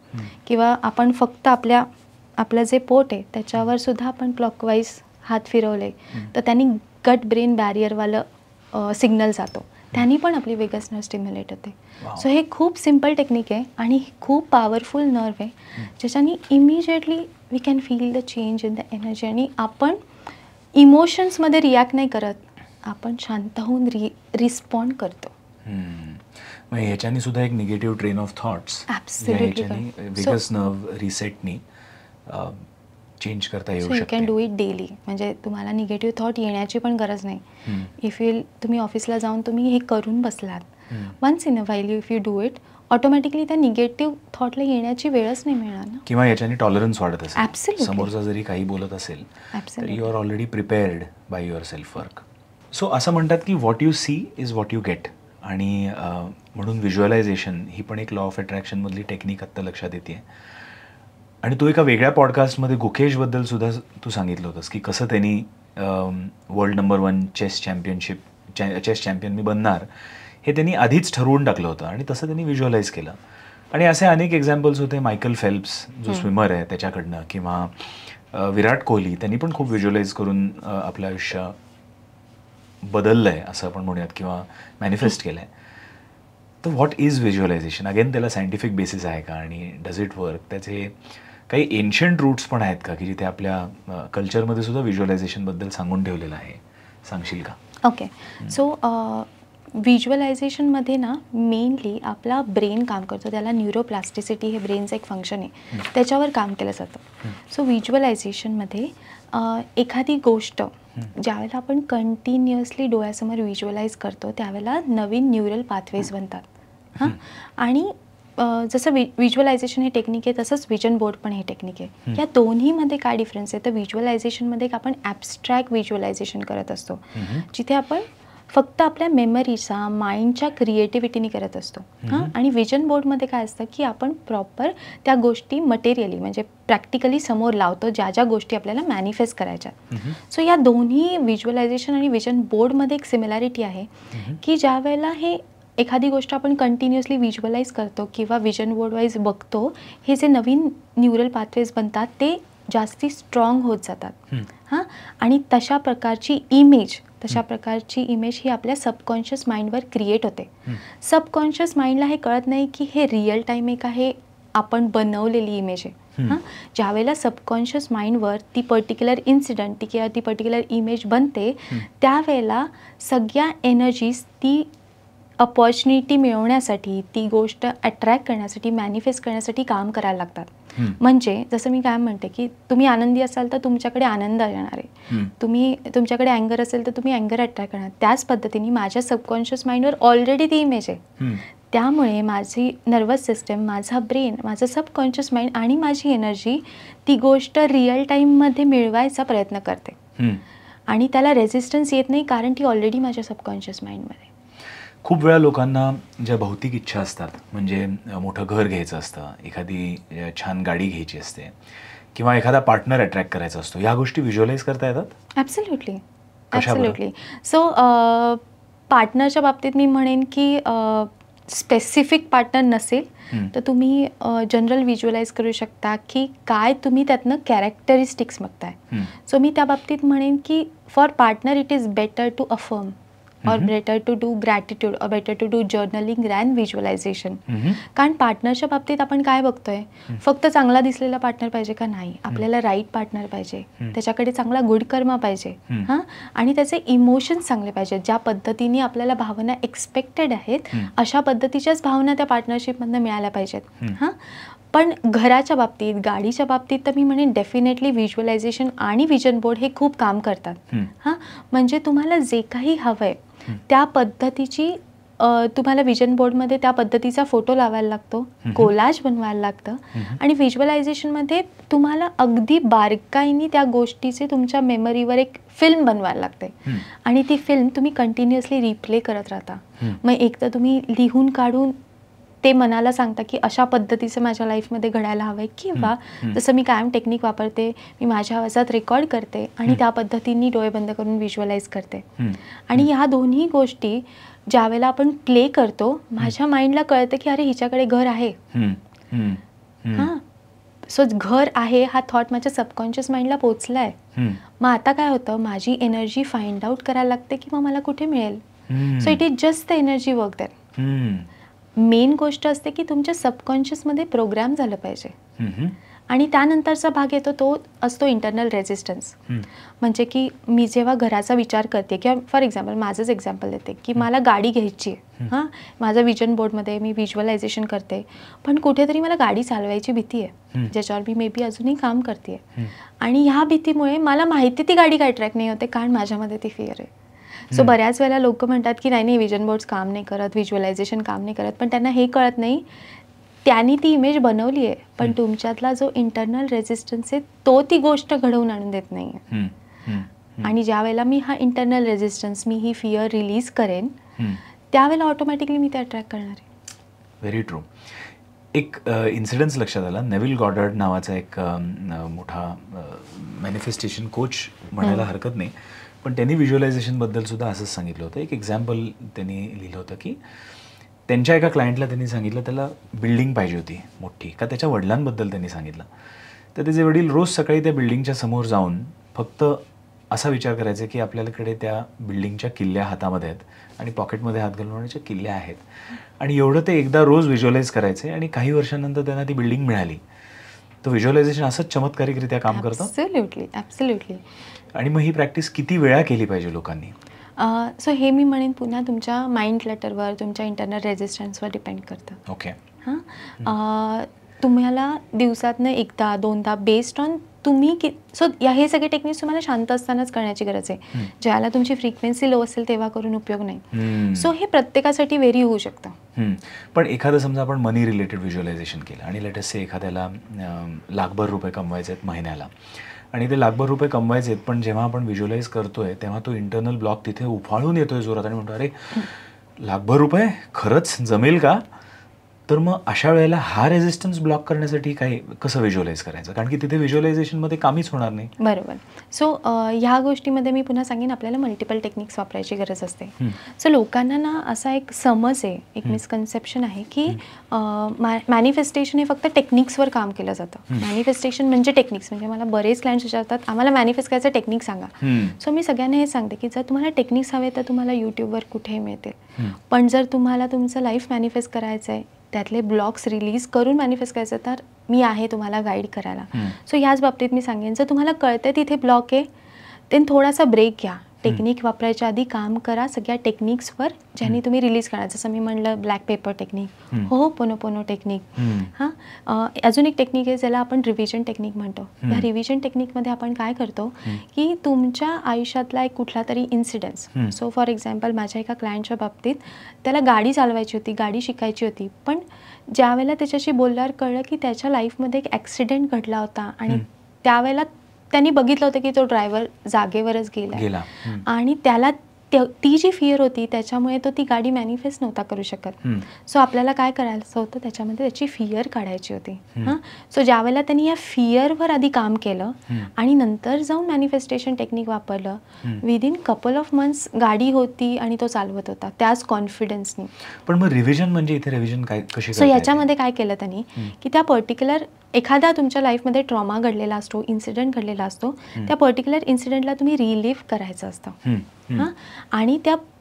किंवा आपण फक्त आपलं जे पोट आहे त्याच्यावर सुद्धा आपण क्लॉकवाईज हात फिरवले तर त्यांनी गट ब्रेन बॅरियरवालं सिग्नल जातो, त्यांनी पण आपली वेगस नर्व स्टिम्युलेट होते. सो हे खूप सिम्पल टेक्निक आहे आणि खूप पॉवरफुल नर्व आहे, ज्याच्यानी immediately we can feel the change in the energy. आणि आपण इमोशन्समध्ये रिॲक्ट नाही करत, आपण शांत होऊन रिस्पॉन्ड करतो. ह्याच्यानी सुद्धा एक negative train of thoughts vagus nerve रिसेटनी चेंज करता येऊ शकते. You can do it daily. म्हणजे तुम्हाला निगेटिव्ह थॉट येण्याची पण गरज नाही. इफ यू तुम्ही ऑफिसला जाऊन तुम्ही हे करून बसलात, once in a while if you do it, automatically त्या निगेटिव्ह थॉटला येण्याची वेळच नाही मिळणार ना. किंवा याच्याने टॉलरन्स वाढत असेल, समोरचा जरी काही बोलत असेल तर you are already prepared by your self work. So असं म्हणतात की what you see is what you get. आणि म्हणून व्हिज्युअलायझेशन ही पण एक लॉ ऑफ अट्रॅक्शनमधली टेक्निक आत्ता लक्षात येते. आणि तू एका वेगळ्या पॉडकास्टमध्ये गुकेशबद्दल सुद्धा तू सांगितलं होतंस की कसं त्यांनी वर्ल्ड नंबर 1 चेस चॅम्पियन मी बनणार हे त्यांनी आधीच ठरवून टाकलं होतं, आणि तसं त्यांनी व्हिज्युअलाइज केलं. आणि असे अनेक एक्झाम्पल्स होते. मायकल फेल्प्स जो स्विमर आहे त्याच्याकडनं, किंवा विराट कोहली, त्यांनी पण खूप व्हिज्युअलाइज करून आपलं आयुष्य बदललं आहे असं आपण म्हणूयात, किंवा मॅनिफेस्ट केलं आहे. तर व्हॉट इज व्हिज्युअलायझेशन? अगेन त्याला सायंटिफिक बेसिस आहे का, आणि डज इट वर्क? त्याचे काही एन्शंट रूट्स पण आहेत का की जिथे आपल्या कल्चरमध्ये सुद्धा व्हिज्युअलायझेशनबद्दल सांगून ठेवलेलं आहे? सांगशील का? ओके. सो व्हिज्युअलायझेशनमध्ये ना मेनली आपला ब्रेन काम करतो, त्याला न्यूरोप्लास्टिसिटी हे ब्रेनचं एक फंक्शन आहे, त्याच्यावर काम केलं जातं. सो व्हिज्युअलायझेशनमध्ये एखादी गोष्ट ज्यावेळेला आपण कंटिन्युअसली डोळ्यासमोर व्हिज्युअलाइज करतो त्यावेळेला नवीन न्यूरल पाथवेज बनतात. आणि जसं व्हिज्युअलायझेशन हे टेक्निक आहे तसंच विजन बोर्ड पण हे टेक्निक आहे. या दोन्हीमध्ये काय डिफरन्स आहे तर व्हिज्युअलायझेशनमध्ये आपण ॲब्स्ट्रॅक्ट व्हिज्युअलायझेशन करत असतो, जिथे आपण फक्त आपल्या मेमरीचा माइंडच्या क्रिएटिव्हिटीने करत असतो. आणि विजन बोर्डमध्ये काय असतं की आपण प्रॉपर त्या गोष्टी मटेरियली म्हणजे प्रॅक्टिकली समोर लावतो, ज्या ज्या गोष्टी आपल्याला मॅनिफेस्ट करायच्या. सो या दोन्ही व्हिज्युअलायझेशन आणि विजन बोर्डमध्ये एक सिमिलॅरिटी आहे की ज्या वेळेला हे एखादी गोष्ट आपण कंटिन्युअसली व्हिज्युअलाइज करतो किंवा विजन बोर्ड वाईज बघतो, हे जे नवीन न्यूरल पाथवेज बनतात ते जास्ती स्ट्रॉंग होत जातात. हां, आणि तशा प्रकारची इमेज ही आपल्या सबकॉन्शियस माइंडवर क्रिएट होते. सबकॉन्शियस माइंडला हे कळत नाही की हे रिअल टाईम एक आहे, आपण बनवलेली इमेज आहे. हां, ज्यावेळेला सबकॉन्शियस माइंडवर ती पर्टिक्युलर इन्सिडंट किंवा ती पर्टिक्युलर इमेज बनते, त्यावेळेला सगळ्या एनर्जीज ती अपॉर्च्युनिटी मिळवण्यासाठी, ती गोष्ट अट्रॅक्ट करण्यासाठी, मॅनिफेस्ट करण्यासाठी काम करायला लागतात. म्हणजे जसं मी काय म्हणते की तुम्ही आनंदी असाल तर तुमच्याकडे आनंद येणार आहे, तुमच्याकडे अँगर असेल तर तुम्ही अँगर अट्रॅक्ट करणार. त्याच पद्धतीने माझ्या सबकॉन्शियस माइंडवर ऑलरेडी ती इमेज आहे. त्यामुळे माझी नर्वस सिस्टम, माझा ब्रेन, माझं सबकॉन्शियस माइंड आणि माझी एनर्जी ती गोष्ट रिअल टाईममध्ये मिळवायचा प्रयत्न करते आणि त्याला रेझिस्टन्स येत नाही, कारण ती ऑलरेडी माझ्या सबकॉन्शियस माइंडमध्ये. खूप वेळा लोकांना ज्या भौतिक इच्छा असतात, म्हणजे मोठं घर घ्यायचं असतं, एखादी छान गाडी घ्यायची असते किंवा एखादा पार्टनर अट्रॅक्ट करायचा असतो, या गोष्टी व्हिज्युअलाइज करता येतात? ॲब्सोल्युटली. सो पार्टनरच्या बाबतीत मी म्हणेन की स्पेसिफिक पार्टनर नसेल तर तुम्ही जनरल व्हिज्युअलाइज करू शकता की काय तुम्ही त्यातनं कॅरेक्टरिस्टिक्स बघताय. सो मी त्या बाबतीत म्हणेन की for partner it is better to affirm or better to do gratitude or better to do journaling than visualization. कारण पार्टनरच्या बाबतीत आपण काय बघतोय, फक्त चांगला दिसलेला पार्टनर पाहिजे का? नाही, आपल्याला राईट पार्टनर पाहिजे, त्याच्याकडे चांगला गुड कर्म पाहिजे, हां, आणि त्याचे इमोशन्स चांगले पाहिजेत. ज्या पद्धतीने आपल्याला भावना एक्सपेक्टेड आहेत अशा पद्धतीच्याच भावना त्या पार्टनरशिपमधनं मिळाल्या पाहिजेत. हां, पण घराच्या बाबतीत, गाडीच्या बाबतीत तर मी म्हणेन डेफिनेटली व्हिज्युअलायझेशन आणि विजन बोर्ड हे खूप काम करतात. हां, म्हणजे तुम्हाला जे काही हवं आहे त्या पद्धतीची तुम्हाला विजन बोर्डमध्ये त्या पद्धतीचा फोटो लावायला लागतो, कोलाज बनवायला लागतं, आणि व्हिज्युअलायझेशनमध्ये तुम्हाला अगदी बारकाईने त्या गोष्टीचे तुमच्या मेमरीवर एक फिल्म बनवायला लागते आणि ती फिल्म तुम्ही कंटिन्युअसली रिप्ले करत राहता. मग एक तर तुम्ही लिहून काढून ते मनाला सांगता की अशा पद्धतीचं माझ्या लाईफमध्ये घडायला हवं आहे, किंवा जसं मी कायम टेक्निक वापरते, मी माझ्या आवाजात रेकॉर्ड करते आणि त्या पद्धतीने डोळे बंद करून व्हिज्युअलाइज करते. आणि ह्या दोन्ही गोष्टी ज्या वेळेला आपण प्ले करतो, माझ्या माइंडला कळतं की अरे हिच्याकडे घर आहे. हां, सो घर आहे हा थॉट माझ्या सबकॉन्शियस माइंडला पोचला आहे. मग आता काय होतं, माझी एनर्जी फाइंड आउट करायला लागते की मग मला कुठे मिळेल. So it is just the energy work that. Main गोष्ट असते की तुमच्या सबकॉन्शियसमध्ये प्रोग्राम झालं पाहिजे. आणि त्यानंतरचा भाग येतो तो असतो इंटरनल रेझिस्टन्स. म्हणजे की मी जेव्हा घराचा विचार करते, किंवा फॉर एक्झाम्पल माझंच एक्झाम्पल देते की मला गाडी घ्यायची आहे, हां, माझं विजन बोर्डमध्ये मी व्हिज्युअलायझेशन करते, पण कुठेतरी मला गाडी चालवायची भीती आहे, ज्याच्यावर मी मे बी अजूनही काम करते. आणि ह्या भीतीमुळे मला माहिती ती गाडी काय ट्रॅक नाही होते, कारण माझ्यामध्ये ती फिअर आहे. सो बऱ्याच वेळेला लोक म्हणतात की नाही विजन बोर्ड्स काम नाही करत, व्हिज्युअलायझेशन काम नाही करत, पण त्यांना हे कळत नाही त्यांनी ती इमेज बनवली आहे, पण तुमच्यातला जो इंटरनल रेझिस्टन्स आहे तो ती गोष्ट घडवून आणून देत नाही आहे. आणि ज्या वेळेला मी हा इंटरनल रेझिस्टन्स, मी ही फिअर रिलीज करेन, त्यावेळेला ऑटोमॅटिकली मी ते अट्रॅक्ट करणार आहे. Very true. एक इन्सिडन्स लक्षात आला. नेव्हिल गॉडर्ड नावाचा एक मोठा मॅनिफेस्टेशन कोच म्हणायला हरकत नाही, पण त्यांनी व्हिज्युअलायझेशनबद्दल सुद्धा असंच सांगितलं होतं. एक एक्झाम्पल त्यांनी लिहिलं होतं की त्यांच्या एका क्लायंटला त्यांनी सांगितलं त्याला बिल्डिंग पाहिजे होती मोठी, का त्याच्या वडिलांबद्दल त्यांनी सांगितलं. तर त्याचे वडील रोज सकाळी त्या बिल्डिंगच्या समोर जाऊन फक्त असा विचार करायचे की आपल्याकडे त्या बिल्डिंगच्या किल्ल्या हातामध्ये आहेत आणि पॉकेटमध्ये हात घालवण्याच्या किल्ल्या आहेत, आणि एवढं ते एकदा रोज व्हिज्युअलाइज करायचे. आणि काही वर्षांनंतर त्यांना ती बिल्डिंग मिळाली. तर व्हिज्युअलायझेशन असंच चमत्कारिकरित्या काम करतं. ॲब्सोल्युटली. आणि मग ही प्रॅक्टिस किती वेळा केली पाहिजे लोकांनी? सो हे मी म्हणेन पुन्हा तुमच्या माइंड क्लटरवर, तुमच्या इंटरनल रेझिस्टन्सवर डिपेंड करतं. ओके. हां, तुम्हाला दिवसातनं एकदा दोनदा बेस्ड ऑन तुम्ही सो हे सगळे टेक्निक्स तुम्हाला शांत असतानाच करण्याची गरज आहे. ज्याला तुमची फ्रिक्वेन्सी लो असेल तेव्हा करून उपयोग नाही. सो हे प्रत्येकासाठी व्हेरी होऊ शकतं. पण एखादं समजा आपण मनी रिलेटेड व्हिज्युअलायझेशन केलं आणि लेट अस से एखाद्याला लाखभर रुपये कमवायचे आहेत महिन्याला, आणि ते लाखभर रुपये कमवायचे आहेत, पण जेव्हा आपण व्हिज्युअलाइज करतोय तेव्हा तो इंटरनल ब्लॉक तिथे उफाळून येतोय जोरात आणि म्हणतो अरे लाखभर रुपये खरंच जमेल का? तर मग अशा वेळेला हा रेझिस्टन्स ब्लॉक करण्यासाठी काय कसं व्हिज्युअलाइज करायचं, कारण की तिथे व्हिज्युअलायझेशनमध्ये कामीच होणार नाही. बरोबर. सो ह्या गोष्टीमध्ये मी पुन्हा सांगेन आपल्याला मल्टिपल टेक्निक्स वापरायची गरज असते. सो लोकांना ना असा एक समज आहे, एक मिसकन्सेप्शन आहे की मॅनिफेस्टेशन हे फक्त टेक्निक्सवर काम केलं जातं. मॅनिफेस्टेशन म्हणजे टेक्निक्स, म्हणजे मला बरेच क्लायंट्स विचारतात आम्हाला मॅनिफेस्ट करायचं टेक्निक सांगा. सो मी सगळ्यांना हे सांगते की जर तुम्हाला टेक्निक्स हवे तर तुम्हाला यूट्यूबवर कुठेही मिळतील, पण जर तुम्हाला तुमचं लाईफ मॅनिफेस्ट करायचं आहे, त्यातले ब्लॉक्स रिलीज करून मॅनिफेस्ट करायचं, तर मी आहे तुम्हाला गाईड करायला. सो ह्याच बाबतीत मी सांगेन, जर तुम्हाला कळतं तिथे ब्लॉक आहे ते थोडासा ब्रेक घ्या. टेक्निक वापरायच्या आधी काम करा सगळ्या टेक्निक्सवर ज्यांनी तुम्ही रिलीज करा. जसं मी म्हणलं ब्लॅक पेपर टेक्निक, हो पोनो टेक्निक. हां, अजून एक टेक्निक आहे ज्याला आपण रिव्हिजन टेक्निक म्हणतो. या रिव्हिजन टेक्निकमध्ये आपण काय करतो की तुमच्या आयुष्यातला एक कुठला तरी इन्सिडन्स, सो फॉर एक्झाम्पल माझ्या एका क्लायंटच्या बाबतीत त्याला गाडी चालवायची होती, गाडी शिकायची होती, पण ज्यावेळेला त्याच्याशी बोलल्यावर कळलं की त्याच्या लाईफमध्ये एक ॲक्सिडेंट घडला होता आणि त्यावेळेला त्यांनी बघितलं होतं की तो ड्रायव्हर जागेवरच गेला आणि त्याला ती जी फिअर होती त्याच्यामुळे तो ती गाडी मॅनिफेस्ट नव्हता करू शकत. सो आपल्याला काय करायचं होतं, त्याच्यामध्ये त्याची फिअर काढायची होती. हां, सो ज्यावेळेला त्यांनी या फिअरवर आधी काम केलं आणि नंतर जाऊन मॅनिफेस्टेशन टेक्निक वापरलं, विदिन कपल ऑफ मंथ्स गाडी होती आणि तो चालवत होता त्याच कॉन्फिडन्सनी. पण मग रिव्हिजन म्हणजे इथे रिव्हिजन काय कशी? सो याच्यामध्ये काय केलं त्यांनी की त्या पर्टिक्युलर एखादा तुमच्या लाईफमध्ये ट्रॉमा घडलेला असतो, इन्सिडेंट घडलेला असतो, त्या पर्टिक्युलर इन्सिडेंटला तुम्ही रिलीव्ह करायचं असतं. हां, आणि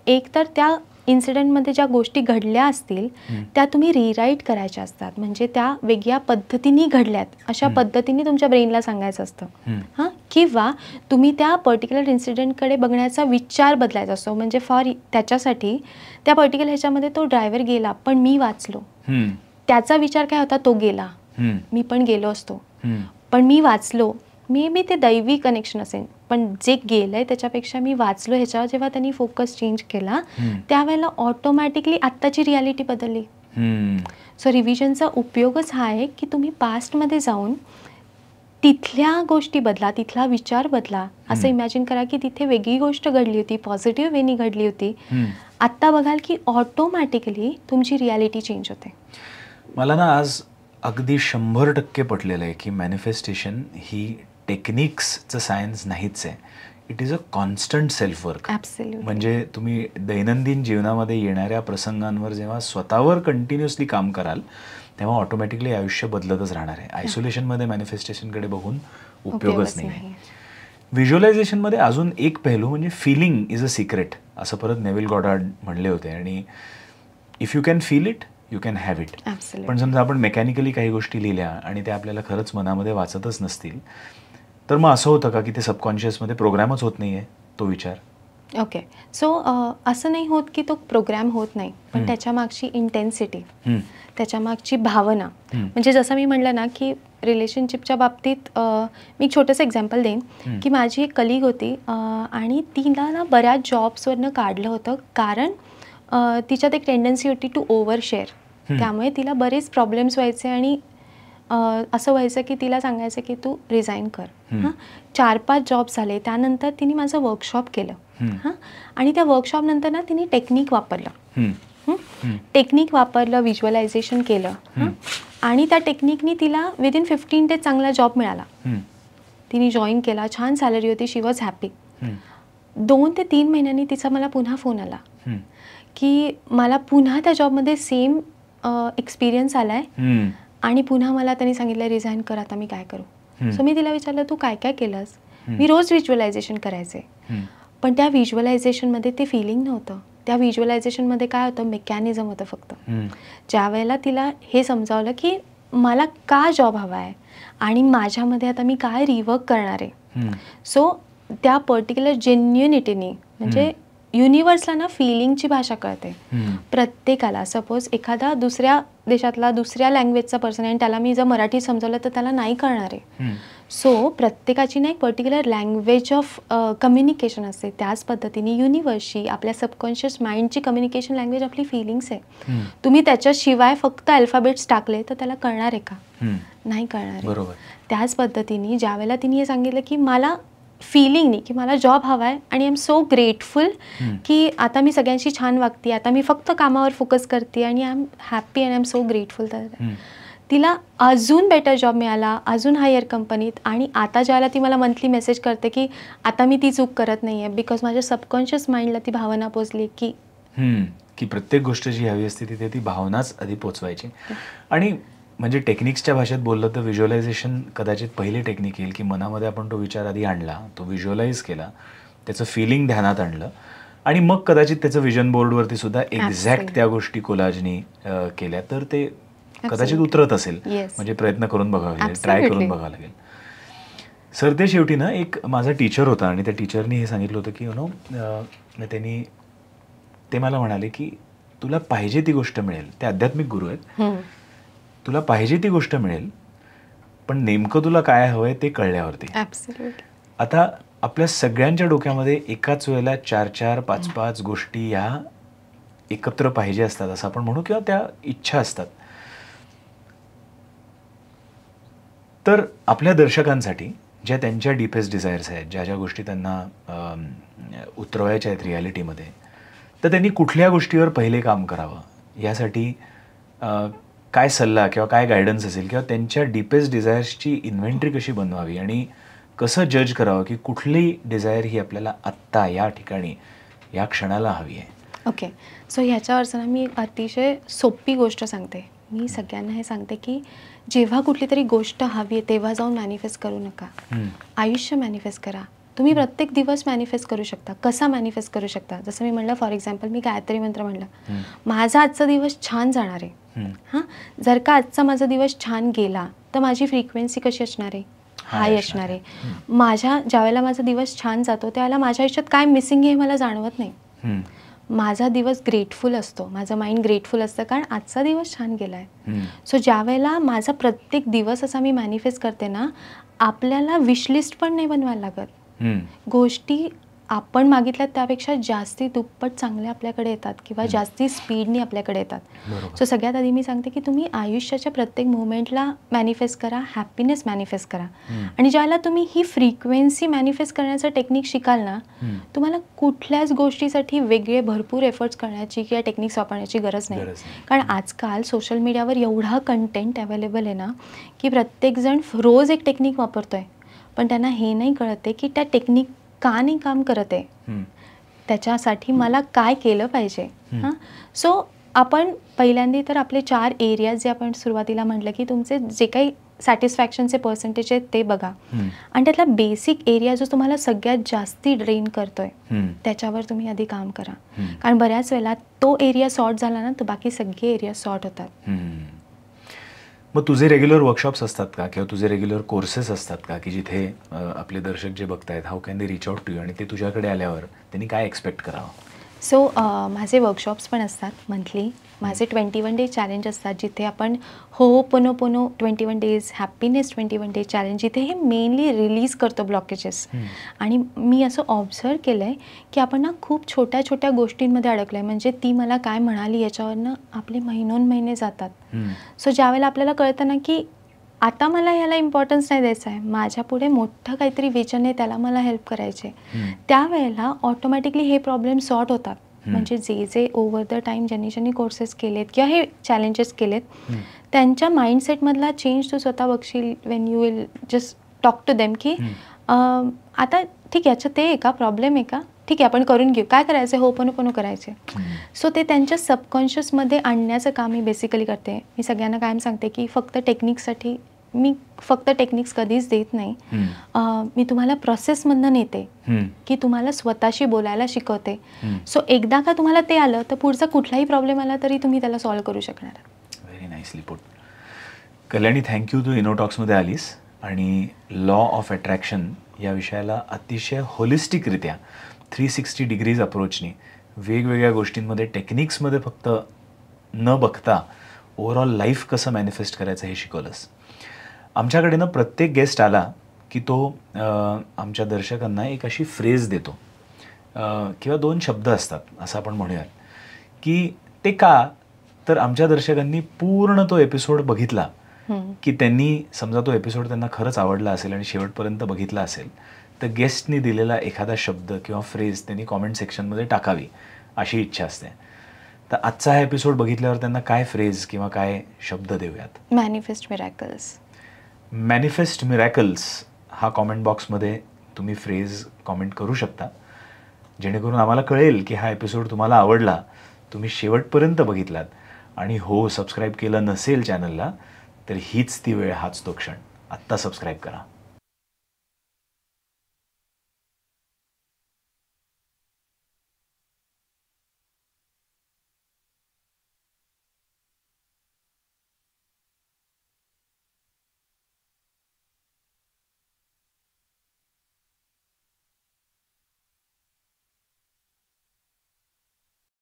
एकतर त्या इन्सिडेंटमध्ये ज्या गोष्टी घडल्या असतील त्या तुम्ही रिराईट करायच्या असतात, म्हणजे त्या वेगळ्या पद्धतीने घडल्यात अशा पद्धतीने तुमच्या ब्रेनला सांगायचं असतं. हां, किंवा तुम्ही त्या पर्टिक्युलर इन्सिडेंटकडे बघण्याचा विचार बदलायचा असतो. म्हणजे त्याच्यासाठी त्या पर्टिक्युलर ह्याच्यामध्ये तो ड्रायव्हर गेला पण मी वाचलो, त्याचा विचार काय होता, तो गेला मी पण गेलो असतो, पण मी वाचलो. मे बी ते दैवी कनेक्शन असेल, पण जे गेलंय त्याच्यापेक्षा मी वाचलो ह्याच्यावर जेव्हा त्यांनी फोकस चेंज केला त्यावेळेला ऑटोमॅटिकली आत्ताची रियालिटी बदलली. सो रिव्हिजनचा उपयोगच हा आहे की तुम्ही पास्टमध्ये जाऊन तिथल्या गोष्टी बदला, तिथला विचार बदला. असं इमॅजिन करा की तिथे वेगळी गोष्ट घडली होती, पॉझिटिव्ह वेनी घडली होती, आत्ता बघाल की ऑटोमॅटिकली तुमची रियालिटी चेंज होते. मला ना आज अगदी 100% पटलेलं आहे की मॅनिफेस्टेशन ही टेक्निक्सचं सायन्स नाहीच आहे, it is a constant self work. म्हणजे तुम्ही दैनंदिन जीवनामध्ये येणाऱ्या प्रसंगांवर जेव्हा स्वतःवर कंटिन्युअसली काम कराल तेव्हा ऑटोमॅटिकली आयुष्य बदलतच राहणार आहे. आयसोलेशनमध्ये मॅनिफेस्टेशनकडे बघून उपयोगच नाही आहे. व्हिज्युअलायझेशनमध्ये अजून एक पैलू म्हणजे फिलिंग इज अ सिक्रेट, असं परत नेव्हिल गॉडार्ड म्हणले होते. आणि if you can feel it you can have it. पण समजा आपण मेकॅनिकली काही गोष्टी लिहिल्या आणि त्या आपल्याला खरंच मनामध्ये वाचतच नसतील तर मग असं होतं का की ते सबकॉन्शियसमध्ये प्रोग्रामच होत नाही आहे तो विचार? ओके, सो असं नाही होत की तो प्रोग्राम होत नाही, पण त्याच्या मागची इंटेन्सिटी, त्याच्या मागची भावना, म्हणजे जसं मी म्हटलं ना की रिलेशनशिपच्या बाबतीत मी एक छोटंसं एक्झाम्पल देईन की माझी एक कलीग होती आणि तिला ना बऱ्याच जॉब्सवरनं काढलं होतं कारण तिच्यात एक टेंडन्सी होती टू ओव्हर शेअर. त्यामुळे तिला बरेच प्रॉब्लेम्स व्हायचे आणि असं व्हायचं की तिला सांगायचं की तू रिझाईन कर. हां, 4-5 जॉब्स झाले, त्यानंतर तिने माझं वर्कशॉप केलं. हां, आणि त्या वर्कशॉपनंतर ना तिने टेक्निक वापरलं, व्हिज्युअलायझेशन केलं. आणि त्या टेक्निकनी तिला विदिन 15 डेज चांगला जॉब मिळाला. तिने जॉईन केला, छान सॅलरी होती, शी वॉज हॅपी. 2 ते 3 महिन्यांनी तिचा मला पुन्हा फोन आला की मला पुन्हा त्या जॉबमध्ये सेम एक्सपिरियन्स आला आहे आणि पुन्हा मला त्यांनी सांगितलं रिझाईन कर, आता मी काय करू. सो मी तिला विचारलं तू काय काय केलंस. मी रोज व्हिज्युअलायझेशन करायचे, पण त्या व्हिज्युअलायझेशनमध्ये ते फिलिंग नव्हतं. त्या व्हिज्युअलायझेशनमध्ये काय होतं, मेकॅनिझम होतं फक्त. ज्या वेळेला तिला हे समजावलं की मला का जॉब हवा आहे आणि माझ्यामध्ये आता मी काय रिवर्क करणार आहे. सो त्या पर्टिक्युलर जेन्युनिटीने, म्हणजे युनिवर्सला ना फिलिंगची भाषा कळते प्रत्येकाला. सपोज एखादा दुसऱ्या देशातला दुसऱ्या लँग्वेजचा पर्सन आहे आणि त्याला मी जर मराठी समजवलं तर त्याला नाही कळणार आहे. सो प्रत्येकाची ना एक पर्टिक्युलर लँग्वेज ऑफ कम्युनिकेशन असते. त्याच पद्धतीने युनिवर्सची आपल्या सबकॉन्शियस माइंडची कम्युनिकेशन लँग्वेज आपली फिलिंग्स आहे. तुम्ही त्याच्याशिवाय फक्त अल्फाबेट्स टाकले तर त्याला कळणार आहे का? नाही कळणार. बरोबर. त्याच पद्धतीने ज्या वेळेला तिने हे सांगितलं की मला फिलिंगनी की मला जॉब हवा आहे आणि आय एम सो ग्रेटफुल की आता मी सगळ्यांशी छान वागते, आता मी फक्त कामावर फोकस करते आणि I am happy and I am so grateful. तर तिला अजून बेटर जॉब मिळाला, अजून हायर कंपनीत. आणि आता ज्याला ती मला मंथली मेसेज करते की आता मी ती चूक करत नाही आहे, बिकॉज माझ्या सबकॉन्शियस माइंडला ती भावना पोचली की प्रत्येक गोष्ट जी हवी असते तिथे ती भावनाच आधी पोचवायची. आणि म्हणजे टेक्निक्सच्या भाषेत बोललं तर व्हिज्युअलायझेशन कदाचित पहिली टेक्निक येईल की मनामध्ये आपण तो विचार आधी आणला, तो व्हिज्युअलाइज केला, त्याचं फिलिंग ध्यानात आणलं आणि मग कदाचित त्याचं विजन बोर्डवरती सुद्धा एक्झॅक्ट त्या गोष्टी कोलाजनी केल्या तर ते कदाचित उतरत असेल. म्हणजे प्रयत्न करून बघावं लागेल, ट्राय करून बघावं लागेल. सर ते शेवटी ना एक माझा टीचर होता आणि त्या टीचरनी हे सांगितलं होतं की त्यांनी ते मला म्हणाले की तुला पाहिजे ती गोष्ट मिळेल. ते आध्यात्मिक गुरु आहेत. तुला पाहिजे ती गोष्ट मिळेल पण नेमकं तुला काय हवंय ते कळल्यावरती. आता आपल्या सगळ्यांच्या डोक्यामध्ये एकाच वेळेला 4-4, 5-5 गोष्टी या एकत्र पाहिजे असतात असं आपण म्हणू किंवा त्या इच्छा असतात. तर आपल्या दर्शकांसाठी ज्या त्यांच्या डीपेस्ट डिझायर्स आहेत, ज्या ज्या गोष्टी त्यांना उतरवायच्या आहेत रियालिटीमध्ये, तर त्यांनी कुठल्या गोष्टीवर पहिले काम करावं यासाठी काय सल्ला किंवा काय गायडन्स असेल किंवा त्यांच्या डीपेस्ट डिझायर्सची इन्व्हेंटरी कशी बनवावी आणि कसं जज करावं की कुठली डिझायर ही आपल्याला आत्ता या ठिकाणी या क्षणाला हवी आहे. ओके, सो ह्याच्यावर ना मी अतिशय सोपी गोष्ट सांगते. मी सगळ्यांना हे सांगते की जेव्हा कुठली तरी गोष्ट हवी आहे तेव्हा जाऊन मॅनिफेस्ट करू नका. आयुष्य मॅनिफेस्ट करा. तुम्ही प्रत्येक दिवस मॅनिफेस्ट करू शकता. कसा मॅनिफेस्ट करू शकता? जसं मी म्हणलं, फॉर एक्झाम्पल मी गायत्री मंत्र म्हणलं, माझा आजचा दिवस छान जाणार आहे. हां, जर का आजचा माझा दिवस छान गेला तर माझी फ्रिक्वेन्सी कशी असणार आहे? हाय असणार आहे. ज्यावेळेला माझा दिवस छान जातो त्यावेळेला माझ्या आयुष्यात काय मिसिंग आहे हे मला जाणवत नाही. माझा दिवस ग्रेटफुल असतो, माझं माइंड ग्रेटफुल असतं कारण आजचा दिवस छान गेला आहे. सो ज्या वेळेला माझा प्रत्येक दिवस असा मी मॅनिफेस्ट करते ना, आपल्याला विशलिस्ट पण नाही बनवायला लागत. गोष्टी आपण मागितल्यात त्यापेक्षा जास्ती दुप्पट चांगल्या आपल्याकडे येतात किंवा जास्ती स्पीडनी आपल्याकडे येतात. सो सगळ्यात आधी मी सांगते की तुम्ही आयुष्याच्या प्रत्येक मुवमेंटला मॅनिफेस्ट करा, हॅपीनेस मॅनिफेस्ट करा. आणि ज्याला तुम्ही ही फ्रिक्वेन्सी मॅनिफेस्ट करण्याचं टेक्निक शिकाल ना, तुम्हाला कुठल्याच गोष्टीसाठी वेगळे भरपूर एफर्ट्स करण्याची किंवा टेक्निक्स वापरण्याची गरज नाही. कारण आजकाल सोशल मीडियावर एवढा कंटेंट अवेलेबल आहे ना की प्रत्येकजण रोज एक टेक्निक वापरतोय, पण त्यांना हे नाही कळते की त्या टेक्निक का नाही काम करत आहे, त्याच्यासाठी मला काय केलं पाहिजे. हां, सो आपण पहिल्यांदा तर आपले 4 एरियाज जे आपण सुरुवातीला म्हटलं की तुमचे जे काही सॅटिस्फॅक्शनचे पर्सेंटेज आहेत ते बघा आणि त्यातला बेसिक एरिया जो तुम्हाला सगळ्यात जास्ती ड्रेन करतोय त्याच्यावर तुम्ही आधी काम करा. कारण बऱ्याच वेळेला तो एरिया सॉर्ट झाला ना तर बाकी सगळे एरिया सॉर्ट होतात. मग तुझे रेग्युलर वर्कशॉप्स असतात का किंवा तुझे रेग्युलर कोर्सेस असतात का की जिथे आपले दर्शक जे बघतायत how can they reach out to you आणि ते तुझ्याकडे आल्यावर त्यांनी काय एक्सपेक्ट करावं? सो माझे वर्कशॉप्स पण असतात मंथली. माझे 21 डे चॅलेंज असतात जिथे आपण होओपोनोपोनो 21 डेज, हॅपीनेस 21 डे चॅलेंज, जिथे हे मेनली रिलीज करतो ब्लॉकेजेस. आणि मी असं ऑब्झर्व केलं आहे की आपण ना खूप छोट्या छोट्या गोष्टींमध्ये अडकलो आहे. म्हणजे ती मला काय म्हणाली याच्यावरनं आपले महिने जातात. सो ज्यावेळेला आपल्याला कळतं ना की आता मला ह्याला इम्पॉर्टन्स नाही द्यायचं आहे, माझ्या पुढे मोठं काहीतरी विजन आहे, त्याला मला हेल्प करायचे, त्यावेळेला ऑटोमॅटिकली हे प्रॉब्लेम सॉर्ट होतात. म्हणजे जे ओव्हर द टाईम ज्यांनी कोर्सेस केलेत किंवा हे चॅलेंजेस केलेत त्यांच्या माइंडसेटमधला चेंज तू स्वतः बघशील when you will just talk to them की आता ठीक आहे, याच्यात ते आहे का, प्रॉब्लेम आहे का, ठीक आहे आपण करून घेऊ, काय करायचं, होपोनोपोनो करायचे. सो ते त्यांच्या सबकॉन्शियसमध्ये आणण्याचं काम मी बेसिकली करते. मी सगळ्यांना कायम सांगते की फक्त टेक्निक्स कधीच देत नाही. मी तुम्हाला प्रोसेसमधनं नेते की तुम्हाला स्वतःशी बोलायला शिकवते. सो एकदा का तुम्हाला ते आलं तर पुढचा कुठलाही प्रॉब्लेम आला तरी तुम्ही त्याला सॉल्व्ह करू शकणार. Very nicely put. Kalyani, thank you तू इनोटॉक्समध्ये आलीस आणि लॉ ऑफ अट्रॅक्शन या विषयाला अतिशय होलिस्टिकरित्या 360 डिग्रीज अप्रोचनी वेगवेगळ्या गोष्टींमध्ये टेक्निक्समध्ये फक्त न बघता ओव्हरऑल लाईफ कसं मॅनिफेस्ट करायचं हे शिकवलंस. आमच्याकडे ना प्रत्येक गेस्ट आला की तो आमच्या दर्शकांना एक अशी फ्रेज देतो किंवा 2 शब्द असतात असं आपण म्हणूयात की ते का तर आमच्या दर्शकांनी पूर्ण तो एपिसोड बघितला की त्यांनी समजा तो एपिसोड त्यांना खरंच आवडला असेल आणि शेवटपर्यंत बघितला असेल तर गेस्टनी दिलेला एखादा शब्द किंवा फ्रेज त्यांनी कॉमेंट सेक्शनमध्ये टाकावी अशी इच्छा असते. तर आजचा हा एपिसोड बघितल्यावर त्यांना काय फ्रेज किंवा काय शब्द देऊयात? Manifest miracles. मॅनिफेस्ट मिरॅकल्स हा कॉमेंट बॉक्समध्ये तुम्ही फ्रेज कॉमेंट करू शकता, जेणेकरून आम्हाला कळेल की हा एपिसोड तुम्हाला आवडला, तुम्ही शेवटपर्यंत बघितलात. आणि हो, सबस्क्राईब केलं नसेल चॅनलला तर हीच ती वेळ, हाच तो क्षण. आत्ता सबस्क्राईब करा.